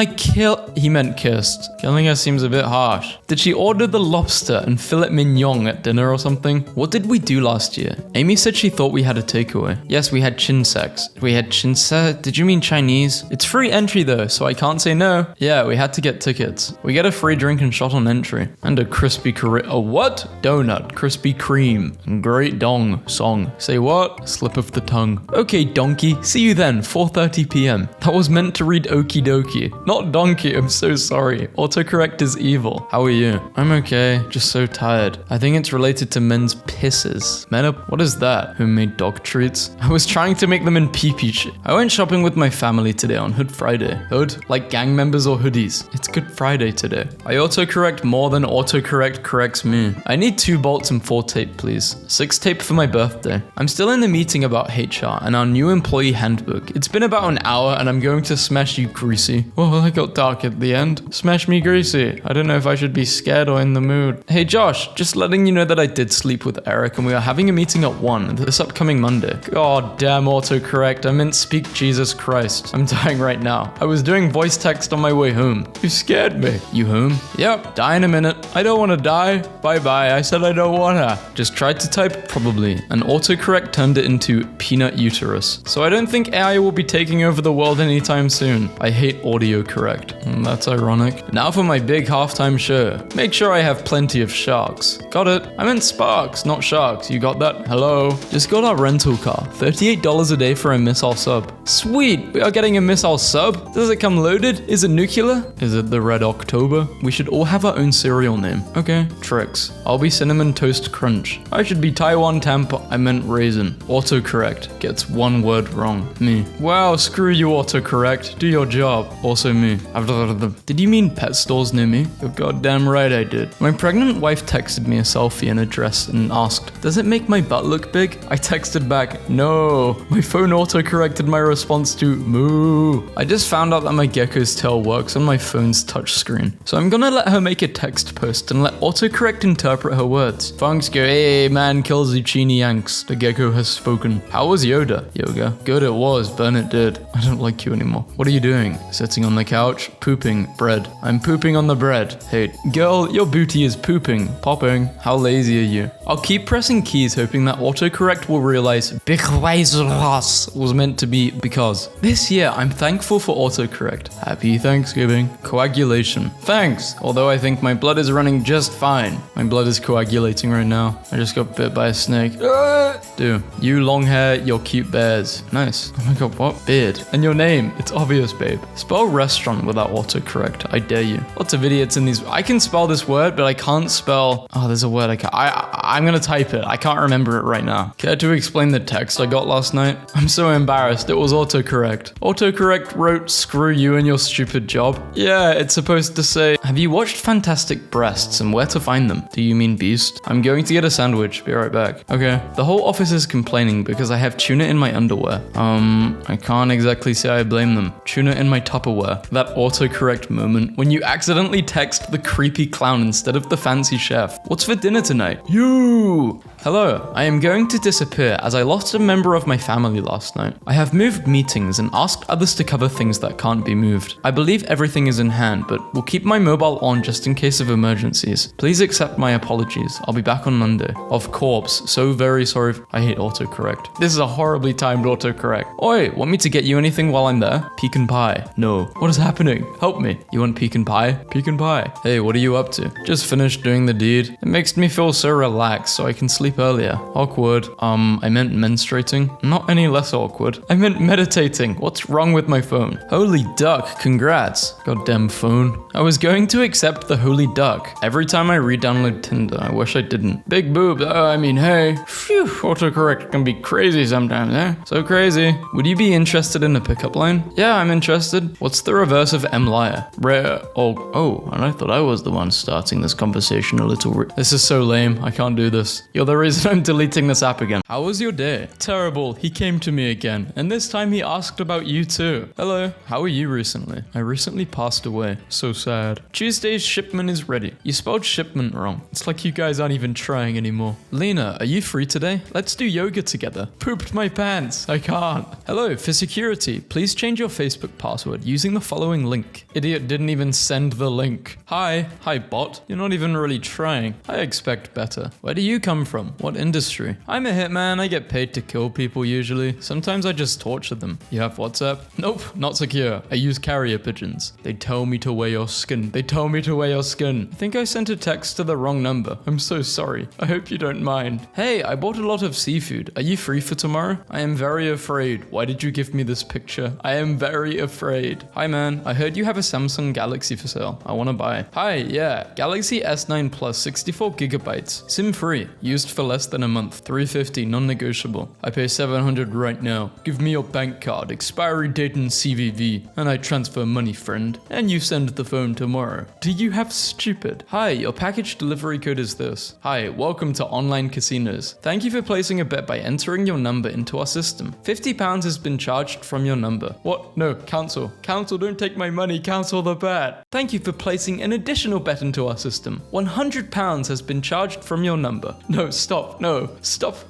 he meant kissed. Killing her seems a bit harsh. Did she order the lobster and filet mignon at dinner or something? What did we do last year? Amy said she thought we had a takeaway. Yes, we had chin sex. We had chin sex. Did you mean Chinese? It's free entry though, so I can't say no. Yeah, we had to get tickets. We get a free drink and shot on entry. And a what? Donut, Krispy Kreme. Great dong song. Say what? Slip of the tongue. Okay, donkey. See you then, 4:30 p.m. That was meant to read okie dokie. Not donkey, I'm so sorry. Autocorrect is evil. How are you? I'm okay, just so tired. I think it's related to men's pisses. What is that? Homemade dog treats? I was trying to make them in pee-pee shit. I went shopping with my family today on Hood Friday. Hood? Like gang members or hoodies? It's Good Friday today. I autocorrect more than autocorrect corrects me. I need 2 bolts and 4 tape, please. 6 tape for my birthday. I'm still in the meeting about HR and our new employee handbook. It's been about an hour and I'm going to smash you, Greasy. Oh, that got dark at the end. Smash me, Greasy. I don't know if I should be scared or in the mood. Hey, Josh, just letting you know that I did sleep with Eric and we are having a meeting at 1 this upcoming Monday. God damn autocorrect. I meant speak Jesus Christ. I'm dying right now. I was doing voice text on my way home. You scared me. You home? Yep. Die in a minute. I don't want to die. Bye-bye. I said I don't wanna. Just tried to type probably, and autocorrect turned it into peanut uterus. So I don't think AI will be taking over the world anytime soon. I hate audio correct. That's ironic. Now for my big halftime show. Make sure I have plenty of sharks. Got it. I meant sparks, not sharks. You got that? Hello? Just got our rental car. $38 a day for a missile sub. Sweet. We are getting a missile sub. Does it come loaded? Is it nuclear? Is it the Red October? We should all have our own cereal name. Okay. Tricks. I'll be Cinnamon Toast Crunch. I should be Taiwan Tampa. I meant raisin. Autocorrect. Gets 1 word wrong. Me. Wow, screw you autocorrect. Do your job. Also me. Did you mean pet stores near me? You're goddamn right I did. My pregnant wife texted me a selfie and a dress and asked, does it make my butt look big? I texted back, no. My phone autocorrected my response to moo. I just found out that my gecko's tail works on my phone's touchscreen. So I'm gonna let her make a text post and let autocorrect interpret her words. Funks go, hey man, kills Zucchini Yanks. The gecko has spoken. How was Yoda? Yoga. Good it was, burn it did. I don't like you anymore. What are you doing? Sitting on the couch, pooping, bread. I'm pooping on the bread. Hey, girl, your booty is pooping, popping. How lazy are you? I'll keep pressing keys hoping that autocorrect will realize because was meant to be because. This year, I'm thankful for autocorrect. Happy Thanksgiving. Coagulation. Thanks, although I think my blood is running just fine. My blood is coagulating right now. I just got bit by a snake. Dude, you long hair, you're cute bears. Nice. Oh my god, what? Beard. And your name. It's obvious, babe. Spell restaurant without autocorrect. I dare you. Lots of idiots in these. I can spell this word, but I can't spell. Oh, there's a word I can't. I'm gonna type it. I can't remember it right now. Care to explain the text I got last night? I'm so embarrassed. It was autocorrect. Autocorrect wrote, screw you and your stupid job. Yeah, it's supposed to say, have you watched Fantastic Breasts and where to find them? Do you mean Beast? I'm going to get a sandwich. Be right back. Okay. The whole office is complaining because I have tuna in my underwear. I can't exactly say I blame them. Tuna in my Tupperware. That autocorrect moment when you accidentally text the creepy clown instead of the fancy chef. What's for dinner tonight? You! Hello, I am going to disappear as I lost a member of my family last night. I have moved meetings and asked others to cover things that can't be moved. I believe everything is in hand, but will keep my mobile on just in case of emergencies. Please accept my apologies. I'll be back on Monday. Of course, so very sorry. I hate autocorrect. This is a horribly timed autocorrect. Oi, want me to get you anything while I'm there? Pecan pie. No. What is happening? Help me. You want pecan pie? Pecan pie. Hey, what are you up to? Just finished doing the deed. It makes me feel so relaxed so I can sleep earlier. Awkward. I meant menstruating. Not any less awkward. I meant meditating. What's wrong with my phone? Holy duck. Congrats. Goddamn phone. I was going to accept the holy duck. Every time I re-download Tinder, I wish I didn't. Big boobs. Oh, I mean, hey. Phew. Autocorrect can be crazy sometimes, eh? So crazy. Would you be interested in a pickup line? Yeah, I'm interested. What's the reverse of M liar? Rare. Oh, and I thought I was the one starting this conversation a little. This is so lame. I can't do this. You're the reason I'm deleting this app again. How was your day? Terrible. He came to me again, and this time he asked about you too. Hello. How are you recently? I recently passed away. So sad. Tuesday's shipment is ready. You spelled shipment wrong. It's like you guys aren't even trying anymore. Lena, are you free today? Let's do yoga together. Pooped my pants. I can't. Hello, for security, please change your Facebook password using the following link. Idiot didn't even send the link. Hi bot. You're not even really trying. I expect better. Where do you come from? What industry? I'm a hitman. I get paid to kill people usually. Sometimes I just torture them. You have WhatsApp? Nope, not secure. I use carrier pigeons. They tell me to wear your skin. They tell me to wear your skin. I think I sent a text to the wrong number. I'm so sorry. I hope you don't mind. Hey, I bought a lot of seafood. Are you free for tomorrow? I am very afraid. Why did you give me this picture? I am very afraid. Hi man, I heard you have a Samsung Galaxy for sale. I want to buy. Hi, yeah. Galaxy S9 Plus 64 gigabytes. SIM free. Used for less than a month. $350 non-negotiable. I pay $700 right now. Give me your bank card, expiry date and CVV, and I transfer money, friend. And you send the phone tomorrow. Do you have stupid? Hi, your package delivery code is this. Hi, welcome to online casinos. Thank you for placing a bet by entering your number into our system. £50 has been charged from your number. What? No, cancel. Cancel, don't take my money, cancel the bet. Thank you for placing an additional bet into our system. £100 has been charged from your number. No, stop,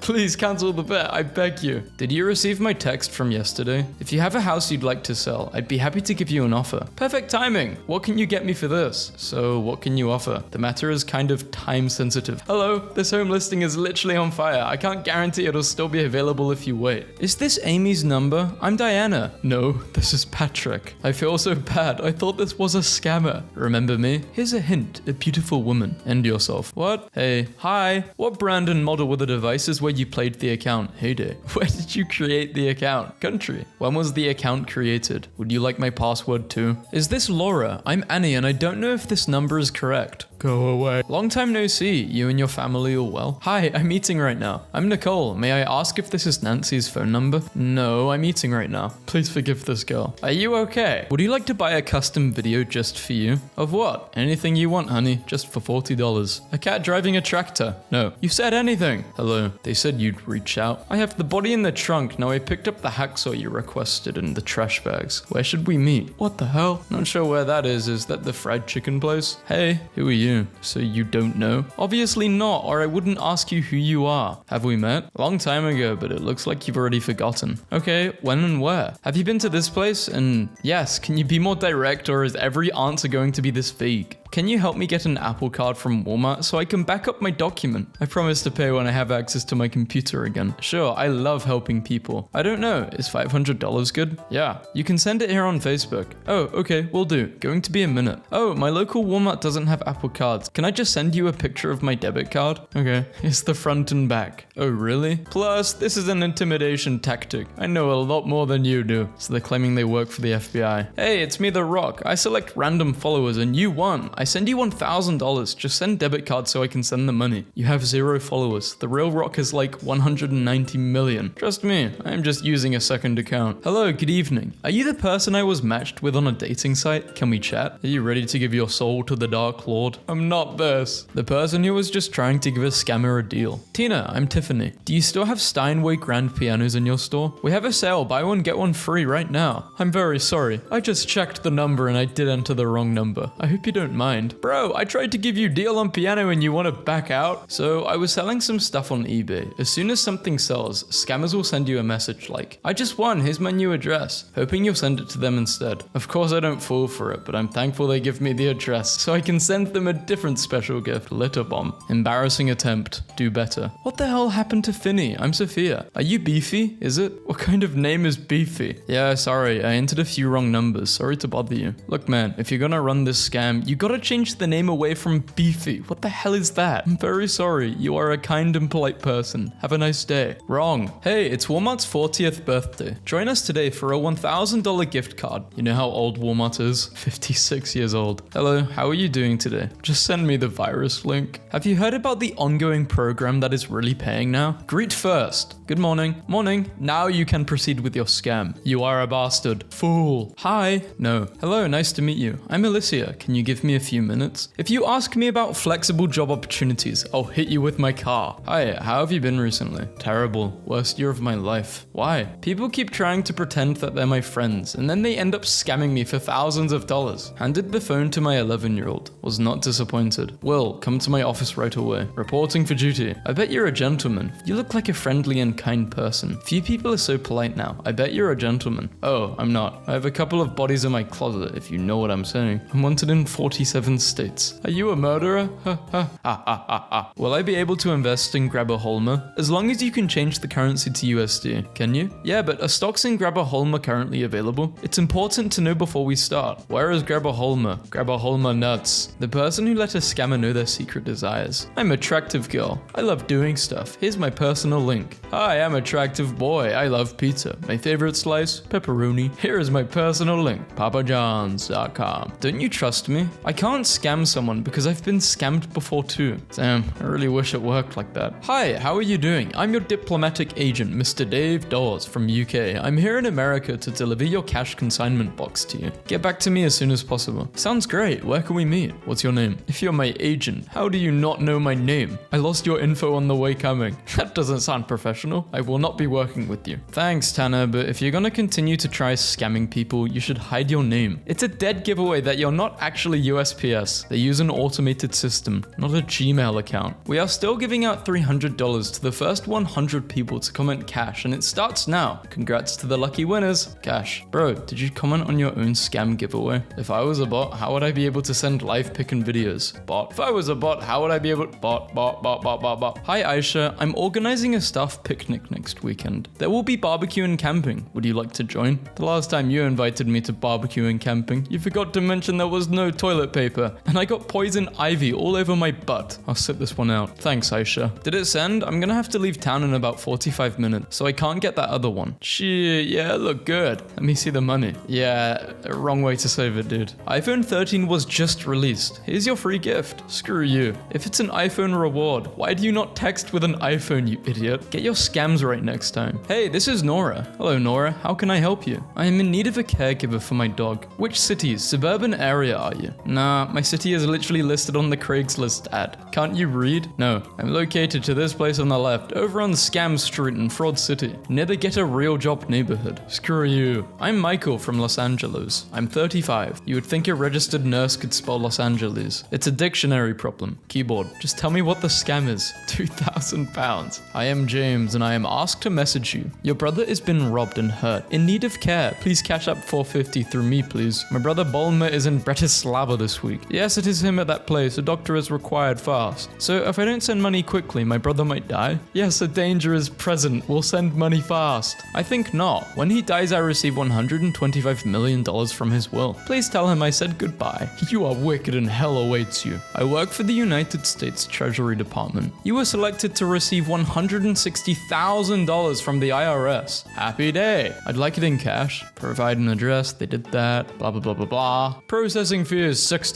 please cancel the bet, I beg you. Did you receive my text from yesterday? If you have a house you'd like to sell, I'd be happy to give you an offer. Perfect timing. What can you get me for this? So, what can you offer? The matter is kind of time sensitive. Hello, this home listing is literally on fire. I can't guarantee it'll still be available if you wait. Is this Amy's number? I'm Diana. No, this is Patrick. I feel so bad. I thought this was a scammer. Remember me? Here's a hint. A beautiful woman. End yourself. What? Hey. Hi. What brand and model were the devices where you played the account? Heyday. Where did you create the account? Country. When was the account created? Would you like my password too? Is this Laura? I'm Annie and I don't know if this number is correct. Go away. Long time no see. You and your family all well? Hi, I'm eating right now. I'm Nicole. May I ask if this is Nancy's phone number? No, I'm eating right now. Please forgive this girl. Are you okay? Would you like to buy a custom video just for you? Of what? Anything you want, honey. Just for $40. A cat driving a tractor. No. You said anything. Hello. They said you'd reach out. I have the body in the trunk. Now I picked up the hacksaw you requested in the trash bags. Where should we meet? What the hell? Not sure where that is. Is that the fried chicken place? Hey, who are you? you? So you don't know? Obviously not, or I wouldn't ask you who you are. Have we met? Long time ago, but it looks like you've already forgotten. Okay, when and where? Have you been to this place? And yes, can you be more direct, or is every answer going to be this vague? Can you help me get an Apple Card from Walmart so I can back up my document? I promise to pay when I have access to my computer again. Sure, I love helping people. I don't know, is $500 good? Yeah, you can send it here on Facebook. Oh, okay, will do. Going to be a minute. Oh, my local Walmart doesn't have Apple Cards. Can I just send you a picture of my debit card? Okay, it's the front and back. Oh, really? Plus, this is an intimidation tactic. I know a lot more than you do. So they're claiming they work for the FBI. Hey, it's me, The Rock. I select random followers and you won. I send you $1,000. Just send debit card so I can send the money. You have 0 followers. The real Rock has like 190 million. Trust me, I am just using a second account. Hello, good evening. Are you the person I was matched with on a dating site? Can we chat? Are you ready to give your soul to the Dark Lord? I'm not this. The person who was just trying to give a scammer a deal. Tina, I'm Tiffany. Do you still have Steinway grand pianos in your store? We have a sale, buy one get one free right now. I'm very sorry. I just checked the number and I did enter the wrong number. I hope you don't mind. Bro, I tried to give you deal on piano and you want to back out? So I was selling some stuff on eBay. As soon as something sells, scammers will send you a message like, I just won, here's my new address, hoping you'll send it to them instead. Of course I don't fall for it, but I'm thankful they give me the address so I can send them a different special gift, litter bomb. Embarrassing attempt, do better. What the hell happened to Finny? I'm Sophia. Are you Beefy? Is it? What kind of name is Beefy? Yeah, sorry, I entered a few wrong numbers. Sorry to bother you. Look man, if you're gonna run this scam, you gotta change the name away from Beefy. What the hell is that? I'm very sorry. You are a kind and polite person. Have a nice day. Wrong. Hey, it's Walmart's 40th birthday. Join us today for a $1,000 gift card. You know how old Walmart is? 56 years old. Hello, how are you doing today? Just send me the virus link. Have you heard about the ongoing program that is really paying now? Greet first. Good morning. Morning. Now you can proceed with your scam. You are a bastard. Fool. Hi. No. Hello, nice to meet you. I'm Alicia. Can you give me a few minutes? If you ask me about flexible job opportunities, I'll hit you with my car. Hi, how have you been recently? Terrible. Worst year of my life. Why? People keep trying to pretend that they're my friends, and then they end up scamming me for thousands of dollars. Handed the phone to my 11-year-old. Was not disappointed. Will, come to my office right away. Reporting for duty. I bet you're a gentleman. You look like a friendly and kind person. Few people are so polite now. I bet you're a gentleman. Oh, I'm not. I have a couple of bodies in my closet, if you know what I'm saying. I'm wanted in 47 states. Are you a murderer? Ha ha ha ha ha ha. Will I be able to invest in Grabber Holmer? As long as you can change the currency to USD. Can you? Yeah, but are stocks in Grabber Holmer currently available? It's important to know before we start. Where is Grabber Holmer? Grabber Holmer nuts. The person who let a scammer know their secret desires. I'm attractive girl. I love doing stuff. Here's my personal link. Hi, I'm attractive boy. I love pizza. My favorite slice? Pepperoni. Here is my personal link. papajohns.com. Don't you trust me? I can't scam someone because I've been scammed before too. Damn, I really wish it worked like that. Hi, how are you doing? I'm your diplomatic agent, Mr. Dave Dawes from UK. I'm here in America to deliver your cash consignment box to you. Get back to me as soon as possible. Sounds great. Where can we meet? What's your name? If you're my agent, how do you not know my name? I lost your info on the way coming. That doesn't sound professional. I will not be working with you. Thanks, Tanner, but if you're gonna continue to try scamming people, you should hide your name. It's a dead giveaway that you're not actually USPS. They use an automated system, not a Gmail account. We are still giving out $300 to the first 100 people to comment cash, and it starts now. Congrats to the lucky winners. Cash. Bro, did you comment on your own scam giveaway? If I was a bot, how would I be able to send live pick and videos? Bot. If I was a bot, how would I be able to... Bot. Hi Aisha, I'm organizing a staff picnic next weekend. There will be barbecue and camping. Would you like to join? The last time you invited me to barbecue and camping, you forgot to mention there was no toilet paper, and I got poison ivy all over my butt. I'll sit this one out. Thanks, Aisha. Did it send? I'm gonna have to leave town in about 45 minutes, so I can't get that other one. Shit, yeah, look good. Let me see the money. Yeah, wrong way to save it, dude. iPhone 13 was just released. Here's your free gift. Screw you. If it's an iPhone reward, why do you not text with an iPhone, you idiot? Get your scams right next time. Hey, this is Nora. Hello, Nora. How can I help you? I am in need of a caregiver for my dog. Which cities, suburban area are you? Nah, Nah, my city is literally listed on the Craigslist ad. Can't you read? No, I'm located to this place on the left, over on Scam Street in Fraud City, near the Get a Real Job neighborhood. Screw you. I'm Michael from Los Angeles. I'm 35. You would think a registered nurse could spell Los Angeles. It's a dictionary problem. Keyboard. Just tell me what the scam is. £2,000. I am James and I am asked to message you. Your brother has been robbed and hurt. In need of care. Please cash up $450 through me, please. My brother Bolmer is in Bratislava this week. Yes, it is him at that place. A doctor is required fast. So if I don't send money quickly, my brother might die? Yes, a danger is present. We'll send money fast. I think not. When he dies, I receive $125 million from his will. Please tell him I said goodbye. You are wicked and hell awaits you. I work for the United States Treasury Department. You were selected to receive $160,000 from the IRS. Happy day. I'd like it in cash. Provide an address. They did that. Blah, blah, blah, blah, blah. Processing fee is $60.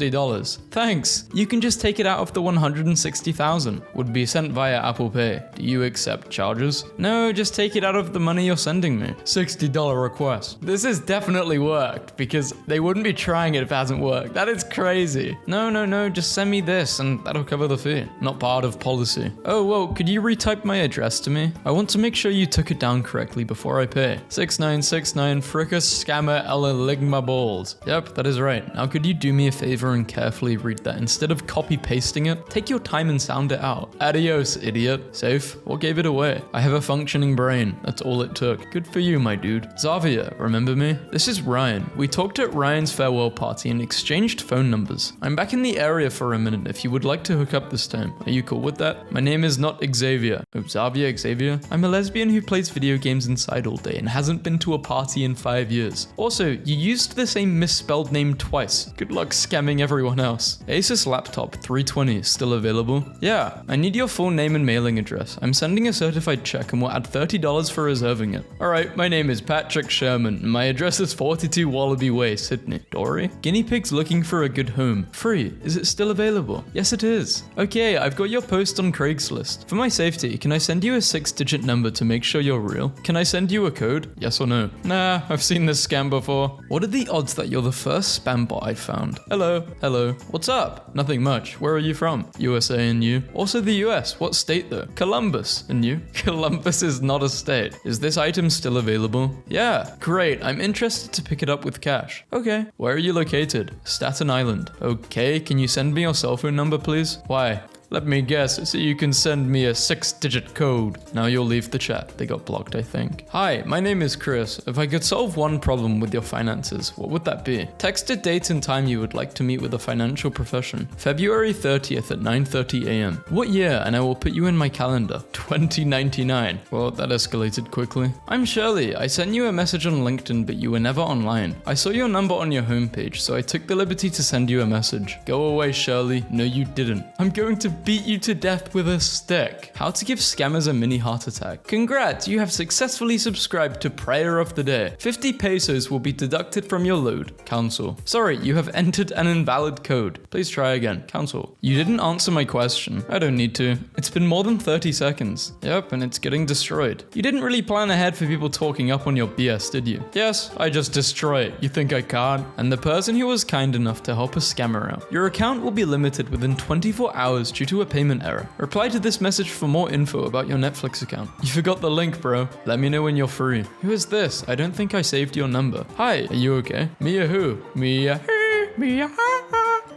Thanks. You can just take it out of the $160,000. Would be sent via Apple Pay. Do you accept charges? No, just take it out of the money you're sending me. $60 request. This has definitely worked because they wouldn't be trying it if it hasn't worked. That is crazy. No, just send me this and that'll cover the fee. Not part of policy. Oh, whoa, could you retype my address to me? I want to make sure you took it down correctly before I pay. 6969 Frickus Scammer Ligma Balls. Yep, that is right. Now could you do me a favor and carefully read that instead of copy pasting it? Take your time and sound it out. Adios, idiot. Safe? What gave it away? I have a functioning brain. That's all it took. Good for you, my dude. Xavier, remember me? This is Ryan. We talked at Ryan's farewell party and exchanged phone numbers. I'm back in the area for a minute if you would like to hook up this time. Are you cool with that? My name is not Xavier. Oh, Xavier? I'm a lesbian who plays video games inside all day and hasn't been to a party in 5 years. Also, you used the same misspelled name twice. Good luck scamming everyone else. Asus laptop 320 still available? Yeah, I need your full name and mailing address. I'm sending a certified check and we'll add $30 for reserving it. Alright, my name is Patrick Sherman and my address is 42 Wallaby Way, Sydney. Dory? Guinea pigs looking for a good home. Free. Is it still available? Yes, it is. Okay, I've got your post on Craigslist. For my safety, can I send you a 6-digit number to make sure you're real? Can I send you a code? Yes or no? Nah, I've seen this scam before. What are the odds that you're the first spam bot I found? Hello. What's up? Nothing much. Where are you from? USA and you? Also the US. What state though? Columbus. And you? Columbus is not a state. Is this item still available? Yeah. Great. I'm interested to pick it up with cash. Okay. Where are you located? Staten Island. Okay. Can you send me your cell phone number, please? Why? Let me guess, so you can send me a 6-digit code. Now you'll leave the chat. They got blocked, I think. Hi, my name is Chris. If I could solve one problem with your finances, what would that be? Text a date and time you would like to meet with a financial profession. February 30th at 9:30 a.m. What year? And I will put you in my calendar. 2099. Well, that escalated quickly. I'm Shirley. I sent you a message on LinkedIn, but you were never online. I saw your number on your homepage, so I took the liberty to send you a message. Go away, Shirley. No, you didn't. I'm going to beat you to death with a stick. How to give scammers a mini heart attack. Congrats, you have successfully subscribed to Prayer of the Day. 50 pesos will be deducted from your load. Cancel. Sorry, you have entered an invalid code. Please try again. Cancel. You didn't answer my question. I don't need to. It's been more than 30 seconds. Yep, and it's getting destroyed. You didn't really plan ahead for people talking up on your BS, did you? Yes, I just destroy it. You think I can't? And the person who was kind enough to help a scammer out. Your account will be limited within 24 hours due to a payment error. Reply to this message for more info about your Netflix account. You forgot the link, bro. Let me know when you're free. Who is this? I don't think I saved your number. Hi, are you okay? Mia who? Mia. Mia.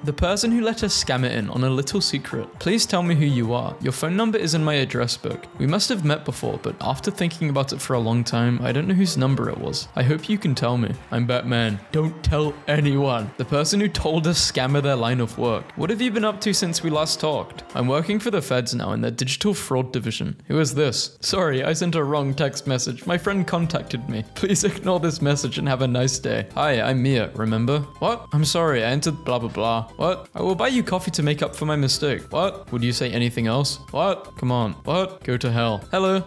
The person who let us scam it in on a little secret. Please tell me who you are. Your phone number is in my address book. We must have met before, but after thinking about it for a long time, I don't know whose number it was. I hope you can tell me. I'm Batman. Don't tell anyone. The person who told us scammer their line of work. What have you been up to since we last talked? I'm working for the feds now in their digital fraud division. Who is this? Sorry, I sent a wrong text message. My friend contacted me. Please ignore this message and have a nice day. Hi, I'm Mia, remember? What? I'm sorry, I entered blah blah blah. What? I will buy you coffee to make up for my mistake. What? Would you say anything else? What? Come on. What? Go to hell. Hello.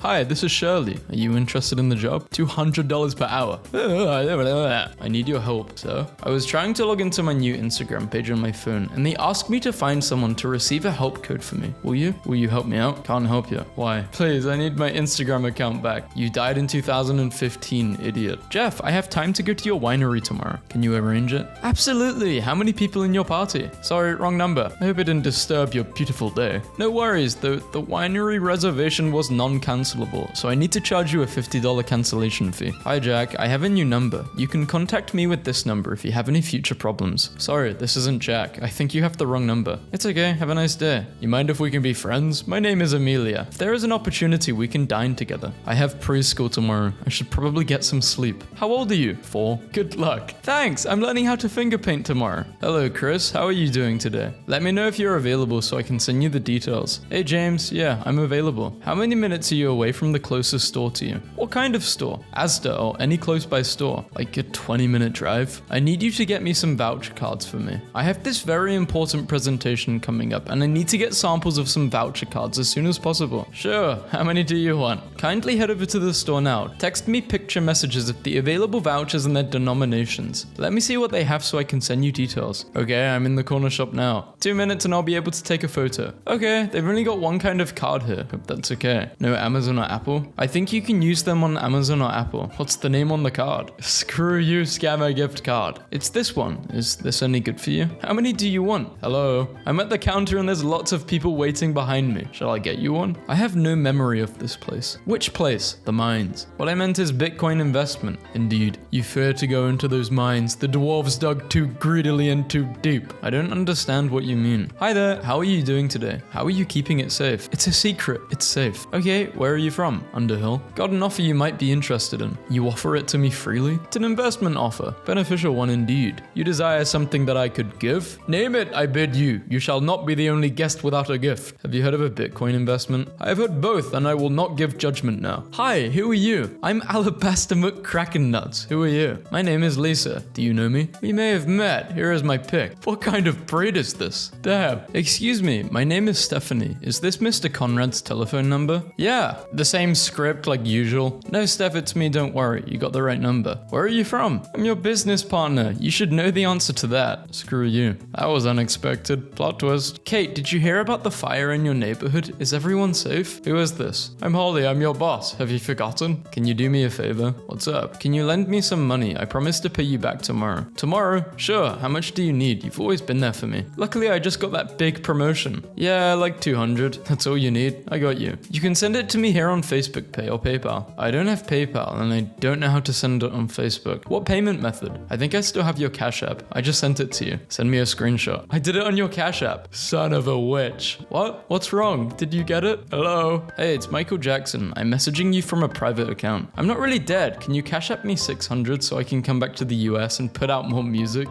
Hi, this is Shirley. Are you interested in the job? $200 per hour. I need your help, sir. I was trying to log into my new Instagram page on my phone, and they asked me to find someone to receive a help code for me. Will you? Will you help me out? Can't help you. Why? Please, I need my Instagram account back. You died in 2015, idiot. Jeff, I have time to go to your winery tomorrow. Can you arrange it? Absolutely. How many people in your party. Sorry, wrong number. I hope it didn't disturb your beautiful day. No worries, the winery reservation was non-cancelable, so I need to charge you a $50 cancellation fee. Hi Jack, I have a new number. You can contact me with this number if you have any future problems. Sorry, this isn't Jack. I think you have the wrong number. It's okay, have a nice day. You mind if we can be friends? My name is Amelia. If there is an opportunity, we can dine together. I have preschool tomorrow. I should probably get some sleep. How old are you? 4. Good luck. Thanks, I'm learning how to finger paint tomorrow. Hello Chris, how are you doing today? Let me know if you're available so I can send you the details. Hey James, yeah, I'm available. How many minutes are you away from the closest store to you? What kind of store? Asda or any close by store? Like a 20-minute drive? I need you to get me some voucher cards for me. I have this very important presentation coming up and I need to get samples of some voucher cards as soon as possible. Sure, how many do you want? Kindly head over to the store now. Text me picture messages of the available vouchers and their denominations. Let me see what they have so I can send you details. Okay, I'm in the corner shop now. 2 minutes and I'll be able to take a photo. Okay, they've only got one kind of card here. Hope that's okay. No Amazon or Apple? I think you can use them on Amazon or Apple. What's the name on the card? Screw you, scammer gift card. It's this one. Is this any good for you? How many do you want? Hello? I'm at the counter and there's lots of people waiting behind me. Shall I get you one? I have no memory of this place. Which place? The mines. What I meant is Bitcoin investment. Indeed. You fear to go into those mines. The dwarves dug too greedily and too deep. I don't understand what you mean. Hi there. How are you doing today? How are you keeping it safe? It's a secret. It's safe. Okay, where are you from? Underhill. Got an offer you might be interested in. You offer it to me freely? It's an investment offer. Beneficial one indeed. You desire something that I could give? Name it, I bid you. You shall not be the only guest without a gift. Have you heard of a Bitcoin investment? I have heard both and I will not give judgment now. Hi, who are you? I'm Alabaster McCrackennuts. Who are you? My name is Lisa. Do you know me? We may have met. Here is my pic. What kind of breed is this? Damn. Excuse me, my name is Stephanie. Is this Mr. Conrad's telephone number? Yeah, the same script like usual. No, Steph, it's me, don't worry. You got the right number. Where are you from? I'm your business partner. You should know the answer to that. Screw you. That was unexpected. Plot twist. Kate, did you hear about the fire in your neighborhood? Is everyone safe? Who is this? I'm Holly, I'm your boss. Have you forgotten? Can you do me a favor? What's up? Can you lend me some money? I promise to pay you back tomorrow. Tomorrow? Sure. How much do you need? You've always been there for me. Luckily, I just got that big promotion. Yeah, like 200. That's all you need. I got you. You can send it to me here on Facebook Pay or PayPal. I don't have PayPal and I don't know how to send it on Facebook. What payment method? I think I still have your Cash App. I just sent it to you. Send me a screenshot. I did it on your Cash App. Son of a witch. What? What's wrong? Did you get it? Hello? Hey, it's Michael Jackson. I'm messaging you from a private account. I'm not really dead. Can you Cash App me 600 so I can come back to the US and put out more music?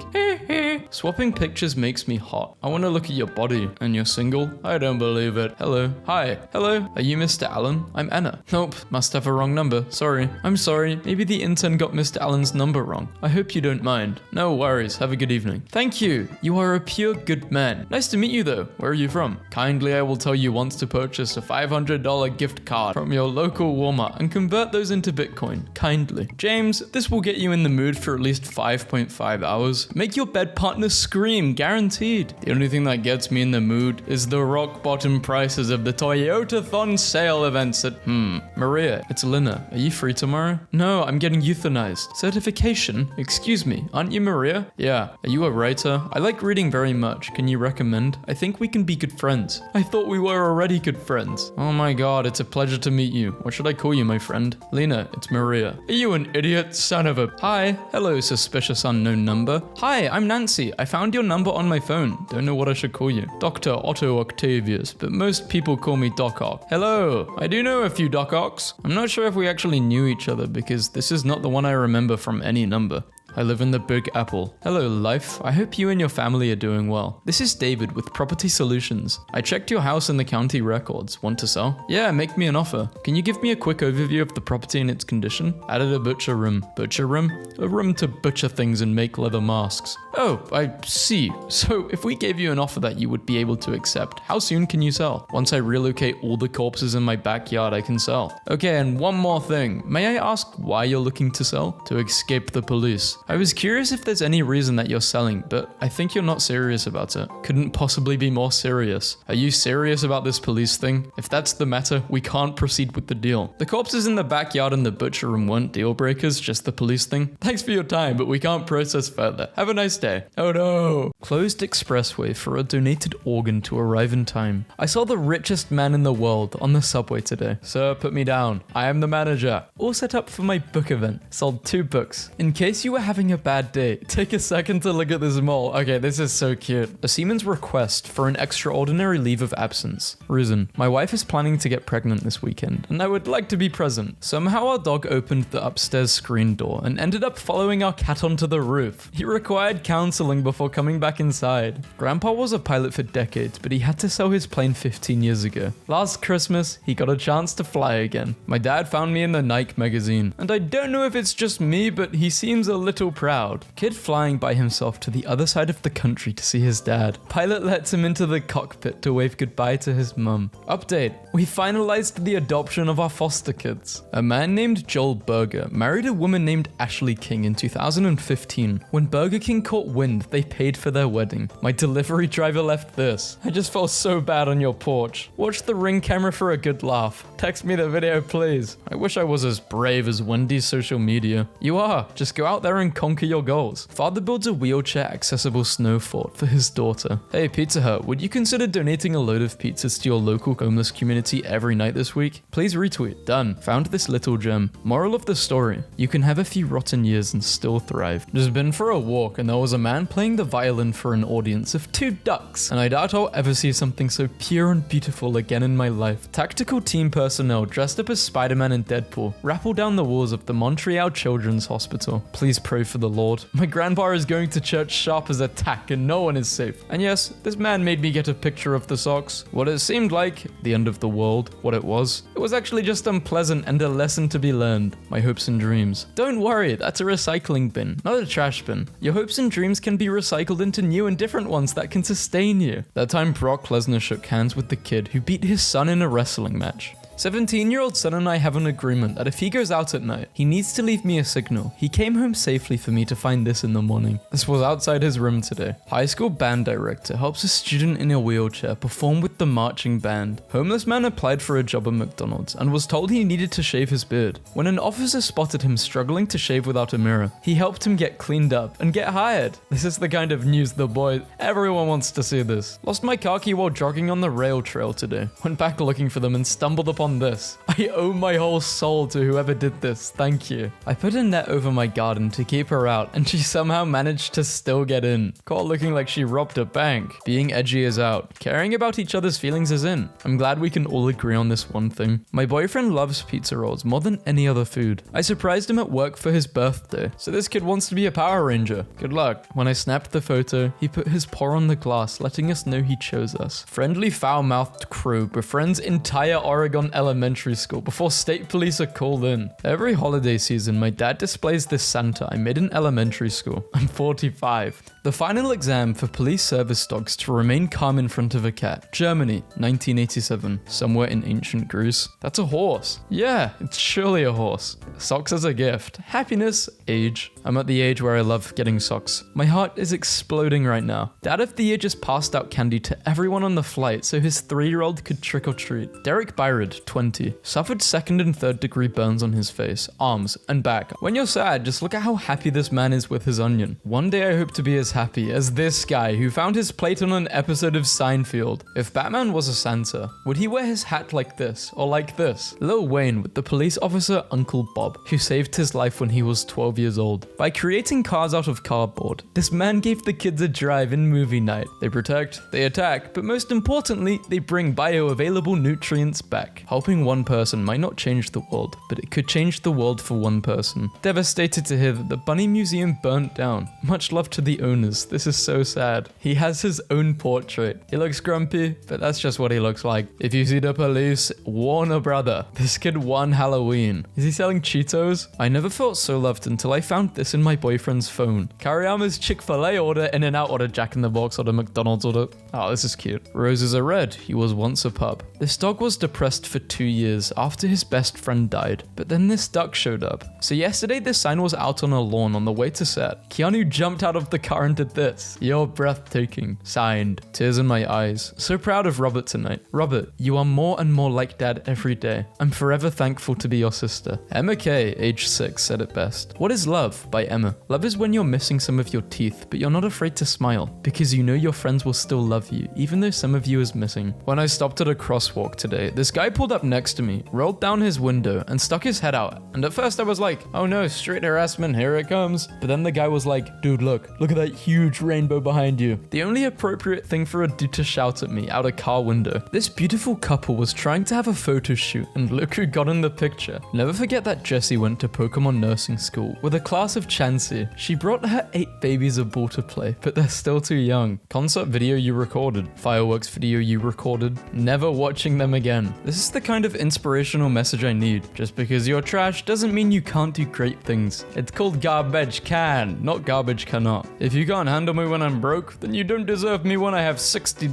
Swapping pictures makes me hot. I want to look at your body. And you're single? I don't believe it. Hello. Hi. Hello. Are you Mr. Allen? I'm Anna. Nope. Must have a wrong number. Sorry. I'm sorry. Maybe the intern got Mr. Allen's number wrong. I hope you don't mind. No worries. Have a good evening. Thank you. You are a pure good man. Nice to meet you though. Where are you from? Kindly, I will tell you once to purchase a $500 gift card from your local Walmart and convert those into Bitcoin. Kindly. James, this will get you in the mood for at least 5.5 hours. Make your bed partner scream, guaranteed. The only thing that gets me in the mood is the rock bottom prices of the Toyota-thon sale events at, Maria, it's Lina. Are you free tomorrow? No, I'm getting euthanized. Certification? Excuse me, aren't you Maria? Yeah. Are you a writer? I like reading very much. Can you recommend? I think we can be good friends. I thought we were already good friends. Oh my god, it's a pleasure to meet you. What should I call you, my friend? Lena, it's Maria. Are you an idiot, son of a... Hi. Hello, suspicious unknown number. Hi, I'm Nancy. I found your number on my phone. Don't know what I should call you. Dr. Otto Octavius, but most people call me Doc Ock. Hello. I do know a few Doc Ocks. I'm not sure if we actually knew each other because this is not the one I remember from any number. I live in the Big Apple. Hello, life. I hope you and your family are doing well. This is David with Property Solutions. I checked your house in the county records. Want to sell? Yeah, make me an offer. Can you give me a quick overview of the property and its condition? Added a butcher room. Butcher room? A room to butcher things and make leather masks. Oh, I see. So if we gave you an offer that you would be able to accept, how soon can you sell? Once I relocate all the corpses in my backyard, I can sell. Okay, and one more thing. May I ask why you're looking to sell? To escape the police. I was curious if there's any reason that you're selling, but I think you're not serious about it. Couldn't possibly be more serious. Are you serious about this police thing? If that's the matter, we can't proceed with the deal. The corpses in the backyard and the butcher room weren't deal breakers, just the police thing. Thanks for your time, but we can't process further. Have a nice day. Oh no. Closed expressway for a donated organ to arrive in time. I saw the richest man in the world on the subway today. Sir, put me down. I am the manager. All set up for my book event. Sold 2 books. In case you were having a bad day, take a second to look at this mole. Okay, this is so cute. A seaman's request for an extraordinary leave of absence. Reason: my wife is planning to get pregnant this weekend, and I would like to be present. Somehow our dog opened the upstairs screen door and ended up following our cat onto the roof. He required counseling before coming back inside. Grandpa was a pilot for decades, but he had to sell his plane 15 years ago. Last Christmas, he got a chance to fly again. My dad found me in the Nike magazine, and I don't know if it's just me, but he seems a little proud. Kid flying by himself to the other side of the country to see his dad. Pilot lets him into the cockpit to wave goodbye to his mum. Update: we finalized the adoption of our foster kids. A man named Joel Berger married a woman named Ashley King in 2015. When Burger King caught wind, they paid for their wedding. My delivery driver left this. I just felt so bad on your porch. Watch the Ring camera for a good laugh. Text me the video, please. I wish I was as brave as Wendy's social media. You are. Just go out there and conquer your goals. Father builds a wheelchair-accessible snow fort for his daughter. Hey, Pizza Hut, would you consider donating a load of pizzas to your local homeless community every night this week? Please retweet. Done. Found this little gem. Moral of the story: you can have a few rotten years and still thrive. Just been for a walk and there was a man playing the violin for an audience of 2 ducks, and I doubt I'll ever see something so pure and beautiful again in my life. Tactical team personnel dressed up as Spider-Man and Deadpool rappel down the walls of the Montreal Children's Hospital. Please pray for the Lord. My grandpa is going to church sharp as a tack and no one is safe. And yes, this man made me get a picture of the socks. What it seemed like, the end of the world, what it was actually just unpleasant and a lesson to be learned. My hopes and dreams. Don't worry, that's a recycling bin, not a trash bin. Your hopes and dreams can be recycled into new and different ones that can sustain you. That time Brock Lesnar shook hands with the kid who beat his son in a wrestling match. 17-year-old son and I have an agreement that if he goes out at night, he needs to leave me a signal. He came home safely for me to find this in the morning. This was outside his room today. High school band director helps a student in a wheelchair perform with the marching band. Homeless man applied for a job at McDonald's and was told he needed to shave his beard. When an officer spotted him struggling to shave without a mirror, he helped him get cleaned up and get hired. This is the kind of news the boys... Everyone wants to see this. Lost my car key while jogging on the rail trail today. Went back looking for them and stumbled upon this. I owe my whole soul to whoever did this. Thank you. I put a net over my garden to keep her out, and she somehow managed to still get in. Caught looking like she robbed a bank. Being edgy is out. Caring about each other's feelings is in. I'm glad we can all agree on this one thing. My boyfriend loves pizza rolls more than any other food. I surprised him at work for his birthday, so this kid wants to be a Power Ranger. Good luck. When I snapped the photo, he put his paw on the glass, letting us know he chose us. Friendly foul-mouthed crew befriends entire Oregon elementary school before state police are called in. Every holiday season, my dad displays this Santa I made in elementary school. I'm 45. The final exam for police service dogs to remain calm in front of a cat. Germany, 1987. Somewhere in ancient Greece. That's a horse. Yeah, it's surely a horse. Socks as a gift. Happiness, age. I'm at the age where I love getting socks. My heart is exploding right now. Dad of the year just passed out candy to everyone on the flight so his 3-year-old could trick or treat. Derek Byrd, 20. Suffered 2nd and 3rd degree burns on his face, arms, and back. When you're sad, just look at how happy this man is with his onion. One day I hope to be as happy as this guy who found his plate on an episode of Seinfeld. If Batman was a Santa, would he wear his hat like this or like this? Lil Wayne with the police officer Uncle Bob, who saved his life when he was 12 years old. By creating cars out of cardboard, this man gave the kids a drive in movie night. They protect, they attack, but most importantly, they bring bioavailable nutrients back. Helping one person might not change the world, but it could change the world for one person. Devastated to hear that the Bunny Museum burnt down. Much love to the owners. This is so sad. He has his own portrait. He looks grumpy, but that's just what he looks like. If you see the police, warn a brother. This kid won Halloween. Is he selling Cheetos? I never felt so loved until I found this in my boyfriend's phone. Kariyama's Chick-fil-A order, In-N-Out order, Jack in the Box order, McDonald's order. Oh, this is cute. Roses are red. He was once a pup. This dog was depressed for 2 years after his best friend died, but then this duck showed up. So yesterday this sign was out on a lawn on the way to set. Keanu jumped out of the car and did this. You're breathtaking. Signed. Tears in my eyes. So proud of Robert tonight. Robert, you are more and more like dad every day. I'm forever thankful to be your sister. Emma K, age 6, said it best. What is love? By Emma. Love is when you're missing some of your teeth, but you're not afraid to smile, because you know your friends will still love you, even though some of you is missing. When I stopped at a crosswalk today, this guy pulled up next to me, rolled down his window, and stuck his head out. And at first I was like, oh no, street harassment, here it comes. But then the guy was like, dude, look at that huge rainbow behind you. The only appropriate thing for a dude to shout at me out a car window. This beautiful couple was trying to have a photo shoot, and look who got in the picture. Never forget that Jessie went to Pokemon nursing school with a class of Chansey. She brought her 8 babies aboard to play, but they're still too young. Concert video you recorded. Fireworks video you recorded. Never watching them again. This is the kind of inspirational message I need. Just because you're trash doesn't mean you can't do great things. It's called garbage can, not garbage cannot. If you can't handle me when I'm broke, then you don't deserve me when I have $60.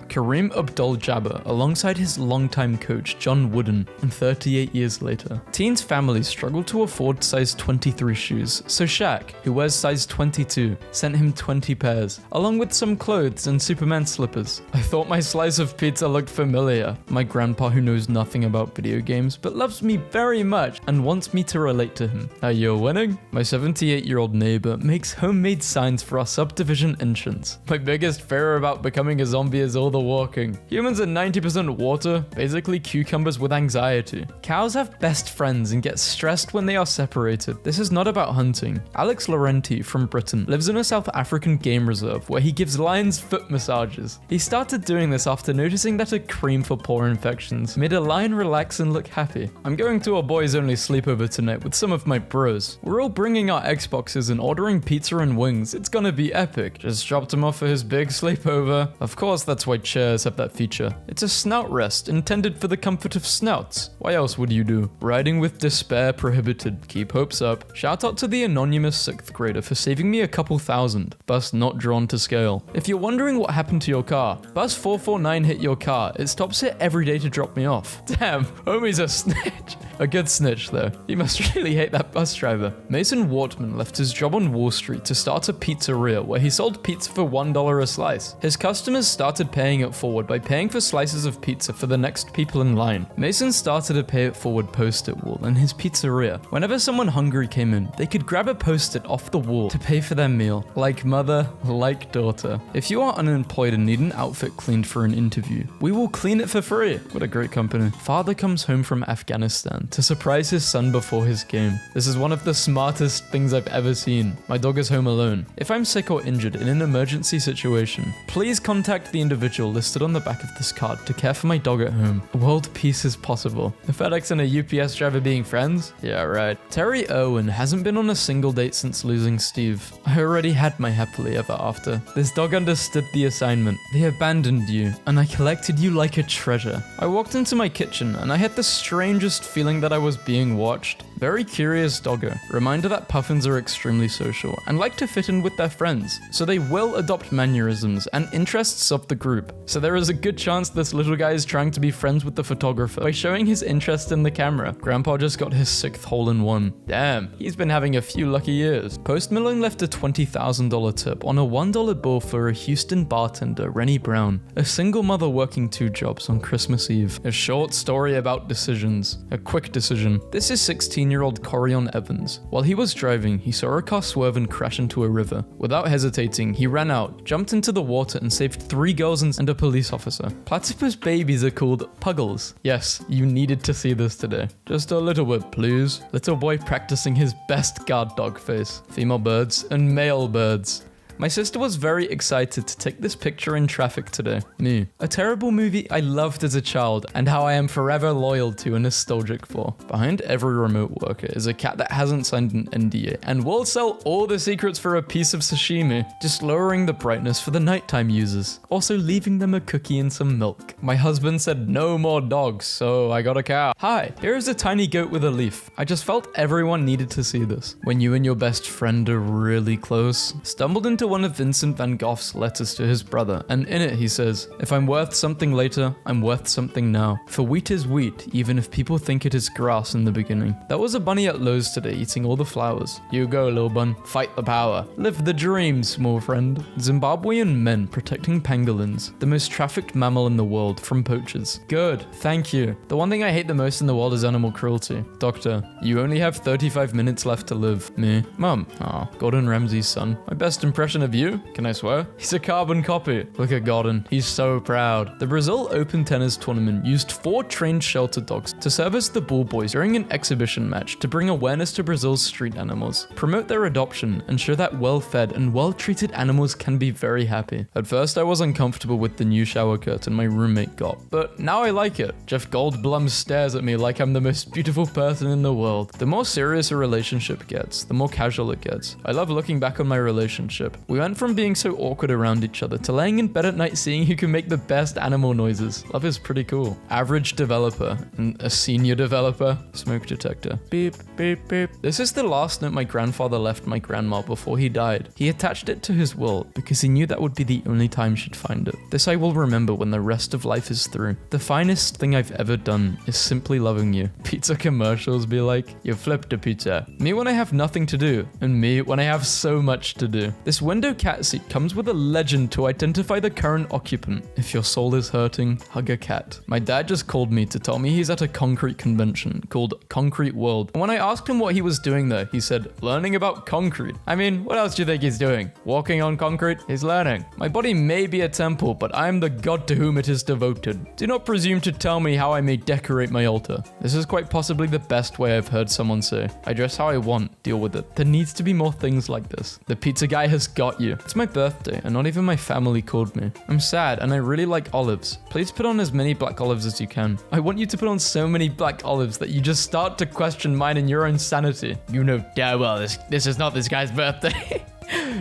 Kareem Abdul-Jabbar alongside his longtime coach John Wooden, and 38 years later. Teens' families struggle to afford size 23 shoes, so Shaq, who wears size 22, sent him 20 pairs, along with some clothes and Superman slippers. I thought my slice of pizza looked familiar. My grandpa, who knows nothing about video games but loves me very much and wants me to relate to him. Are you winning? My 78-year-old neighbor makes homemade signs for our subdivision entrance. My biggest fear about becoming a zombie is all the walking. Humans are 90% water, basically cucumbers with anxiety. Cows have best friends and get stressed when they are separated. This is not about hunting. Alex Laurenti from Britain lives in a South African game reserve where he gives lions foot massages. He started doing this after noticing that a cream for paw infections made a lion relax and look happy. I'm going to a boys only sleepover tonight with some of my bros. We're all bringing our Xboxes and ordering pizza and wings. It's gonna be epic. Just dropped him off for his big sleepover. Of course, that's why chairs have that feature. It's a snout rest intended for the comfort of snouts. Why else would you do? Riding with despair prohibited. Keep hopes up. Shout out to the anonymous 6th grader for saving me a couple thousand. Bus not drawn to scale. If you're wondering what happened to your car, bus 449 hit your car. It stops it every day to drop me off. Damn, homie's a snitch. A good snitch though. He must really hate that bus driver. Mason Wortman left his job on Wall Street to start a pizzeria where he sold pizza for $1 a slice. His customers started paying it forward by paying for slices of pizza for the next people in line. Mason started a pay it forward post-it wall in his pizzeria. Whenever someone hungry came in, they could grab a post-it off the wall to pay for their meal. Like mother, like daughter. If you are unemployed and need an outfit cleaned for an interview, we will clean it for free. What a great company. Father comes home from Afghanistan to surprise his son before his game. This is one of the smartest things I've ever seen. My dog is home alone. If I'm sick or injured in an emergency situation, please contact the individual listed on the back of this card to care for my dog at home. World peace is possible. A FedEx and a UPS driver being friends? Yeah, right. Terry Irwin hasn't been on a single date since losing Steve. I already had my happily ever after. This dog understood the assignment. They abandoned you, and I collected you like a treasure. I walked into my kitchen, and I had the strangest feeling that I was being watched. Very curious doggo. Reminder that puffins are extremely social and like to fit in with their friends, so they will adopt mannerisms and interests of the group. So there is a good chance this little guy is trying to be friends with the photographer by showing his interest in the camera. Grandpa just got his 6th hole-in-one. Damn, he's been having a few lucky years. Post Malone left a $20,000 tip on a $1 bill for a Houston bartender, Rennie Brown, a single mother working 2 jobs on Christmas Eve. A short story about decisions. A quick decision. This is 16-year-old Corion Evans. While he was driving, he saw a car swerve and crash into a river. Without hesitating, he ran out, jumped into the water, and saved 3 girls and a police officer. Platypus babies are called puggles. Yes, you needed to see this today. Just a little bit, please. Little boy practicing his best guard dog face. Female birds and male birds. My sister was very excited to take this picture in traffic today. Me. A terrible movie I loved as a child and how I am forever loyal to and nostalgic for. Behind every remote worker is a cat that hasn't signed an NDA and will sell all the secrets for a piece of sashimi, just lowering the brightness for the nighttime users, also leaving them a cookie and some milk. My husband said no more dogs, so I got a cow. Hi, here is a tiny goat with a leaf. I just felt everyone needed to see this. When you and your best friend are really close, stumbled into to one of Vincent van Gogh's letters to his brother, and in it he says, "If I'm worth something later, I'm worth something now. For wheat is wheat, even if people think it is grass in the beginning." That was a bunny at Lowe's today eating all the flowers. You go, little bun. Fight the power. Live the dream, small friend. Zimbabwean men protecting pangolins, the most trafficked mammal in the world, from poachers. Good. Thank you. The one thing I hate the most in the world is animal cruelty. Doctor, you only have 35 minutes left to live. Me. Mum. Aw, Gordon Ramsay's son. My best impression of you? Can I swear? He's a carbon copy. Look at Gordon. He's so proud. The Brazil Open Tennis Tournament used 4 trained shelter dogs to serve as the ball boys during an exhibition match to bring awareness to Brazil's street animals, promote their adoption, and show that well-fed and well-treated animals can be very happy. At first, I was uncomfortable with the new shower curtain my roommate got, but now I like it. Jeff Goldblum stares at me like I'm the most beautiful person in the world. The more serious a relationship gets, the more casual it gets. I love looking back on my relationship. We went from being so awkward around each other to laying in bed at night seeing who can make the best animal noises. Love is pretty cool. Average developer and a senior developer. Smoke detector. Beep, beep, beep. This is the last note my grandfather left my grandma before he died. He attached it to his will because he knew that would be the only time she'd find it. This I will remember when the rest of life is through. The finest thing I've ever done is simply loving you. Pizza commercials be like, you flipped a pizza. Me when I have nothing to do, and me when I have so much to do. This window cat seat comes with a legend to identify the current occupant. If your soul is hurting, hug a cat. My dad just called me to tell me he's at a concrete convention called Concrete World. And when I asked him what he was doing there, he said, learning about concrete. I mean, what else do you think he's doing? Walking on concrete? He's learning. My body may be a temple, but I am the god to whom it is devoted. Do not presume to tell me how I may decorate my altar. This is quite possibly the best way I've heard someone say. I dress how I want, deal with it. There needs to be more things like this. The pizza guy has got you. It's my birthday, and not even my family called me. I'm sad, and I really like olives. Please put on as many black olives as you can. I want you to put on so many black olives that you just start to question mine and your own sanity. You know damn well this is not this guy's birthday.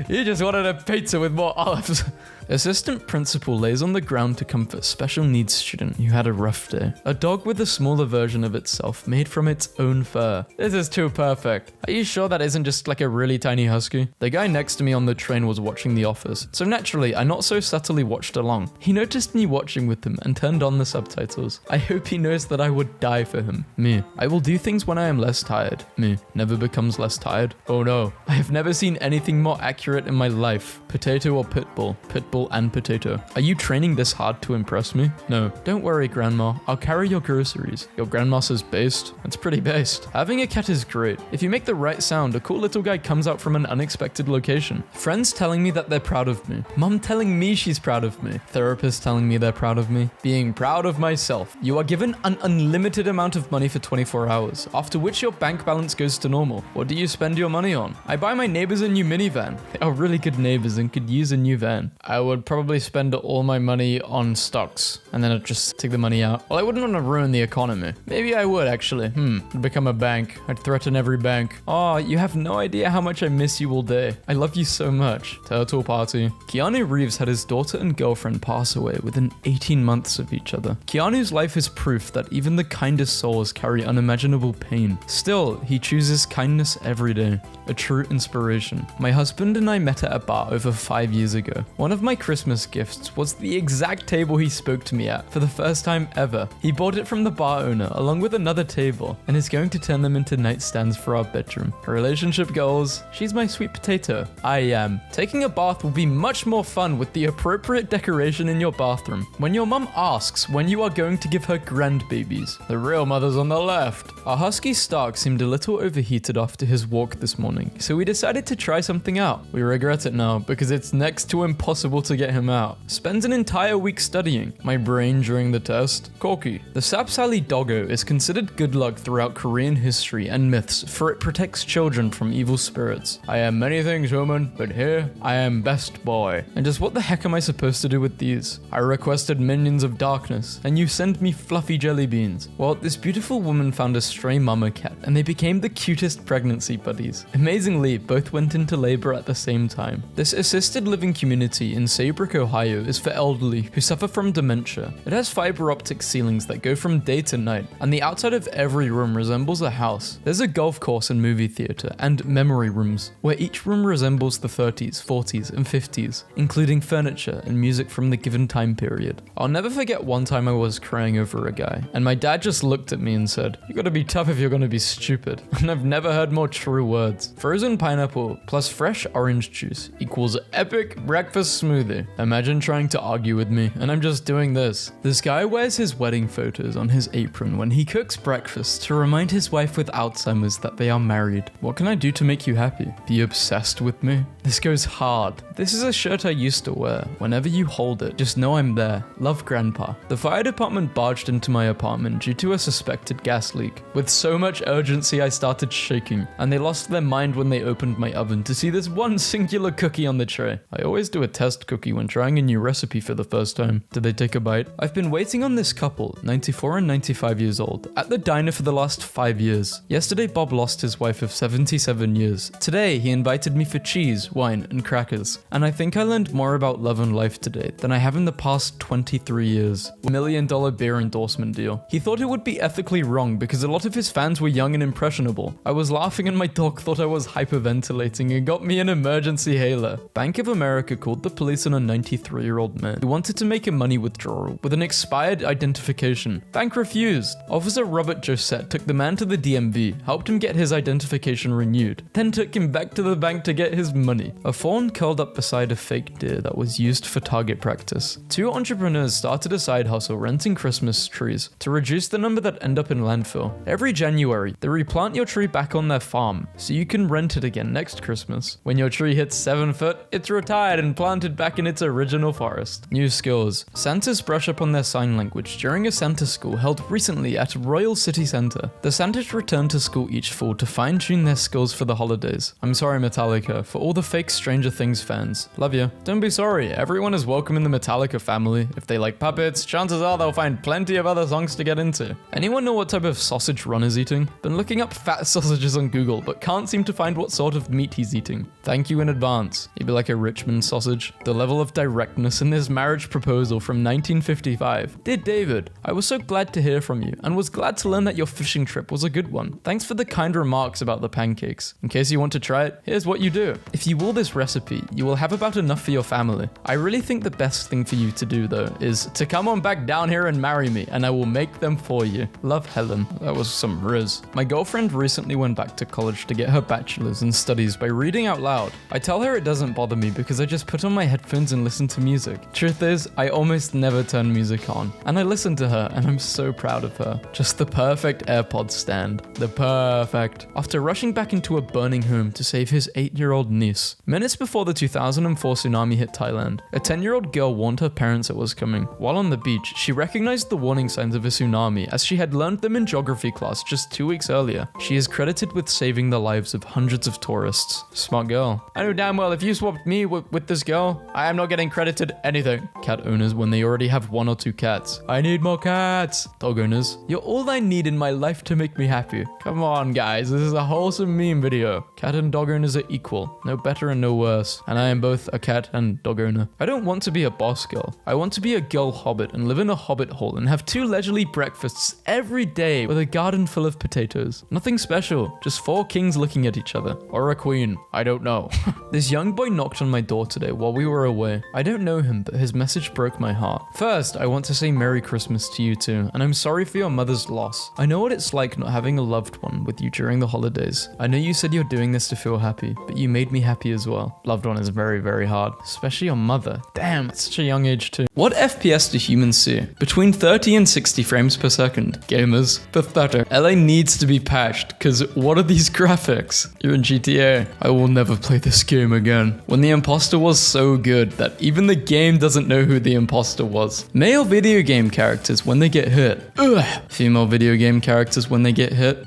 You just wanted a pizza with more olives. Assistant principal lays on the ground to comfort special needs student who had a rough day. A dog with a smaller version of itself made from its own fur. This is too perfect. Are you sure that isn't just like a really tiny husky? The guy next to me on the train was watching The Office, so naturally I not so subtly watched along. He noticed me watching with him and turned on the subtitles. I hope he knows that I would die for him. Me. I will do things when I am less tired. Me. Never becomes less tired. Oh no. I have never seen anything more accurate in my life. Potato or pitbull? Pitbull and potato. Are you training this hard to impress me? No. Don't worry, Grandma. I'll carry your groceries. Your grandma says based? That's pretty based. Having a cat is great. If you make the right sound, a cool little guy comes out from an unexpected location. Friends telling me that they're proud of me. Mom telling me she's proud of me. Therapists telling me they're proud of me. Being proud of myself. You are given an unlimited amount of money for 24 hours, after which your bank balance goes to normal. What do you spend your money on? I buy my neighbors a new minivan. They are really good neighbors and could use a new van. I would probably spend all my money on stocks and then I'd just take the money out. Well, I wouldn't want to ruin the economy. Maybe I would actually. I'd become a bank. I'd threaten every bank. Oh, you have no idea how much I miss you all day. I love you so much. Turtle party. Keanu Reeves had his daughter and girlfriend pass away within 18 months of each other. Keanu's life is proof that even the kindest souls carry unimaginable pain. Still, he chooses kindness every day. A true inspiration. My husband and I met at a bar over 5 years ago. One of my Christmas gifts was the exact table he spoke to me at for the first time ever. He bought it from the bar owner along with another table and is going to turn them into nightstands for our bedroom. Relationship goals. She's my sweet potato. I am. Taking a bath will be much more fun with the appropriate decoration in your bathroom. When your mum asks when you are going to give her grandbabies. The real mother's on the left. Our husky Stark seemed a little overheated after his walk this morning, so we decided to try something out. We regret it now because it's next to impossible to get him out. Spends an entire week studying. My brain during the test. Corky. The Sapsali doggo is considered good luck throughout Korean history and myths, for it protects children from evil spirits. I am many things, woman, but here I am best boy. And just what the heck am I supposed to do with these? I requested minions of darkness, and you send me fluffy jelly beans. Well, this beautiful woman found a stray mama cat, and they became the cutest pregnancy buddies. Amazingly, both went into labor at the same time. This assisted living community in Saybrook, Ohio is for elderly who suffer from dementia. It has fiber optic ceilings that go from day to night, and the outside of every room resembles a house. There's a golf course and movie theater, and memory rooms, where each room resembles the 30s, 40s, and 50s, including furniture and music from the given time period. I'll never forget one time I was crying over a guy, and my dad just looked at me and said, "You gotta be tough if you're gonna be stupid." And I've never heard more true words. Frozen pineapple plus fresh orange juice equals epic breakfast smoothie. Imagine trying to argue with me, and I'm just doing this. This guy wears his wedding photos on his apron when he cooks breakfast to remind his wife with Alzheimer's that they are married. What can I do to make you happy? Be obsessed with me? This goes hard. This is a shirt I used to wear. Whenever you hold it, just know I'm there. Love, Grandpa. The fire department barged into my apartment due to a suspected gas leak. With so much urgency, I started shaking, and they lost their mind when they opened my oven to see this one singular cookie on the tray. I always do a test cookie when trying a new recipe for the first time. Did they take a bite? I've been waiting on this couple, 94 and 95 years old, at the diner for the last 5 years. Yesterday, Bob lost his wife of 77 years. Today, he invited me for cheese, wine, and crackers. And I think I learned more about love and life today than I have in the past 23 years. $1 million beer endorsement deal. He thought it would be ethically wrong because a lot of his fans were young and impressionable. I was laughing and my dog thought I was hyperventilating and got me an emergency hailer. Bank of America called the police on a 93-year-old man who wanted to make a money withdrawal with an expired identification. Bank refused. Officer Robert Josette took the man to the DMV, helped him get his identification renewed, then took him back to the bank to get his money. A fawn curled up beside a fake deer that was used for target practice. Two entrepreneurs started a side hustle renting Christmas trees to reduce the number that end up in landfill. Every January, they replant your tree back on their farm so you can rent it again next Christmas. When your tree hits 7 foot, it's retired and planted back in its original forest. New skills. Santas brush up on their sign language during a Santa school held recently at Royal City Centre. The Santas return to school each fall to fine-tune their skills for the holidays. I'm sorry, Metallica, for all the fake Stranger Things fans. Love you. Don't be sorry, everyone is welcome in the Metallica family. If they like puppets, chances are they'll find plenty of other songs to get into. Anyone know what type of sausage Ron is eating? Been looking up fat sausages on Google, but can't seem to find what sort of meat he's eating. Thank you in advance. You'd be like a Richmond sausage. The level of directness in this marriage proposal from 1955. Dear David, I was so glad to hear from you, and was glad to learn that your fishing trip was a good one. Thanks for the kind remarks about the pancakes. In case you want to try it, here's what you do. If you will this recipe, you will have about enough for your family. I really think the best thing for you to do though is to come on back down here and marry me, and I will make them for you. Love, Helen. That was some riz. My girlfriend recently went back to college to get her bachelor's in studies by reading out loud. I tell her it doesn't bother me because I just put on my headphones and listen to music. Truth is, I almost never turn music on, and I listen to her, and I'm so proud of her. Just the perfect AirPod stand. The perfect. After rushing back into a burning home to save his 8-year-old niece. Minutes before the 2004 tsunami hit Thailand, a 10-year-old girl warned her parents it was coming. While on the beach, she recognized the warning signs of a tsunami as she had learned them in geography class just 2 weeks earlier. She is credited with saving the lives of hundreds of tourists. Smart girl. I know damn well if you swapped me with this girl, I am not getting credited anything. Cat owners when they already have 1 or 2 cats. I need more cats. Dog owners. You're all I need in my life to make me happy. Come on guys, this is a wholesome meme video. Cat and dog owners are equal. No better and no worse. And I am both a cat and dog owner. I don't want to be a boss girl. I want to be a girl hobbit and live in a hobbit hole and have 2 leisurely breakfasts every day with a garden full of potatoes. Nothing special, just 4 kings looking at each other. Or a queen, I don't know. This young boy knocked on my door today while we were away. I don't know him, but his message broke my heart. First, I want to say Merry Christmas to you too, and I'm sorry for your mother's loss. I know what it's like not having a loved one with you during the holidays. I know you said you're doing this to feel happy, but you made me happy as well. Loved one is very, very hard, especially your mother. Damn, at such a young age too. What FPS do humans see? Between 30 and 60 frames per second. Gamers, pathetic. LA needs to be patched, cause what are these graphics? You're in GTA. I will never play this game again. When the imposter was so good that even the game doesn't know who the imposter was. Male video game characters when they get hit. Ugh. Female video game characters when they get hit.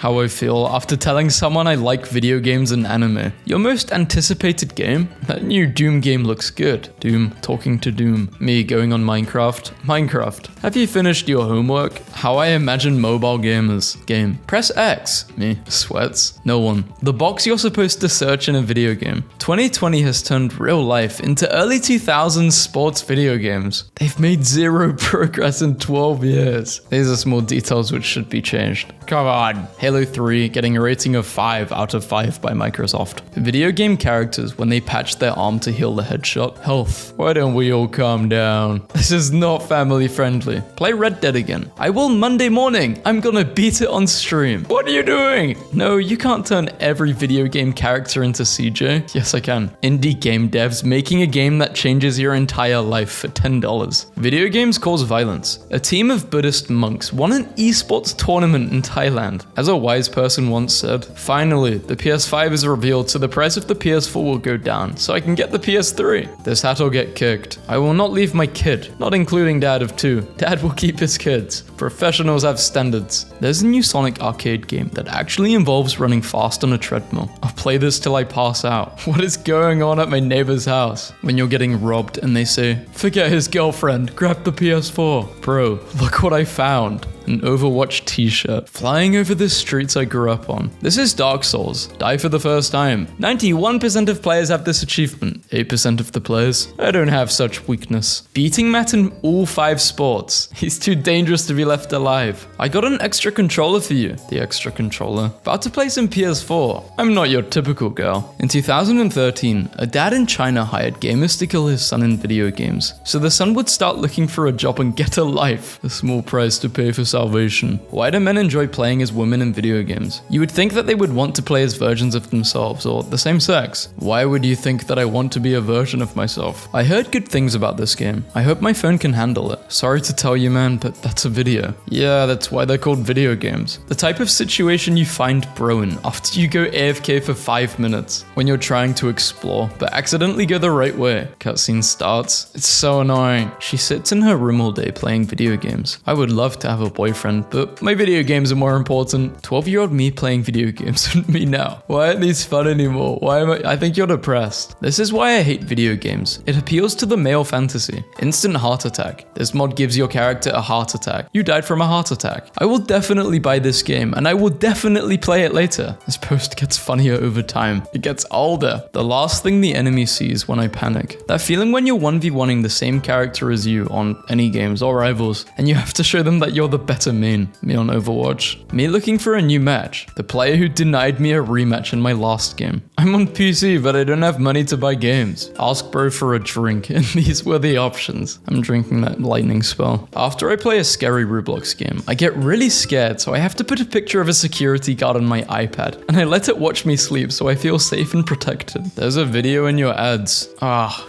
how I feel after telling someone I like video games and anime. Your most anticipated game? That new Doom game looks good. Doom talking to Doom. Me going on Minecraft. Minecraft. Have you finished your homework? How I imagine mobile gamers. Game. Press X. Me. Sweats. No one. The box you're supposed to search in a video game. 2020 has turned real life into early 2000s sports video games. They've made zero progress in 12 years. These are small details which should be changed. Come on. Halo 3 getting a rating of 5 out of 5 by Microsoft. Video game characters when they patch their arm to heal the headshot. Health. Why don't we all calm down? This is not family friendly. Play Red Dead again. I will Monday morning. I'm gonna beat it on stream. What are you doing? No, you can't turn every video game character into CJ. Yes, I can. Indie game devs making a game that changes your entire life for $10. Video games cause violence. A team of Buddhist monks won an esports tournament in Thailand. As a wise person once said, finally, the PS5 is revealed so the price of the PS4 will go down so I can get the PS3. This hat will get kicked. I will not leave my kid, not including dad of 2. Dad will keep his kids. Professionals have standards. There's a new Sonic arcade game that actually involves running fast on a treadmill. I'll play this till I pass out. What is going on at my neighbor's house? When you're getting robbed and they say, forget his girlfriend, grab the PS4. Bro, look what I found. An Overwatch t-shirt. Flying over the streets I grew up on. This is Dark Souls. Die for the first time. 91% of players have this achievement. 8% of the players. I don't have such weakness. Beating Matt in all 5 sports. He's too dangerous to be left alive. I got an extra controller for you. The extra controller. About to play some PS4. I'm not your typical girl. In 2013, a dad in China hired gamers to kill his son in video games. So the son would start looking for a job and get a life. A small price to pay for salvation. Why do men enjoy playing as women in video games? You would think that they would want to play as versions of themselves or the same sex. Why would you think that I want to be a version of myself? I heard good things about this game. I hope my phone can handle it. Sorry to tell you, man, but that's a video. Yeah, that's why they're called video games. The type of situation you find bro in after you go AFK for 5 minutes when you're trying to explore but accidentally go the right way. Cutscene starts. It's so annoying. She sits in her room all day playing video games. I would love to have a boyfriend, but my video games are more important. 12-year-old me playing video games with me now. Why aren't these fun anymore? Why am I think you're depressed. This is why I hate video games. It appeals to the male fantasy. Instant heart attack. This mod gives your character a heart attack. You died from a heart attack. I will definitely buy this game, and I will definitely play it later. This post gets funnier over time. It gets older. The last thing the enemy sees when I panic. That feeling when you're 1v1ing the same character as you on any games or rivals, and you have to show them that you're the better main. Me on Overwatch. Me looking for a new match. The player who denied me a rematch in my last game. I'm on PC, but I don't have money to buy games. Ask bro for a drink, and these were the options. I'm drinking that lightning spell. After I play a scary Roblox game, I get really scared, so I have to put a picture of a security guard on my iPad, and I let it watch me sleep so I feel safe and protected. There's a video in your ads.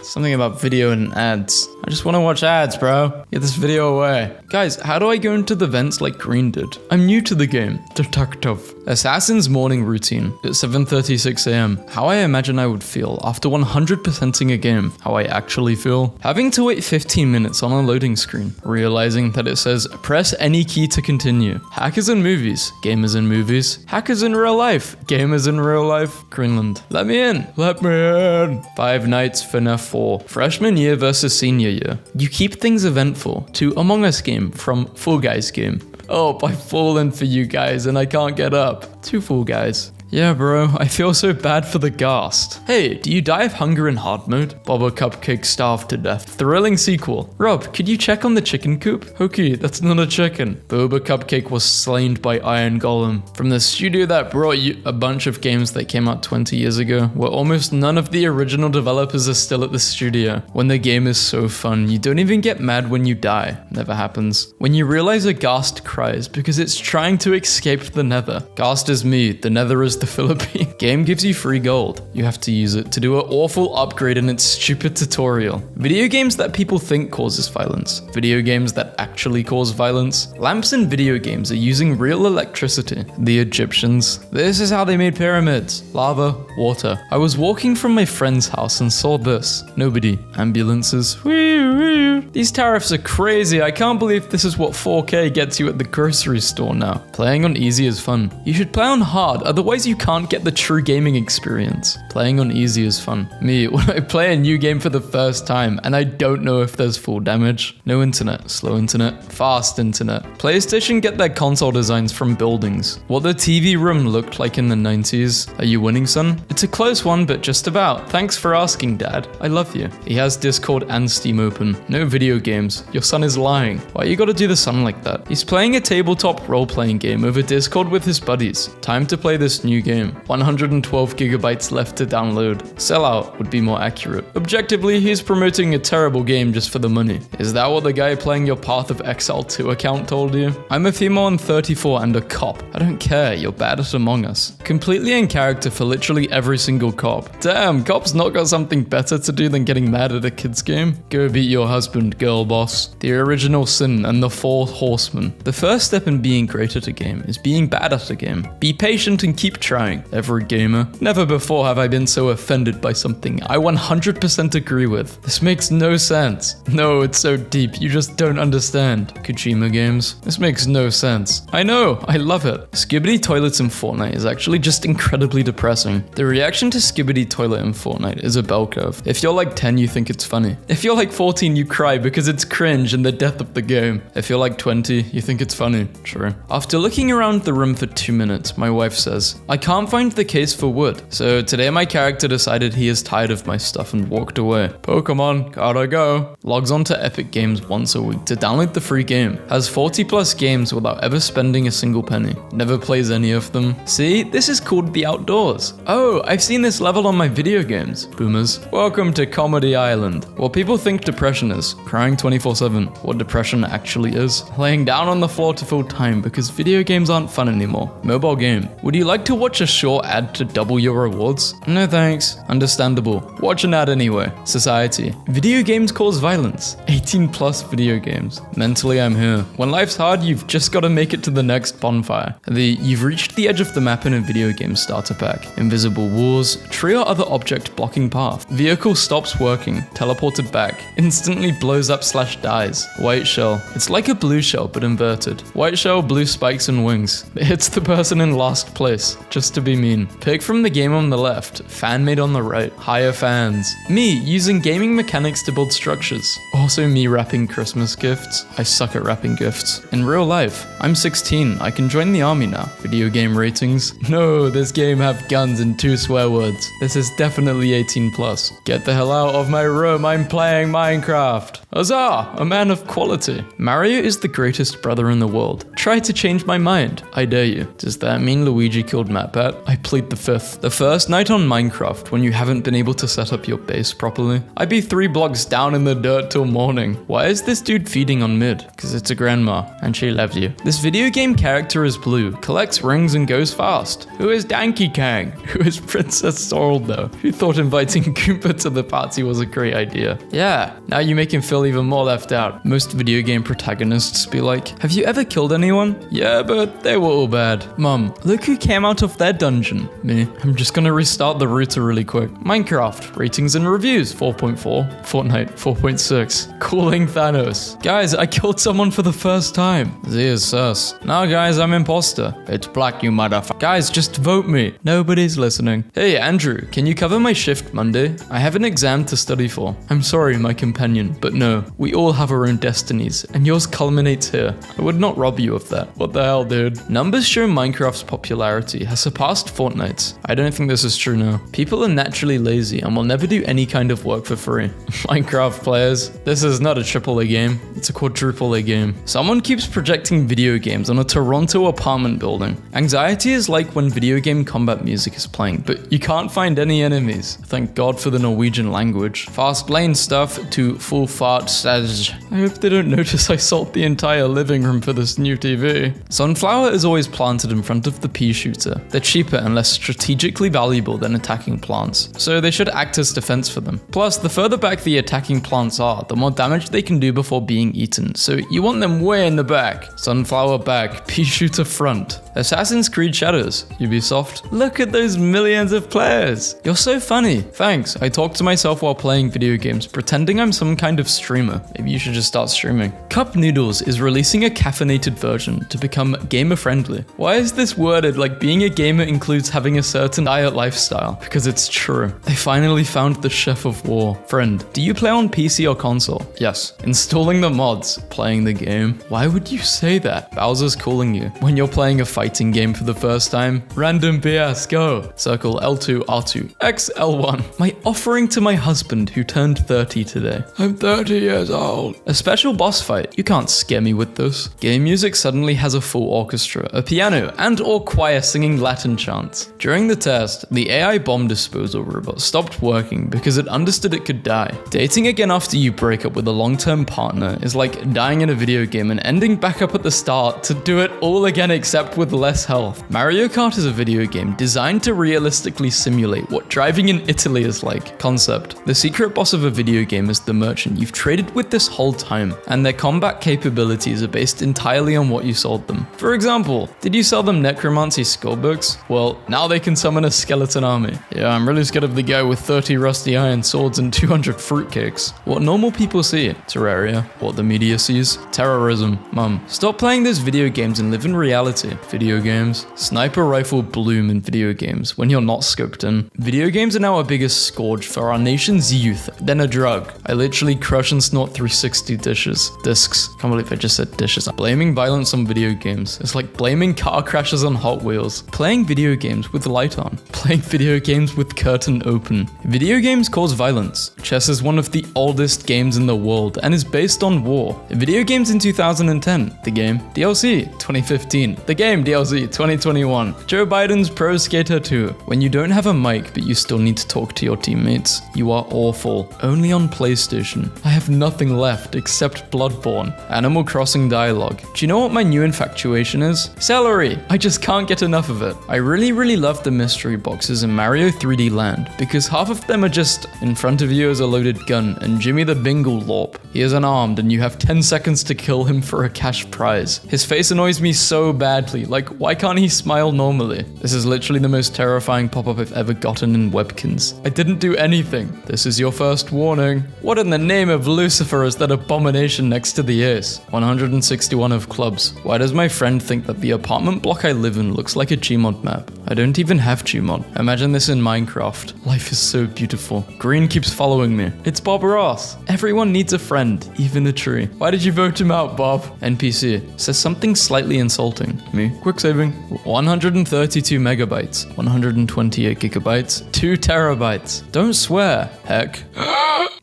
Something about video and ads. I just want to watch ads, bro. Get this video away. Guys, how do I go into the vents like Green did? I'm new to the game. Detective. Assassin's morning routine at 7:36 a.m. How I imagine I would feel after 100%ing a game. How I actually feel. Having to wait 15 minutes on a loading screen. Realizing that it says press any key to continue. Hackers in movies. Gamers in movies. Hackers in real life. Gamers in real life. Greenland. Let me in. Let me in. Five Nights FNAF 4. Freshman year versus senior year. You keep things eventful. To Among Us game from Fall Guys game. Oh, I've fallen for you guys and I can't get up. 2 Fall Guys. Yeah, bro, I feel so bad for the ghast. Hey, do you die of hunger in hard mode? Boba Cupcake starved to death. Thrilling sequel. Rob, could you check on the chicken coop? Okay, that's not a chicken. Boba Cupcake was slain by Iron Golem. From the studio that brought you a bunch of games that came out 20 years ago, where almost none of the original developers are still at the studio. When the game is so fun, you don't even get mad when you die. Never happens. When you realize a ghast cries because it's trying to escape the nether. Ghast is me, the nether is the Philippines. Game gives you free gold. You have to use it to do an awful upgrade in its stupid tutorial. Video games that people think causes violence. Video games that actually cause violence. Lamps in video games are using real electricity. The Egyptians. This is how they made pyramids. Lava, water. I was walking from my friend's house and saw this. Nobody. Ambulances. Wee, wee. These tariffs are crazy. I can't believe this is what 4K gets you at the grocery store now. Playing on easy is fun. You should play on hard, otherwise you can't get the true gaming experience. Playing on easy is fun. Me, when I play a new game for the first time and I don't know if there's full damage. No internet, slow internet, fast internet. PlayStation get their console designs from buildings. What the TV room looked like in the 90s. Are you winning, son? It's a close one, but just about. Thanks for asking, Dad. I love you. He has Discord and Steam open. No video games. Your son is lying. Why you gotta do the son like that? He's playing a tabletop role-playing game over Discord with his buddies. Time to play this new game. 112 gigabytes left to download. Sellout would be more accurate. Objectively, he's promoting a terrible game just for the money. Is that what the guy playing your Path of Exile 2 account told you? I'm a female and 34 and a cop. I don't care, you're bad at Among Us. Completely in character for literally every single cop. Damn, cops not got something better to do than getting mad at a kid's game? Go beat your husband, girl boss. The original sin and the 4 horsemen. The first step in being great at a game is being bad at a game. Be patient and keep trying. Every gamer. Never before have I been so offended by something I 100% agree with. This makes no sense. No, it's so deep, you just don't understand. Kojima games. This makes no sense. I know, I love it. Skibidi toilets in Fortnite is actually just incredibly depressing. The reaction to Skibidi toilet in Fortnite is a bell curve. If you're like 10, you think it's funny. If you're like 14, you cry because it's cringe and the death of the game. If you're like 20, you think it's funny. True. After looking around the room for 2 minutes, my wife says, I can't find the case for wood. So today my character decided he is tired of my stuff and walked away. Pokemon, gotta go. Logs onto Epic Games once a week to download the free game. Has 40 plus games without ever spending a single penny. Never plays any of them. See, this is called the outdoors. Oh, I've seen this level on my video games. Boomers. Welcome to Comedy Island. What people think depression is. Crying 24/7. What depression actually is. Laying down on the floor to fill time because video games aren't fun anymore. Mobile game. Would you like to watch a short ad to double your rewards? No thanks. Understandable. Watch an ad anyway. Society. Video games cause violence. 18 plus video games. Mentally I'm here. When life's hard, you've just gotta make it to the next bonfire. You've reached the edge of the map in a video game starter pack. Invisible walls, tree or other object blocking path. Vehicle stops working, teleported back. Instantly blows up / dies. White shell. It's like a blue shell but inverted. White shell, blue spikes and wings. It hits the person in last place, just to be mean. Pick from the game on the left, fan made on the right. Higher fans. Me, using gaming mechanics to build structures. Also me wrapping Christmas gifts. I suck at wrapping gifts. In real life, I'm 16, I can join the army now. Video game ratings. No, this game have guns and 2 swear words. This is definitely 18 plus. Get the hell out of my room, I'm playing Minecraft. Huzzah, a man of quality. Mario is the greatest brother in the world. Try to change my mind, I dare you. Does that mean Luigi killed MatPat? I plead the fifth. The first night on Minecraft when you haven't been able to set up your base properly. I'd be 3 blocks down in the dirt till morning. Why is this dude feeding on mid? Because it's a grandma and she loves you. This video game character is blue, collects rings and goes fast. Who is Donkey Kong? Who is Princess Sorrel though? Who thought inviting Koopa to the party was a great idea? Yeah, now you make him feel even more left out. Most video game protagonists be like, have you ever killed anyone? Yeah, but they were all bad. Mom, look who came out of their dungeon. Me. I'm just gonna restart the router really quick. Minecraft, ratings and reviews, 4.4. Fortnite, 4.6. Calling Thanos. Guys, I killed someone for the first time. Z is sus. Now guys, I'm imposter. It's black, you motherfucker. Guys, just vote me. Nobody's listening. Hey, Andrew, can you cover my shift Monday? I have an exam to study for. I'm sorry, my companion, but no. We all have our own destinies, and yours culminates here. I would not rob you of that. What the hell, dude? Numbers show Minecraft's popularity has surpassed Fortnite's. I don't think this is true now. People are naturally lazy and will never do any kind of work for free. Minecraft players, this is not a AAA game. It's a quadruple A game. Someone keeps projecting video games on a Toronto apartment building. Anxiety is like when video game combat music is playing, but you can't find any enemies. Thank God for the Norwegian language. Fast lane stuff to full fart stage. I hope they don't notice I sold the entire living room for this new TV. Sunflower is always planted in front of the pea shooter. They're cheaper and less strategically valuable than attacking plants, so they should act as defense for them. Plus, the further back the attacking plants are, the more damage they can do before being eaten, so you want them way in the back. Sunflower back, pea shooter front. Assassin's Creed Shadows, Ubisoft. Look at those millions of players. You're so funny. Thanks. I talk to myself while playing video games, pretending I'm some kind of streamer. Maybe you should just start streaming. Cup Noodles is releasing a caffeinated version to become gamer friendly. Why is this worded like being a gamer includes having a certain diet lifestyle? Because it's true. They finally found the chef of war. Friend, do you play on PC or console? Yes. Installing the mods. Playing the game. Why would you say that? Bowser's calling you. When you're playing a fighting game for the first time, random BS, go. Circle L2, R2, X, L1. My offering to my husband who turned 30 today. I'm 30 years old. A special boss fight. You can't scare me with this. Game music suddenly has a full orchestra, a piano, and or choir singing Latin chants. During the test, the AI bomb disposal robot stopped working because it understood it could die. Dating again after you break up with a long-term partner is like dying in a video game and ending back up at the start to do it all again except with less health. Mario Kart is a video game designed to realistically simulate what driving in Italy is like. Concept. The secret boss of a video game is the merchant you've traded with this whole time, and their combat capabilities are based entirely on what you sold them. For example, did you sell them necromancy skullbooks? Well, now they can summon a skeleton army. Yeah, I'm really scared of the guy with 30 rusty iron swords and 200 fruitcakes. What normal people see. Terraria. What the media sees. Terrorism. Mum, stop playing those video games and live in reality. Video games. Sniper rifle bloom in video games when you're not scoped in. Video games are now a bigger scourge for our nation's youth than a drug. I literally crush and snort 360 discs. Can't believe I just said dishes. Blaming violence on video games is like blaming car crashes on Hot Wheels. Playing video games with the light on. Playing video games with curtain open. Video games cause violence. Chess is one of the oldest games in the world and is based on war. Video games in 2010. The game. DLC 2015. The game DLC 2021. Joe Biden's Pro Skater 2. When you don't have a mic but you still need to talk to your teammates, you are awful. Only on PlayStation. I have nothing left except Bloodborne. Animal Crossing dialogue. Do you know what my new infatuation is? Celery! I just can't get enough of it. I really love the mystery boxes in Mario 3D Land because half of them are just in front of you as a loaded gun and Jimmy the Bingle Lorp. He is unarmed and you have 10 seconds to kill him for a cash prize. His face annoys me so badly, like why can't he smile normally? This is literally the most terrifying pop-up I've ever gotten in Webkins. I didn't do anything. This is your first warning. What in the name of Lucifer is that abomination next to the ace? 161 of clubs. Why does my friend think that the apartment block I live in looks like a Gmod map? I don't even have Gmod. Imagine this in Minecraft. Life is so beautiful. Green keeps following me. It's Bob Ross. Everyone needs a friend, even a tree. Why did you vote him out, Bob? NPC says something slightly insulting. Me. Quick saving. 132 megabytes. 128 gigabytes. 2 terabytes. Don't swear. Heck.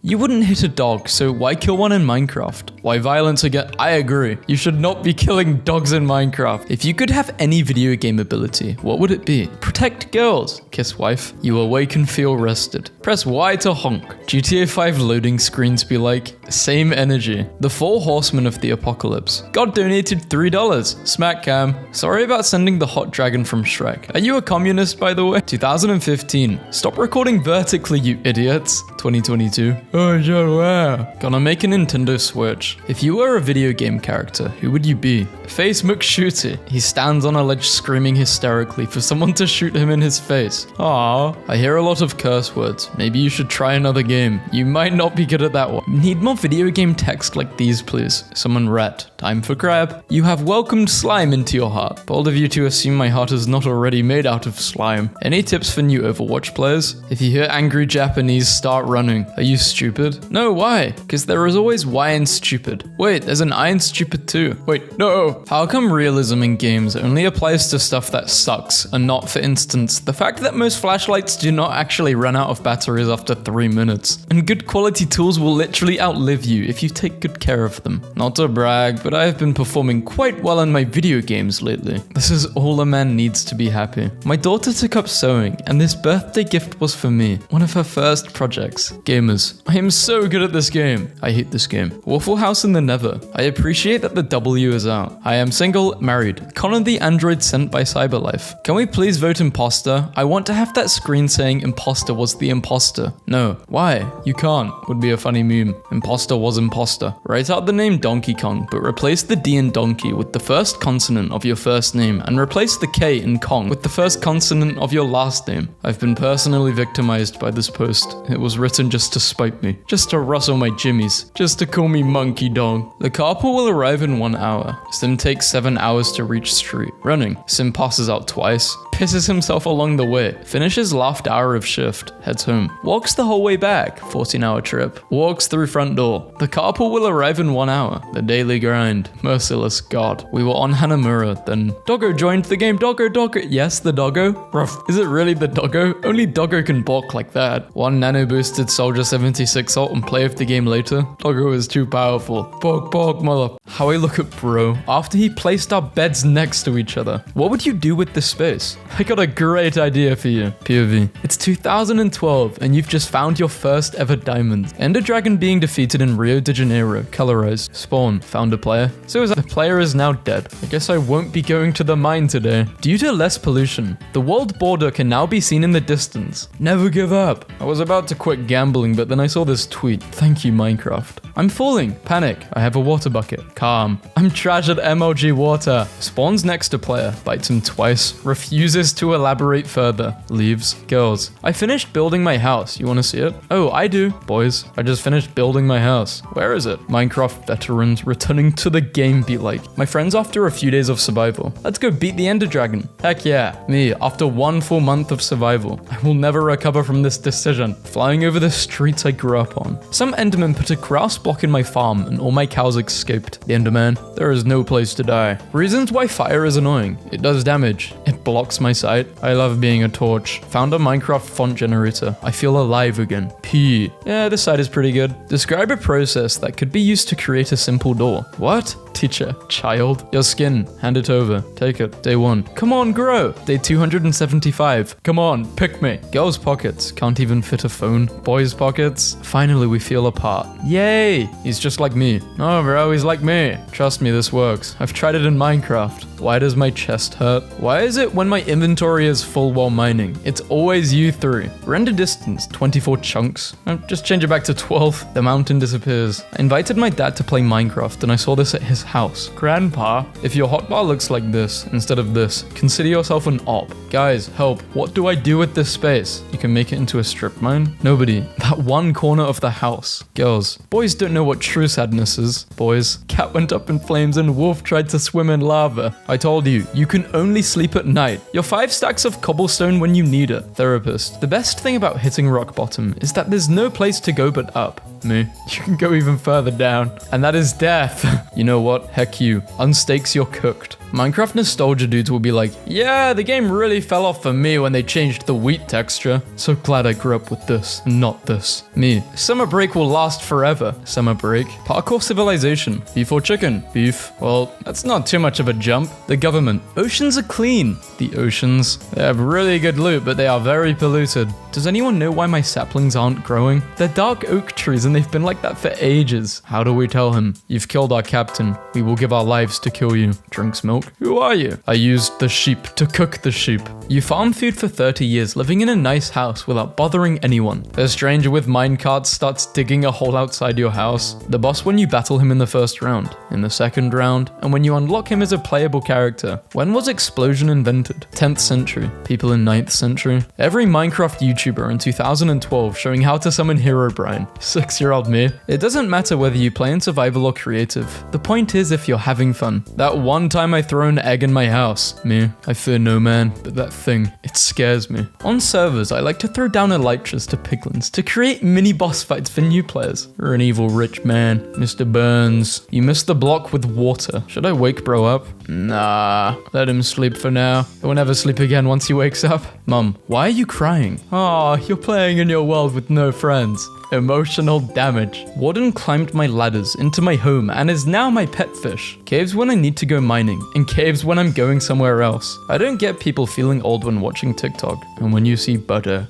You wouldn't hit a dog, so why kill one in Minecraft? Why violence again? I agree. You should not be killing dogs in Minecraft. If you could have any video game ability, what would it be? Protect girls. Kiss wife. You awake and feel rested. Press Y to honk. GTA 5 loading screens be like, same energy. The 4 horsemen of the apocalypse. God donated $3. Smack cam. Sorry about sending the hot dragon from Shrek. Are you a communist, by the way? 2015. Stop recording vertically, you idiots. 2022. Oh, yeah. Gonna make a Nintendo Switch. If you were a video game character, who would you be? Face McShooty. He stands on a ledge screaming hysterically for someone to shoot him in his face. Aww. I hear a lot of curse words. Maybe you should try another game. You might not be good at that one. Need more video game text like these, please. Someone rat. Time for crab. You have welcomed slime into your heart. Bold of you to assume my heart is not already made out of slime. Any tips for new Overwatch players? If you hear angry Japanese, start running. Are you stupid? No, why? Because there is always Y in stupid. Wait, there's an I in stupid too. Wait, no. How come realism in games only applies to stuff that sucks and not, for instance, the fact that most flashlights do not actually run out of batteries after 3 minutes, and good quality tools will literally outlive you if you take good care of them. Not to brag, but I have been performing quite well in my video games lately. This is all a man needs to be happy. My daughter took up sewing, and this birthday gift was for me. One of her first projects. Gamers. I am so good at this game. I hate this game. Waffle House in the Nether. I appreciate that the W is out. I am single, married. Connor the android sent by Cyberlife. Can we please vote imposter? I want to have that screen saying imposter was the imposter. No. Why? You can't. Would be a funny meme. Imposter imposter was imposter. Write out the name Donkey Kong, but replace the D in donkey with the first consonant of your first name and replace the K in Kong with the first consonant of your last name. I've been personally victimized by this post. It was written just to spite me, just to rustle my jimmies, just to call me Monkey Dong. The carpool will arrive in 1 hour. Sim takes 7 hours to reach street. Running. Sim passes out twice, pisses himself along the way, finishes last hour of shift, heads home, walks the whole way back, 14-hour trip, walks through front door. The carpool will arrive in 1 hour. The daily grind. Merciless God. We were on Hanamura, then Doggo joined the game. Doggo. Yes, the Doggo. Ruff. Is it really the Doggo? Only Doggo can balk like that. 1 nano boosted Soldier 76 ult and play of the game later. Doggo is too powerful. Balk, mother. How I look at bro. After he placed our beds next to each other. What would you do with this space? I got a great idea for you. POV. It's 2012 and you've just found your first ever diamond. Ender Dragon being defeated in Rio de Janeiro. Colorized. Spawn. Found a player. So the player is now dead. I guess I won't be going to the mine today. Due to less pollution, the world border can now be seen in the distance. Never give up. I was about to quit gambling, but then I saw this tweet. Thank you, Minecraft. I'm falling. Panic. I have a water bucket. Calm. I'm trash at MLG water. Spawns next to player. Bites him twice. Refuses to elaborate further. Leaves. Girls. I finished building my house. You want to see it? Oh, I do. Boys. I just finished building my house. Where is it? Minecraft veterans returning to the game be like. My friends after a few days of survival. Let's go beat the Ender Dragon. Heck yeah. Me, after 1 full month of survival. I will never recover from this decision. Flying over the streets I grew up on. Some Enderman put a grass block in my farm and all my cows escaped. The Enderman. There is no place to die. Reasons why fire is annoying. It does damage. It blocks my sight. I love being a torch. Found a Minecraft font generator. I feel alive again. P. Yeah, this side is pretty good. Describe a process that could be used to create a simple door. What? Teacher. Child. Your skin. Hand it over. Take it. Day 1. Come on, grow. Day 275. Come on, pick me. Girls' pockets. Can't even fit a phone. Boys' pockets. Finally, we feel apart. Yay! He's just like me. Oh, bro, he's like me. Trust me, this works. I've tried it in Minecraft. Why does my chest hurt? Why is it when my inventory is full while mining? It's always U3. Render distance, 24 chunks. Just change it back to 12. The mountain disappears. I invited my dad to play Minecraft and I saw this at his house. Grandpa, if your hotbar looks like this instead of this, consider yourself an op. Guys, help. What do I do with this space? You can make it into a strip mine? Nobody. That one corner of the house. Girls. Boys don't know what true sadness is. Boys. Cat went up in flames and wolf tried to swim in lava. I told you, you can only sleep at night. You're 5 stacks of cobblestone when you need it. Therapist. The best thing about hitting rock bottom is that there's no place to go but up. Me. You can go even further down. And that is death. You know what? Heck you. Unstakes, you're cooked. Minecraft nostalgia dudes will be like, yeah, the game really fell off for me when they changed the wheat texture. So glad I grew up with this, and not this. Me. Summer break will last forever. Summer break. Parkour civilization. Beef or chicken? Beef. Well, that's not too much of a jump. The government. Oceans are clean. The oceans. They have really good loot, but they are very polluted. Does anyone know why my saplings aren't growing? They're dark oak trees and they've been like that for ages. How do we tell him? You've killed our captain. We will give our lives to kill you. Drinks milk. Who are you? I used the sheep to cook the sheep. You farm food for 30 years, living in a nice house without bothering anyone. A stranger with minecarts starts digging a hole outside your house. The boss when you battle him in the first round, in the second round, and when you unlock him as a playable character. When was explosion invented? 10th century. People in 9th century. Every Minecraft YouTuber in 2012 showing how to summon Herobrine. 6-year-old me. It doesn't matter whether you play in survival or creative. The point is if you're having fun. That one time I throw an egg in my house. Me. I fear no man, but that thing, it scares me. On servers, I like to throw down elytras to piglins to create mini boss fights for new players. You're an evil rich man. Mr. Burns. You missed the block with water. Should I wake bro up? Nah. Let him sleep for now. He will never sleep again once he wakes up. Mum, why are you crying? Aw, you're playing in your world with no friends. Emotional damage. Warden climbed my ladders into my home and is now my pet fish. Caves when I need to go mining, and caves when I'm going somewhere else. I don't get people feeling old when watching TikTok, and when you see butter.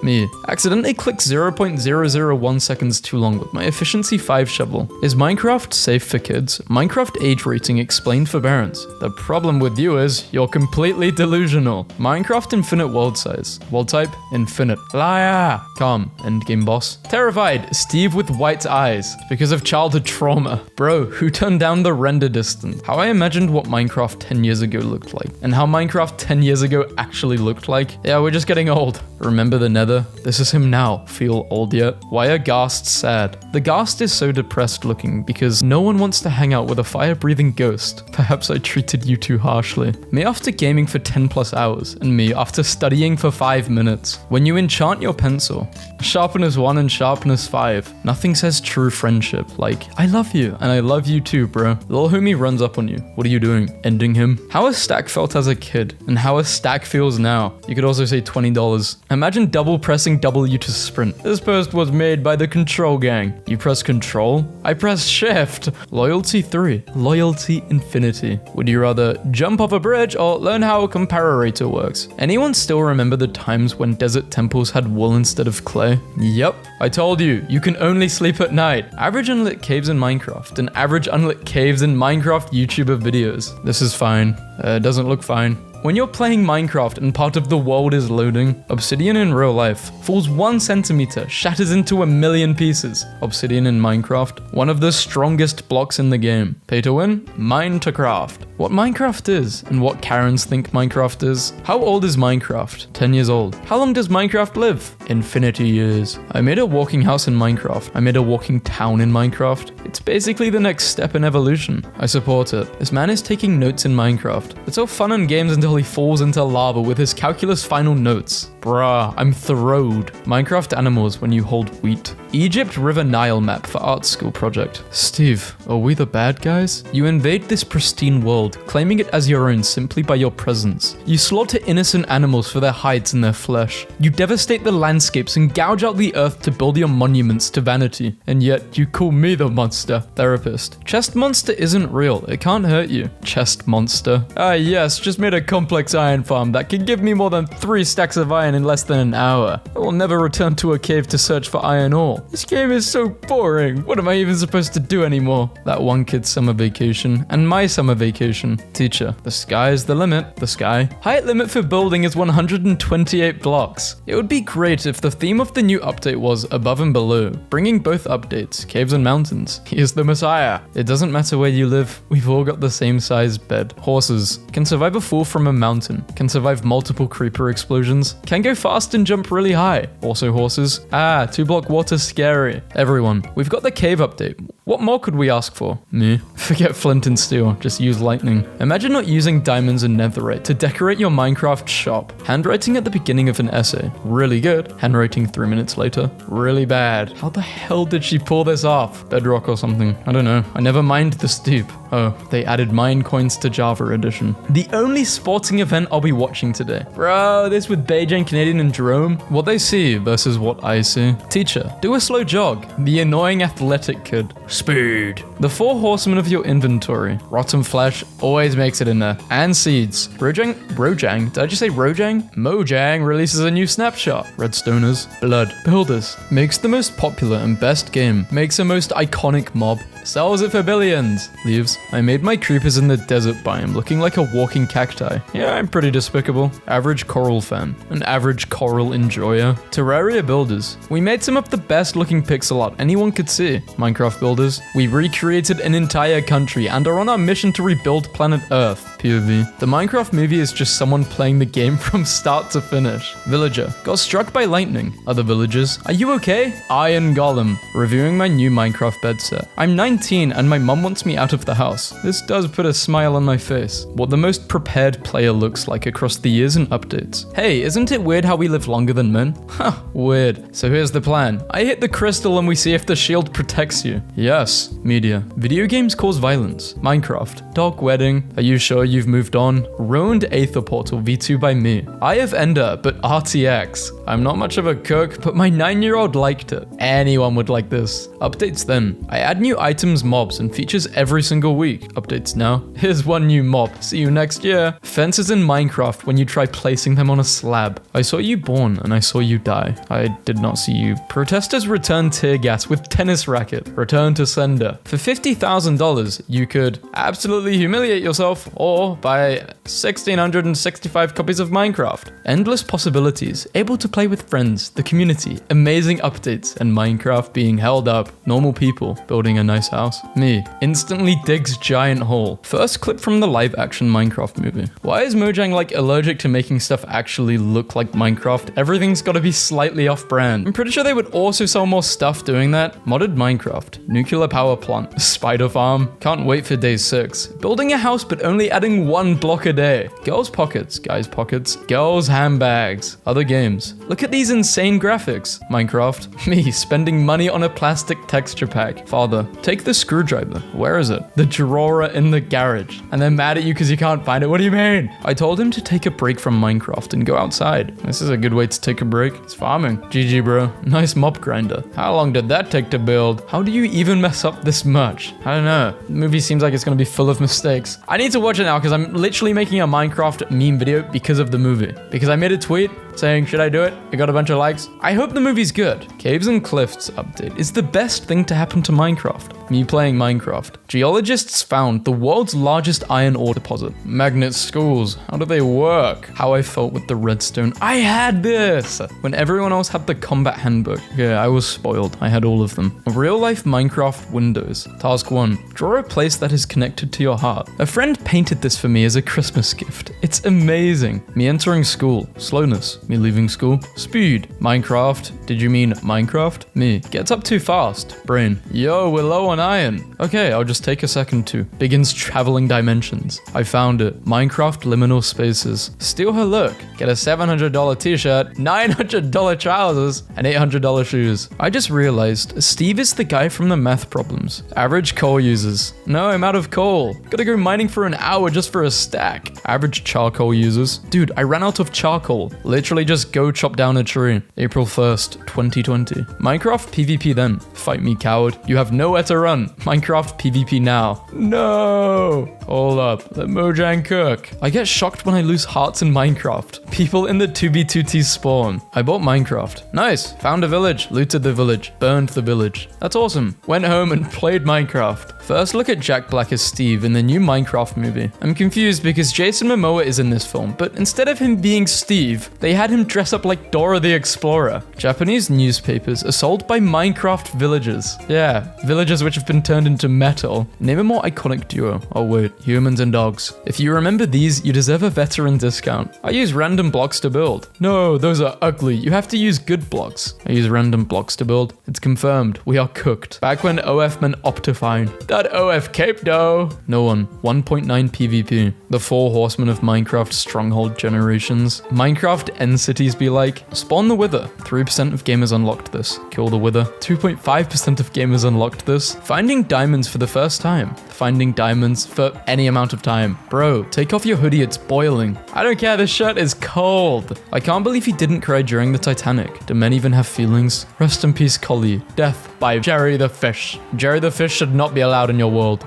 Me. Accidentally click 0.001 seconds too long with my efficiency 5 shovel. Is Minecraft safe for kids? Minecraft age rating explained for parents. The problem with you is you're completely delusional. Minecraft infinite world size. World type, infinite. Liar. Calm, endgame boss. Terrified, Steve with white eyes because of childhood trauma. Bro, who turned down the render distance? How I imagined what Minecraft 10 years ago looked like, and how Minecraft 10 years ago actually looked like. Yeah, we're just getting old. Remember the nether? This is him now. Feel old yet? Why are ghasts sad? The ghast is so depressed looking because no one wants to hang out with a fire-breathing ghost. Perhaps I treated you too harshly. Me after gaming for 10 plus hours, and me after studying for 5 minutes. When you enchant your pencil, sharpness 1 and sharpness 5, nothing says true friendship like, I love you, and I love you too, bro. Little homie runs up on you. What are you doing? Ending him? How a stack felt as a kid, and how a stack feels now. You could also say $20. Imagine double pressing W to sprint. This post was made by the Control Gang. You press Control? I press Shift. Loyalty 3. Loyalty Infinity. Would you rather jump off a bridge or learn how a comparator works? Anyone still remember the times when desert temples had wool instead of clay? Yep. I told you, you can only sleep at night. Average unlit caves in Minecraft and average unlit caves in Minecraft YouTuber videos. This is fine. Doesn't look fine. When you're playing Minecraft and part of the world is loading, obsidian in real life falls 1 centimeter, shatters into 1,000,000 pieces. Obsidian in Minecraft, one of the strongest blocks in the game. Pay to win, mine to craft. What Minecraft is and what Karens think Minecraft is. How old is Minecraft? 10 years old. How long does Minecraft live? Infinity years. I made a walking house in Minecraft. I made a walking town in Minecraft. It's basically the next step in evolution. I support it. This man is taking notes in Minecraft. It's all fun and games until he falls into lava with his calculus final notes. Bruh, I'm thrilled. Minecraft animals when you hold wheat. Egypt River Nile map for art school project. Steve, are we the bad guys? You invade this pristine world, claiming it as your own simply by your presence. You slaughter innocent animals for their hides and their flesh. You devastate the landscapes and gouge out the earth to build your monuments to vanity. And yet, you call me the monster. Therapist. Chest monster isn't real. It can't hurt you. Chest monster. Ah yes, just made a complex iron farm that can give me more than 3 stacks of iron in less than an hour. I will never return to a cave to search for iron ore. This game is so boring. What am I even supposed to do anymore? That one kid's summer vacation and my summer vacation. Teacher, the sky is the limit. The sky. Height limit for building is 128 blocks. It would be great if the theme of the new update was above and below, bringing both updates, caves and mountains. He is the Messiah. It doesn't matter where you live. We've all got the same size bed. Horses can survive a fall from a mountain, can survive multiple creeper explosions, can go fast and jump really high. Also horses. 2-block water scary. Everyone, we've got the cave update. What more could we ask for? Me. Forget flint and steel, just use lightning. Imagine not using diamonds and netherite to decorate your Minecraft shop. Handwriting at the beginning of an essay. Really good. Handwriting 3 minutes later. Really bad. How the hell did she pull this off? Bedrock or something. I don't know. I never mined this deep. Oh, they added mine coins to Java edition. The only sporting event I'll be watching today. Bro, this with Beijing, Canadian, and Jerome. What they see versus what I see. Teacher, do a slow jog. The annoying athletic kid. Speed. The 4 horsemen of your inventory. Rotten flesh always makes it in there. And seeds. Rojang? Did I just say Rojang? Mojang releases a new snapshot. Redstoners. Blood. Builders. Makes the most popular and best game. Makes the most iconic mob. Sells it for billions. Leaves. I made my creepers in the desert biome looking like a walking cacti. Yeah, I'm pretty despicable. Average coral fan. An average coral enjoyer. Terraria builders. We made some of the best looking pixel art anyone could see. Minecraft builders. We recreated an entire country and are on our mission to rebuild planet Earth. POV. The Minecraft movie is just someone playing the game from start to finish. Villager. Got struck by lightning. Other villagers. Are you okay? Iron Golem. Reviewing my new Minecraft bed set. I'm 19 and my mum wants me out of the house. This does put a smile on my face. What the most prepared player looks like across the years and updates. Hey, isn't it weird how we live longer than men? Huh, weird. So here's the plan. I hit the crystal and we see if the shield protects you. Yes. Media. Video games cause violence. Minecraft. Dog wedding. Are you sure you've moved on. Ruined Aether Portal V2 by me. Eye of Ender, but RTX. I'm not much of a cook, but my 9-year-old liked it. Anyone would like this. Updates then. I add new items, mobs, and features every single week. Updates now. Here's one new mob. See you next year. Fences in Minecraft when you try placing them on a slab. I saw you born and I saw you die. I did not see you. Protesters return tear gas with tennis racket. Return to sender. For $50,000, you could absolutely humiliate yourself or buy 1,665 copies of Minecraft. Endless possibilities. Able to play with friends, the community, amazing updates, and Minecraft being held up. Normal people building a nice house. Me. Instantly digs giant hole. First clip from the live action Minecraft movie. Why is Mojang like allergic to making stuff actually look like Minecraft? Everything's gotta be slightly off brand. I'm pretty sure they would also sell more stuff doing that. Modded Minecraft. Nuclear power plant. Spider farm. Can't wait for day 6. Building a house but only adding 1 block a day. Girls pockets. Guys pockets. Girls handbags. Other games. Look at these insane graphics. Minecraft. Me spending money on a plastic texture pack. Father. Take the screwdriver. Where is it? The drawer in the garage. And they're mad at you because you can't find it. What do you mean? I told him to take a break from Minecraft and go outside. This is a good way to take a break. It's farming. GG bro. Nice mob grinder. How long did that take to build? How do you even mess up this much? I don't know. The movie seems like it's gonna be full of mistakes. I need to watch it now because I'm literally making a Minecraft meme video because of the movie. Because I made a tweet saying, should I do it? I got a bunch of likes. I hope the movie's good. Caves and Cliffs update is the best thing to happen to Minecraft. Me playing Minecraft. Geologists found the world's largest iron ore deposit. Magnet schools. How do they work? How I felt with the redstone. I had this! When everyone else had the combat handbook. Yeah, I was spoiled. I had all of them. Real life Minecraft windows. Task 1. Draw a place that is connected to your heart. A friend painted this for me as a Christmas gift. It's amazing. Me entering school. Slowness. Me leaving school. Speed. Minecraft. Did you mean Minecraft? Me. Gets up too fast. Brain. Yo, we're low on iron. Okay, I'll just take a second to. Begins traveling dimensions. I found it. Minecraft liminal spaces. Steal her look. Get a $700 t-shirt, $900 trousers, and $800 shoes. I just realized Steve is the guy from the math problems. Average coal users. No, I'm out of coal. Gotta go mining for an hour just for a stack. Average charcoal users. Dude, I ran out of charcoal. Literally just go chop down a tree. April 1st, 2020. Minecraft PvP then. Fight me, coward. You have nowhere to run. Minecraft PvP now. No! Hold up. Let Mojang cook. I get shocked when I lose hearts in Minecraft. People in the 2b2t spawn. I bought Minecraft. Nice. Found a village. Looted the village. Burned the village. That's awesome. Went home and played Minecraft. First look at Jack Black as Steve in the new Minecraft movie. I'm confused because Jason Momoa is in this film, but instead of him being Steve, they had him dress up like Dora the Explorer. Japanese newspapers are sold by Minecraft villagers. Yeah, villagers which have been turned into metal. Name a more iconic duo. Oh wait, humans and dogs. If you remember these, you deserve a veteran discount. I use random blocks to build. No, those are ugly. You have to use good blocks. I use random blocks to build. It's confirmed. We are cooked. Back when OF meant Optifine. That OF cape though. No one. 1.9 PvP. The 4 horsemen of Minecraft stronghold generations. Minecraft end cities be like, spawn the wither. 3% of gamers unlocked this. Kill the wither. 2.5% of gamers unlocked this. Finding diamonds for the first time. Finding diamonds for any amount of time. Bro, take off your hoodie, it's boiling. I don't care, this shirt is cold. I can't believe he didn't cry during the Titanic. Do men even have feelings? Rest in peace, Collie. Death by Jerry the Fish. Jerry the Fish should not be allowed in your world.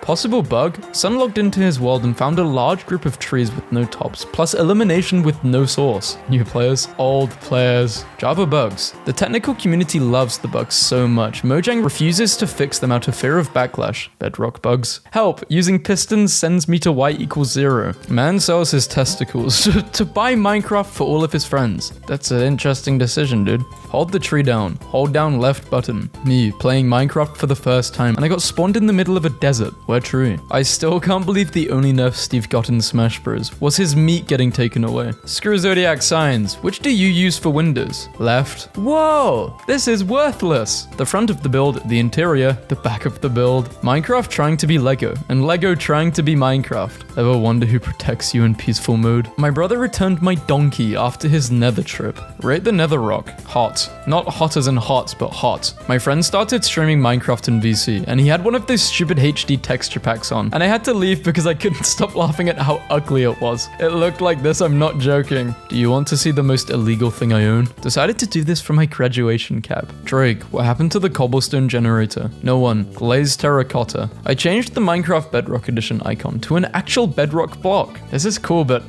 Possible bug? Sun logged into his world and found a large group of trees with no tops, plus elimination with no source. New players, old players. Java bugs. The technical community loves the bugs so much, Mojang refuses to fix them out of fear of backlash. Bedrock bugs. Help, using pistons sends me to y=0. Man sells his testicles to buy Minecraft for all of his friends. That's an interesting decision, dude. Hold the tree down. Hold down left button. Me, playing Minecraft for the first time, and I got spawned in the middle of a desert. Where true? I still can't believe the only nerf Steve got in Smash Bros. was his meat getting taken away. Screw zodiac signs. Which do you use for windows? Left. Whoa! This is worthless. The front of the build, the interior, the back of the build. Minecraft trying to to be Lego, and Lego trying to be Minecraft. Ever wonder who protects you in peaceful mode? My brother returned my donkey after his nether trip. Rate the nether rock. Hot. Not hot as in hot, but hot. My friend started streaming Minecraft in VC, and he had one of those stupid HD texture packs on, and I had to leave because I couldn't stop laughing at how ugly it was. It looked like this, I'm not joking. Do you want to see the most illegal thing I own? Decided to do this for my graduation cap. Drake, what happened to the cobblestone generator? No one. Glazed terracotta. I changed the Minecraft Bedrock Edition icon to an actual bedrock block. This is cool, but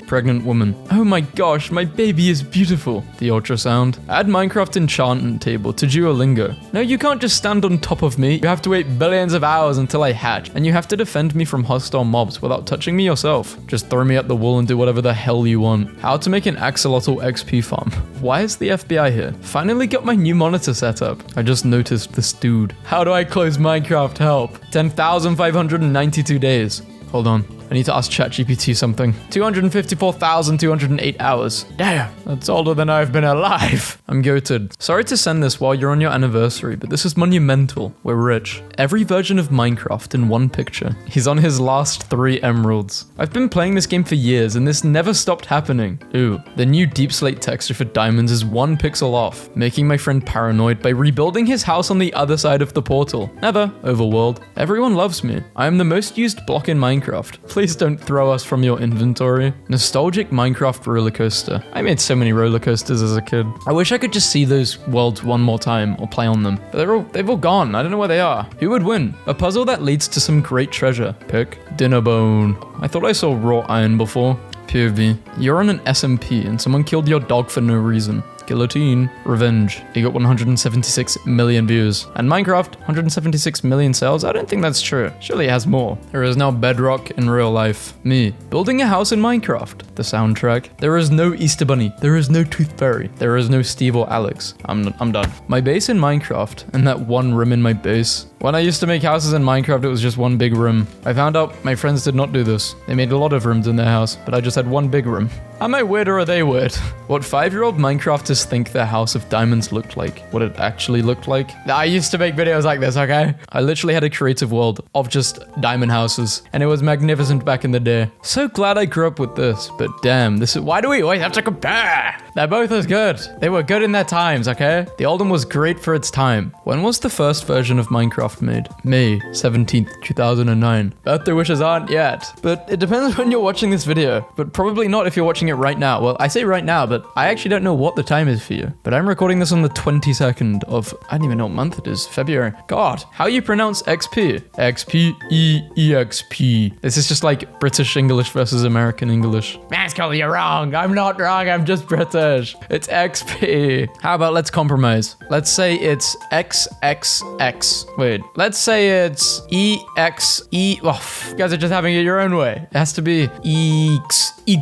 pregnant woman. Oh my gosh, my baby is beautiful. The ultrasound. Add Minecraft enchantment table to Duolingo. No, you can't just stand on top of me. You have to wait billions of hours until I hatch, and you have to defend me from hostile mobs without touching me yourself. Just throw me at the wall and do whatever the hell you want. How to make an axolotl XP farm. Why is the FBI here? Finally got my new monitor set up. I just noticed this dude. How do I close Minecraft? Help. 10,592 days. Hold on. I need to ask ChatGPT something. 254,208 hours. Damn, that's older than I've been alive. I'm goated. Sorry to send this while you're on your anniversary, but this is monumental. We're rich. Every version of Minecraft in one picture. He's on his last 3 emeralds. I've been playing this game for years and this never stopped happening. Ooh, the new deep slate texture for diamonds is 1 pixel off, making my friend paranoid by rebuilding his house on the other side of the portal. Never, overworld. Everyone loves me. I am the most used block in Minecraft. Please don't throw us from your inventory. Nostalgic Minecraft roller coaster. I made so many roller coasters as a kid. I wish I could just see those worlds one more time or play on them, but they've all gone. I don't know where they are. Who would win? A puzzle that leads to some great treasure. Pick. Dinner bone. I thought I saw raw iron before. POV. You're on an SMP and someone killed your dog for no reason. Guillotine. Revenge. You got 176 million views. And Minecraft, 176 million sales? I don't think that's true. Surely it has more. There is now bedrock in real life. Me. Building a house in Minecraft. The soundtrack. There is no Easter Bunny. There is no Tooth Fairy. There is no Steve or Alex. I'm done. My base in Minecraft and that one room in my base. When I used to make houses in Minecraft, it was just one big room. I found out my friends did not do this. They made a lot of rooms in their house, but I just had one big room. Am I weird or are they weird? What 5-year-old Minecrafters think their house of diamonds looked like. What it actually looked like. I used to make videos like this, okay? I literally had a creative world of just diamond houses, and it was magnificent back in the day. So glad I grew up with this, but damn, this is— why do we always have to compare? They're both as good. They were good in their times, okay? The old one was great for its time. When was the first version of Minecraft made? May 17th, 2009. Birthday wishes aren't yet. But it depends when you're watching this video. But probably not if you're watching it right now. Well, I say right now, but I actually don't know what the time is for you. But I'm recording this on the 22nd of— I don't even know what month it is. February. God, how you pronounce XP? XP. This is just like British English versus American English. VaazkL, you're wrong. I'm not wrong. I'm just British. It's XP. How about let's compromise? Let's say it's XXX. Wait, let's say it's EXE. Oh, you guys are just having it your own way. It has to be XP.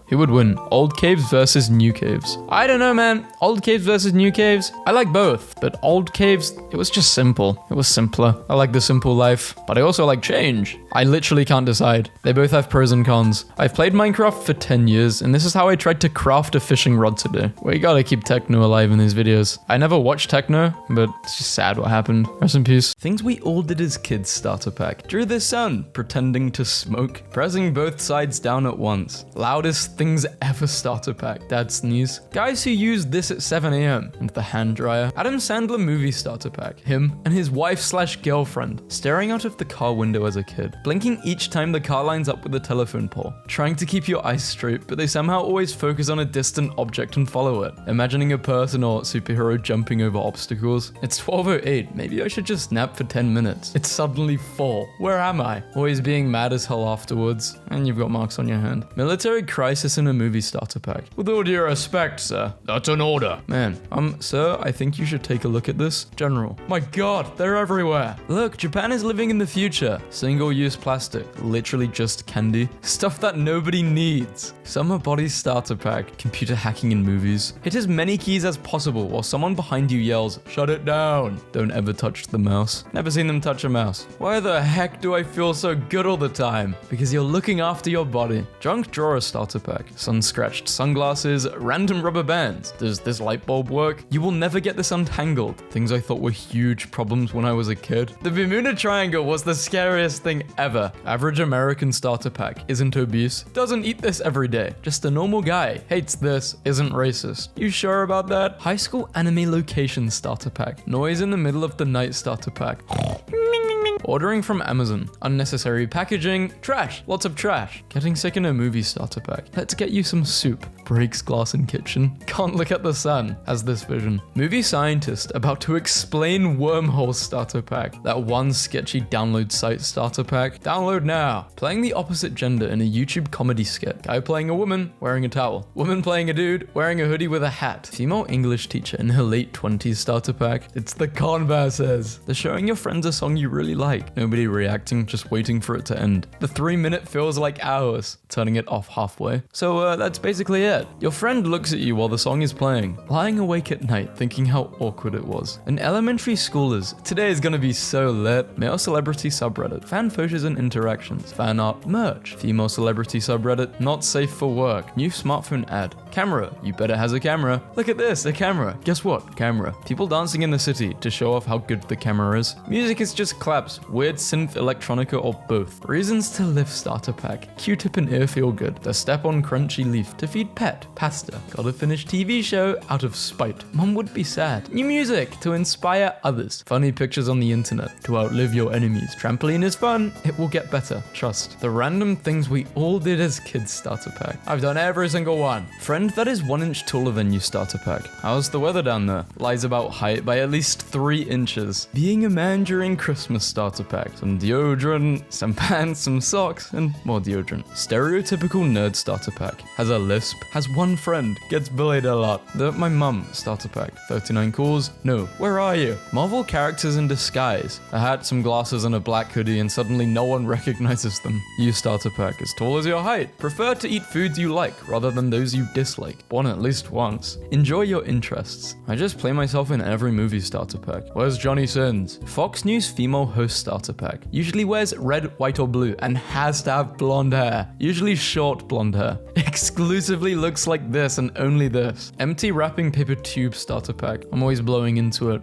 Who would win? Old caves versus new caves? I don't know, man. Old caves versus new caves? I like both, but old caves, it was just simple. It was simpler. I like the simple life, but I also like change. I literally can't decide. They both have pros and cons. I've played Minecraft for 10 years, and this is how I tried to craft a fishing rod today. We gotta keep Techno alive in these videos. I never watched Techno, but it's just sad what happened. Rest in peace. Things we all did as kids starter pack. Drew the sun, pretending to smoke, pressing both sides down at once. Loudest things ever starter pack. Dad sneeze. Guys who used this at 7 a.m. and the hand dryer. Adam Sandler movie starter pack. Him and his wife/girlfriend staring out of the car window as a kid. Blinking each time the car lines up with a telephone pole. Trying to keep your eyes straight, but they somehow always focus on a distant object and follow it. Imagining a person or superhero jumping over obstacles. It's 12:08. Maybe I should just nap for 10 minutes. It's suddenly 4. Where am I? Always being mad as hell afterwards. And you've got marks on your hand. Military crisis in a movie starter pack. With all due respect, sir. That's an order. Man, sir, I think you should take a look at this. General. My God, they're everywhere. Look, Japan is living in the future. Single-use plastic. Literally just candy. Stuff that nobody needs. Summer body starter pack. Computer hacking in movies. Hit as many keys as possible while someone behind you yells, shut it down. Don't ever touch the mouse. Never seen them touch a mouse. Why the heck do I feel so good all the time? Because you're looking after your body. me. Junk drawer starter pack. Sun-scratched sunglasses, random rubber bands. Does this light bulb work? You will never get this untangled. Things I thought were huge problems when I was a kid. The Bermuda Triangle was the scariest thing ever. Average American starter pack. Isn't obese. Doesn't eat this every day. Just a normal guy. Hates this. Isn't racist. You sure about that? High school anime location starter pack. Noise in the middle of the night starter pack. Ordering from Amazon. Unnecessary packaging. Trash. Lots of trash. Getting sick in a movie starter pack. Let's get you some soup. Breaks glass in kitchen. Can't look at the sun. Has this vision. Movie scientist about to explain wormhole starter pack. That one sketchy download site starter pack. Download now. Playing the opposite gender in a YouTube comedy skit. Guy playing a woman wearing a towel. Woman playing a dude wearing a hoodie with a hat. Female English teacher in her late 20s starter pack. It's the Converses. They're showing your friends a song you really like. Nobody reacting, just waiting for it to end. The 3-minute feels like hours, turning it off halfway. So that's basically it. Your friend looks at you while the song is playing, lying awake at night thinking how awkward it was. An elementary schoolers, today is gonna be so lit. Male celebrity subreddit, fan photos and interactions, fan art, merch. Female celebrity subreddit, not safe for work. New smartphone ad. Camera, you bet it has a camera. Look at this, a camera. Guess what? Camera. People dancing in the city to show off how good the camera is. Music is just claps. Weird synth electronica or both. Reasons to live starter pack. Q-tip and ear feel good. The step on crunchy leaf. To feed pet. Pasta. Gotta finish TV show out of spite. Mom would be sad. New music to inspire others. Funny pictures on the internet to outlive your enemies. Trampoline is fun. It will get better. Trust. The random things we all did as kids starter pack. I've done every single one. Friend that is 1 inch taller than you starter pack. How's the weather down there? Lies about height by at least 3 inches. Being a man during Christmas starter pack. Some deodorant, some pants, some socks, and more deodorant. Stereotypical nerd starter pack. Has a lisp. Has one friend. Gets bullied a lot. My mum starter pack. 39 calls. No. Where are you? Marvel characters in disguise. A hat, some glasses, and a black hoodie, and suddenly no one recognizes them. You starter pack. As tall as your height. Prefer to eat foods you like rather than those you dislike. Born at least once. Enjoy your interests. I just play myself in every movie starter pack. Where's Johnny Sins? Fox News female host starter pack. Usually wears red, white, or blue and has to have blonde hair. Usually short blonde hair. Exclusively looks like this and only this. Empty wrapping paper tube starter pack. I'm always blowing into it.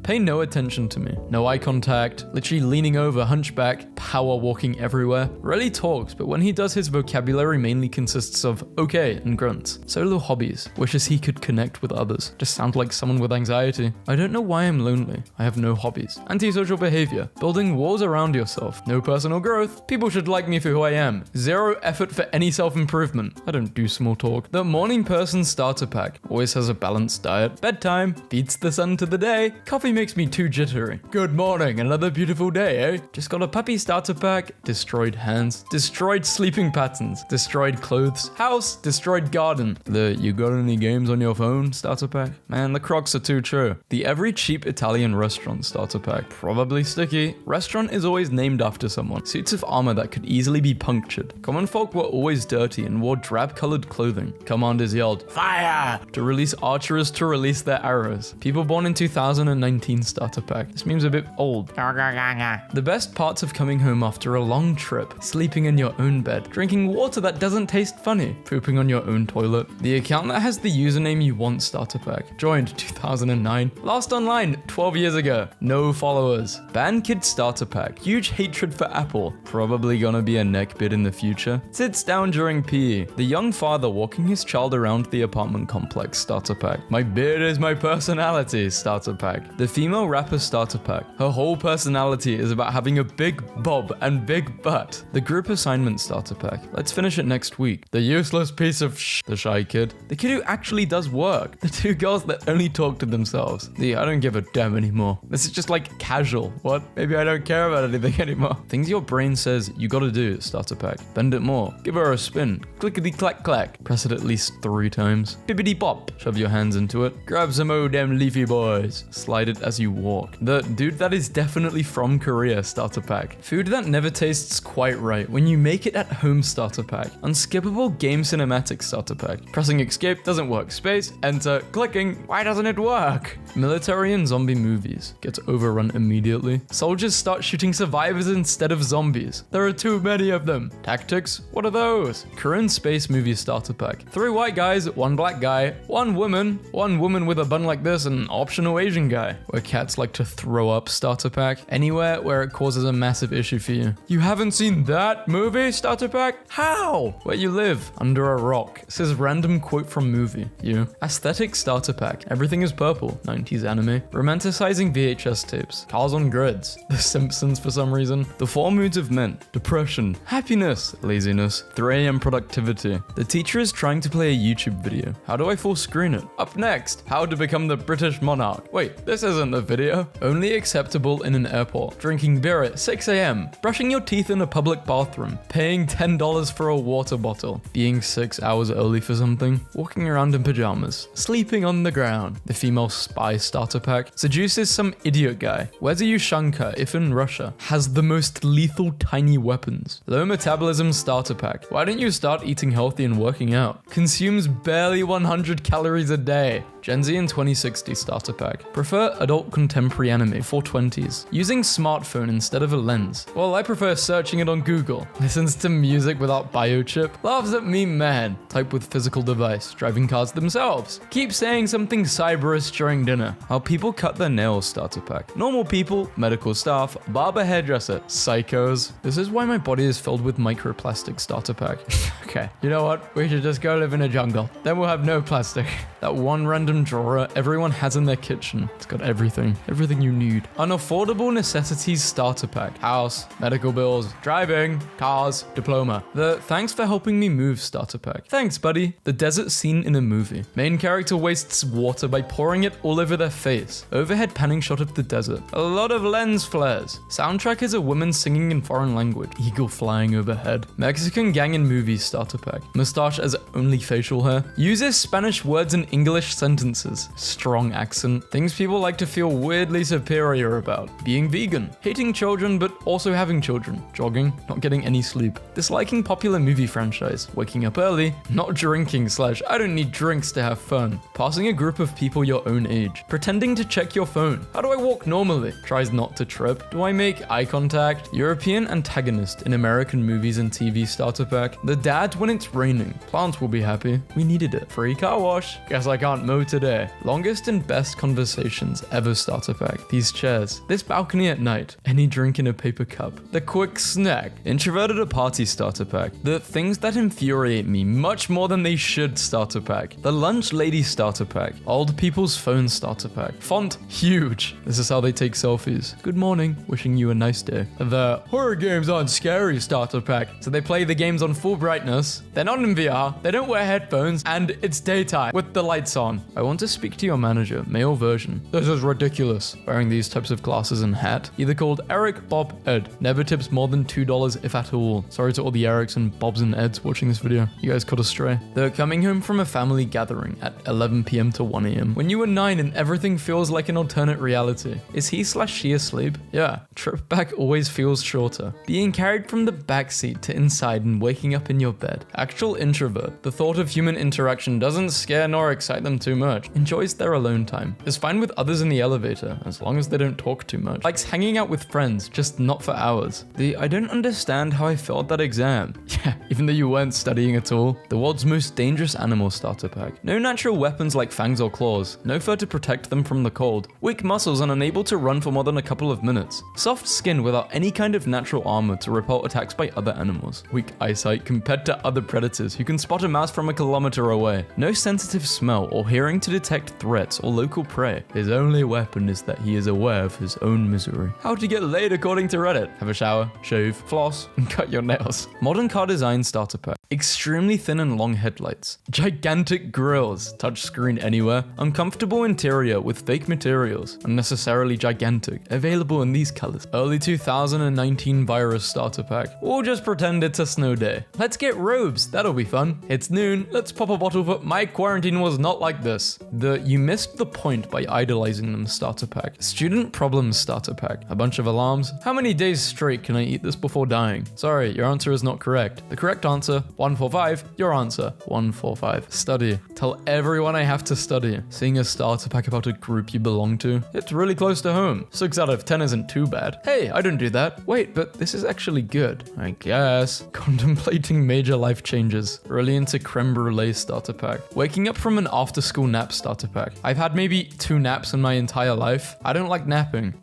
Pay no attention to me. No eye contact. Literally leaning over, hunchback, power walking everywhere. Rarely talks, but when he does, his vocabulary mainly consists of okay and grunts. Solo hobbies. Wishes he could connect with others. Just sound like someone with anxiety. I don't know why I'm lonely. I have no hobbies. Antisocial behavior. Building walls around yourself. No personal growth. People should like me for who I am. Zero effort for any self-improvement. I don't do small talk. The morning person starter pack. Always has a balanced diet. Bedtime. Beats the sun to the day. Coffee makes me too jittery. Good morning. Another beautiful day, eh? Just got a puppy starter pack. Destroyed hands. Destroyed sleeping patterns. Destroyed clothes. House. Destroyed garden. The you got any games on your phone starter pack? Man, the Crocs are too true. The every cheap Italian restaurant starter pack. Probably sticky. Restaurant is always named after someone. Suits of armor that could easily be punctured. Common folk were always dirty and wore drab-colored clothing. Commanders yelled, "Fire!" to release archers to release their arrows. People born in 2019 starter pack. This meme's a bit old. The best parts of coming home after a long trip. Sleeping in your own bed. Drinking water that doesn't taste funny. Pooping on your own toilet. The account that has the username you want starter pack. Joined 2009. Last online 12 years ago. No followers. Band kid starter pack. Huge hatred for Apple. Probably gonna be a neck bit in the future. Sits down during PE. The young father walking his child around the apartment complex starter pack. My beard is my personality starter pack. The female rapper starter pack. Her whole personality is about having a big bob and big butt. The group assignment starter pack. Let's finish it next week. The useless piece of the shy kid. The kid who actually does work. The two girls that only talk to themselves. The I don't give a damn anymore. This is just like casual. What? Maybe I don't care about anything anymore. Things your brain says you gotta do starter pack. Bend it more. Give her a spin. Clickety clack clack. Press it at least 3 times. Bippity bop. Shove your hands into it. Grab some them leafy boys. Slide slide it as you walk. The dude, that is definitely from Korea starter pack. Food that never tastes quite right when you make it at home starter pack. Unskippable game cinematic starter pack. Pressing escape doesn't work. Space, enter, clicking. Why doesn't it work? Military and zombie movies. Gets overrun immediately. Soldiers start shooting survivors instead of zombies. There are too many of them. Tactics? What are those? Korean space movie starter pack. 3 white guys, 1 black guy, 1 woman with a bun like this, and an optional Asian guy. Where cats like to throw up starter pack. Anywhere where it causes a massive issue for you. You haven't seen that movie starter pack? How? Where you live? Under a rock. Says random quote from movie. You. Aesthetic starter pack. Everything is purple. 90s anime. Romanticizing VHS tapes. Cars on grids. The Simpsons for some reason. The 4 moods of men. Depression. Happiness. Laziness. 3 AM productivity. The teacher is trying to play a YouTube video. How do I full screen it? Up next. How to become the British monarch. Wait, this isn't the video. Only acceptable in an airport. Drinking beer at 6 AM. Brushing your teeth in a public bathroom. Paying $10 for a water bottle. Being 6 hours early for something. Walking around in pajamas. Sleeping on the ground. The female spy starter pack. Seduces some idiot guy. Where's a Ushanka if in Russia? Has the most lethal tiny weapons. Low metabolism starter pack. Why don't you start eating healthy and working out? Consumes barely 100 calories a day. Gen Z in 2060 starter pack. Prefer adult contemporary anime 420s. Using smartphone instead of a lens. Well, I prefer searching it on Google. Listens to music without biochip. Laughs at me man. Type with physical device. Driving cars themselves. Keep saying something cyberist during dinner. How people cut their nails starter pack. Normal people, medical staff, barber hairdresser, psychos. This is why my body is filled with microplastic starter pack. Okay, you know what? We should just go live in a jungle. Then we'll have no plastic. That one random drawer everyone has in their kitchen. It's got everything you need. Unaffordable necessities starter pack. House, medical bills, driving, cars, diploma. The thanks for helping me move starter pack. Thanks, buddy. The desert scene in a movie. Main character wastes water by pouring it all over their face. Overhead panning shot of the desert. A lot of lens flares. Soundtrack is a woman singing in foreign language. Eagle flying overhead. Mexican gang in movie starter pack. Mustache as only facial hair. Uses Spanish words in English sentences. Strong accent. Things people like to feel weirdly superior about. Being vegan. Hating children but also having children. Jogging. Not getting any sleep. Disliking popular movie franchise. Waking up early. Not drinking / I don't need drinks to have fun. Passing a group of people your own age. Pretending to check your phone. How do I walk normally? Tries not to trip. Do I make eye contact? European antagonist in American movies and TV starter pack. The dad when it's raining. Plants will be happy. We needed it. Free car wash. Guess I can't mow today. Longest and best conversations ever starter pack. These chairs. This balcony at night. Any drink in a paper cup. The quick snack. Introverted a party starter pack. The things that infuriate me much more than they should starter pack. The lunch lady starter pack. Old people's phone starter pack. Font huge. This is how they take selfies. Good morning. Wishing you a nice day. The horror games aren't scary starter pack. So they play the games on full brightness. They're not in VR. They don't wear headphones. And it's daytime with the lights on. I want to speak to your manager, male version. This is ridiculous. Wearing these types of glasses and hat. Either called Eric, Bob, Ed. Never tips more than $2 if at all. Sorry to all the Erics and Bobs and Eds watching this video. You guys caught astray. They're coming home from a family gathering at 11 PM to 1 AM. When you were 9 and everything feels like an alternate reality. Is he / she asleep? Yeah. Trip back always feels shorter. Being carried from the backseat to inside and waking up in your bed. Actual introvert. The thought of human interaction doesn't scare nor excite them too much. Enjoys their alone time. Is fine with others in the elevator, as long as they don't talk too much. Likes hanging out with friends, just not for hours. The I don't understand how I failed that exam. Yeah, even though you weren't studying at all. The world's most dangerous animal starter pack. No natural weapons like fangs or claws. No fur to protect them from the cold. Weak muscles and unable to run for more than a couple of minutes. Soft skin without any kind of natural armor to repel attacks by other animals. Weak eyesight compared to other predators who can spot a mouse from a kilometer away. No sensitive smell or hearing to detect threats or local prey. His only weapon is that he is aware of his own misery. How to get laid according to Reddit. Have a shower, shave, floss, and cut your nails. Modern car design starter pack. Extremely thin and long headlights. Gigantic grills. Touchscreen anywhere. Uncomfortable interior with fake materials. Unnecessarily gigantic. Available in these colors. Early 2019 virus starter pack. We'll just pretend it's a snow day. Let's get robes. That'll be fun. It's noon. Let's pop a bottle for my quarantine was not like this. The you missed the point by idolizing them starter pack. Student problems starter pack. A bunch of alarms. How many days straight can I eat this before dying? Sorry, your answer is not correct. The correct answer, 145. Your answer, 145. Study. Tell everyone I have to study. Seeing a starter pack about a group you belong to. It's really close to home. 6 out of 10 isn't too bad. Hey, I don't do that. Wait, but this is actually good. I guess. Contemplating major life changes. Really into creme brulee starter pack. Waking up from an after school nap starter pack. I've had maybe 2 naps in my entire life. I don't like napping.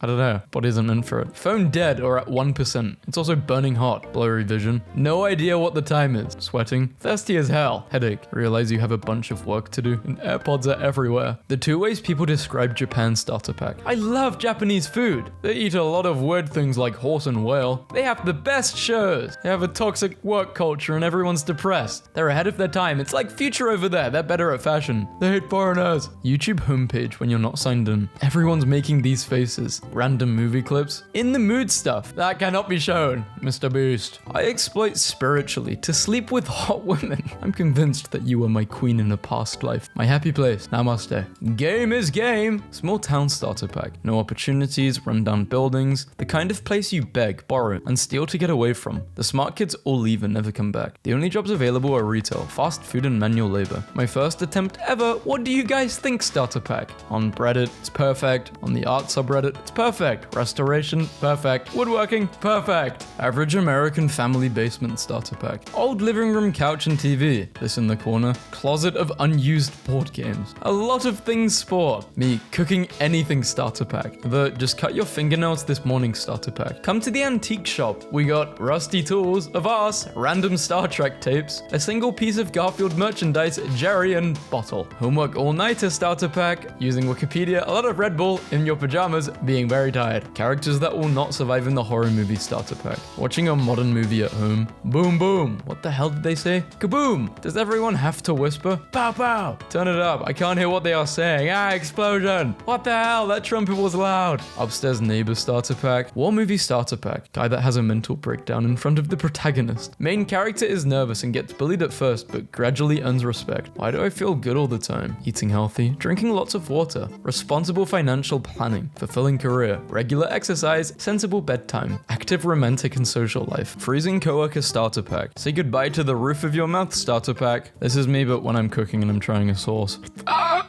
I don't know. Body isn't meant for it. Phone dead or at 1%. It's also burning hot. Blurry vision. No idea what the time is. Sweating. Thirsty as hell. Headache. Realize you have a bunch of work to do and AirPods are everywhere. The 2 ways people describe Japan starter pack. I love Japanese food. They eat a lot of weird things like horse and whale. They have the best shows. They have a toxic work culture and everyone's depressed. They're ahead of their time. It's like future over there. They're better at fashion. They hate foreigners. YouTube homepage when you're not signed in. Everyone's making these faces. Random movie clips. In the mood stuff. That cannot be shown. Mr. Beast. I exploit spiritually to sleep with hot women. I'm convinced that you were my queen in a past life. My happy place. Namaste. Game is game. Small town starter pack. No opportunities, rundown buildings. The kind of place you beg, borrow, and steal to get away from. The smart kids all leave and never come back. The only jobs available are retail, fast food, and manual labor. My first attempt ever. What do you guys think starter pack? On Reddit, it's perfect. On the art subreddit, it's perfect. Restoration, perfect. Woodworking, perfect. Average American family basement starter pack. Old living room couch and TV. This in the corner. Closet of unused board games. A lot of things sport. Me cooking anything starter pack. The just cut your fingernails this morning starter pack. Come to the antique shop. We got rusty tools, a vase, random Star Trek tapes, a single piece of Garfield merchandise, Jerry, and bottle. Homework all-nighter starter pack. Using Wikipedia, a lot of Red Bull, in your pajamas, being very tired. Characters that will not survive in the horror movie starter pack. Watching a modern movie at home. Boom boom. What the hell did they say? Kaboom! Does everyone have to whisper? Pow pow! Turn it up. I can't hear what they are saying. Ah, explosion! What the hell? That trumpet was loud. Upstairs neighbor starter pack. War movie starter pack. Guy that has a mental breakdown in front of the protagonist. Main character is nervous and gets bullied at first, but gradually earns respect. Why do I feel good all the time? Eating healthy, drinking lots of water, responsible financial planning, fulfilling career, regular exercise, sensible bedtime, active romantic and social life, freezing coworker starter pack. Say goodbye to the roof of your mouth starter pack. This is me, but when I'm cooking and I'm trying a sauce.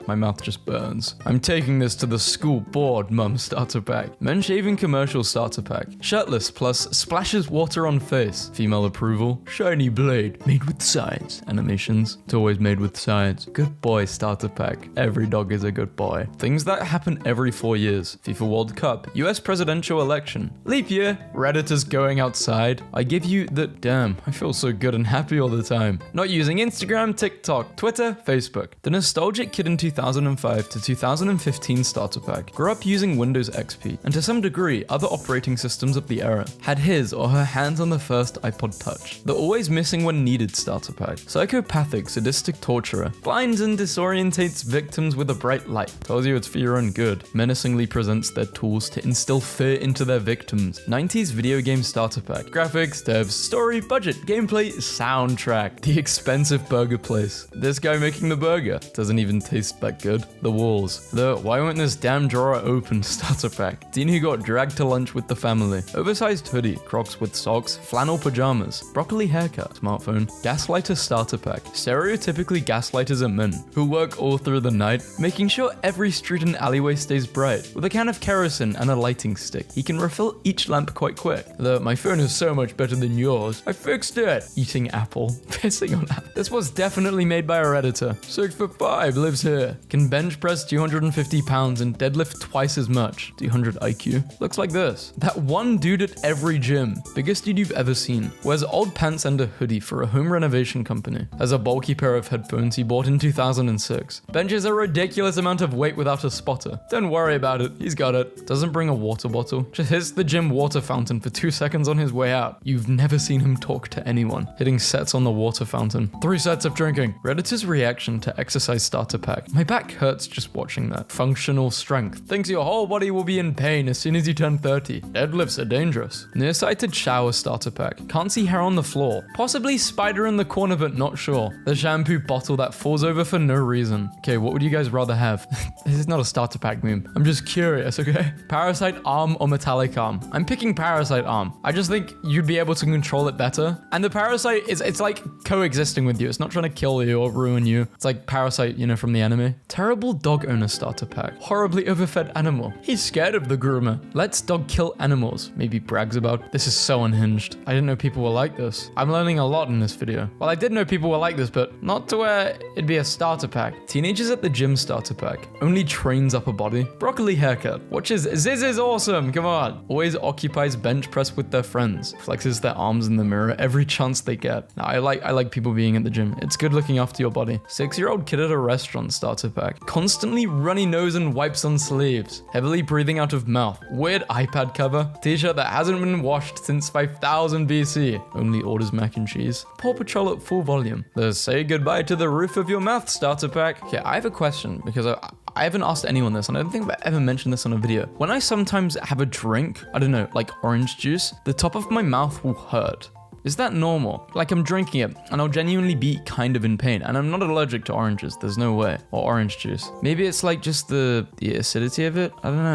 My mouth just burns. I'm taking this to the school board, mum starter pack. Men shaving commercial starter pack. Shirtless plus splashes water on face. Female approval. Shiny blade. Made with science. Animations. It's always made with science. Good boy starter pack. Every dog is a good boy. Things that happen every 4 years. FIFA World Cup. US presidential election. Leap year. Redditors going outside. I give you the damn. I feel so good and happy all the time. Not using Instagram, TikTok, Twitter, Facebook. The nostalgic kid in 2005 to 2015 starter pack. Grew up using Windows XP and to some degree other operating systems of the era. Had his or her hands on the first iPod Touch. The always missing when needed starter pack. Psychopathic, sadistic torturer. Blinds and disorientates victims with a bright light. Tells you it's for your own good. Menacingly presents their tools to instill fear into their victims. 90s video game starter pack. Graphics, devs, story, budget, gameplay, soundtrack. The expensive burger place. This guy making the burger doesn't even taste that good. The walls. The why won't this damn drawer open starter pack. Dean who got dragged to lunch with the family. Oversized hoodie, Crocs with socks, flannel pajamas, broccoli haircut, smartphone, gaslighter starter pack. Stereotypically gaslighters are men who work all through the night, making sure every street and alleyway stays bright. With a can of kerosene and a lighting stick, he can refill each lamp quite quick. My phone is so much better than yours. I fixed it. Eating apple. Pissing on apple. This was definitely made by a Redditor. 6'5", lives here. Can bench press 250 pounds and deadlift twice as much. 200 IQ. Looks like this. That one dude at every gym. Biggest dude you've ever seen. Wears old pants and a hoodie for a home renovation company. Has a bulky pair of headphones he bought in 2006. Benches a ridiculous amount of weight without a spotter. Don't worry about it. He's got it. Doesn't bring a water bottle. Just hits the gym water fountain for 2 seconds on his way out. You've never seen him talk to anyone. Hitting sets on the water fountain. 3 sets of drinking. Redditor's reaction to exercise starter pack. My back hurts just watching that. Functional strength. Thinks your whole body will be in pain as soon as you turn 30. Deadlifts are dangerous. Nearsighted shower starter pack. Can't see hair on the floor. Possibly spider in the corner, but not sure. The shampoo bottle that falls over for no reason. Okay, what would you guys rather have? This is not a starter pack meme. I'm just curious, okay? Parasite arm or metallic arm? I'm picking parasite arm. I just think you'd be able to control it better. And the parasite it's like coexisting with you. It's not trying to kill you or ruin you. It's like Parasite, you know, from the anime. Terrible dog owner starter pack. Horribly overfed animal. He's scared of the groomer. Lets dog kill animals. Maybe brags about. This is so unhinged. I didn't know people were like this. I'm learning a lot in this video. Well, I did know people were like this, but not to where it'd be a starter pack. Teenagers at the gym starter pack. Only trains upper body. Broccoli haircut. Watches Ziz is awesome. Come on. Always occupies bench press with their friends. Flexes their arms in the mirror every chance they get. Now, I like people being at the gym. It's good looking after your body. 6-year-old kid at a restaurant starter pack. Constantly runny nose and wipes on sleeves. Heavily breathing out of mouth. Weird iPad cover. T-shirt that hasn't been washed since 5000 BC. Only orders mac and cheese. Paw Patrol at full volume. The say goodbye to the roof of your mouth starter pack. Okay, I have a question because I haven't asked anyone this, and I don't think I've ever mentioned this on a video. When I sometimes have a drink, I don't know, like orange juice, the top of my mouth will hurt. Is that normal? Like I'm drinking it and I'll genuinely be kind of in pain, and I'm not allergic to oranges, there's no way. Or orange juice. Maybe it's like just the acidity of it? I don't know.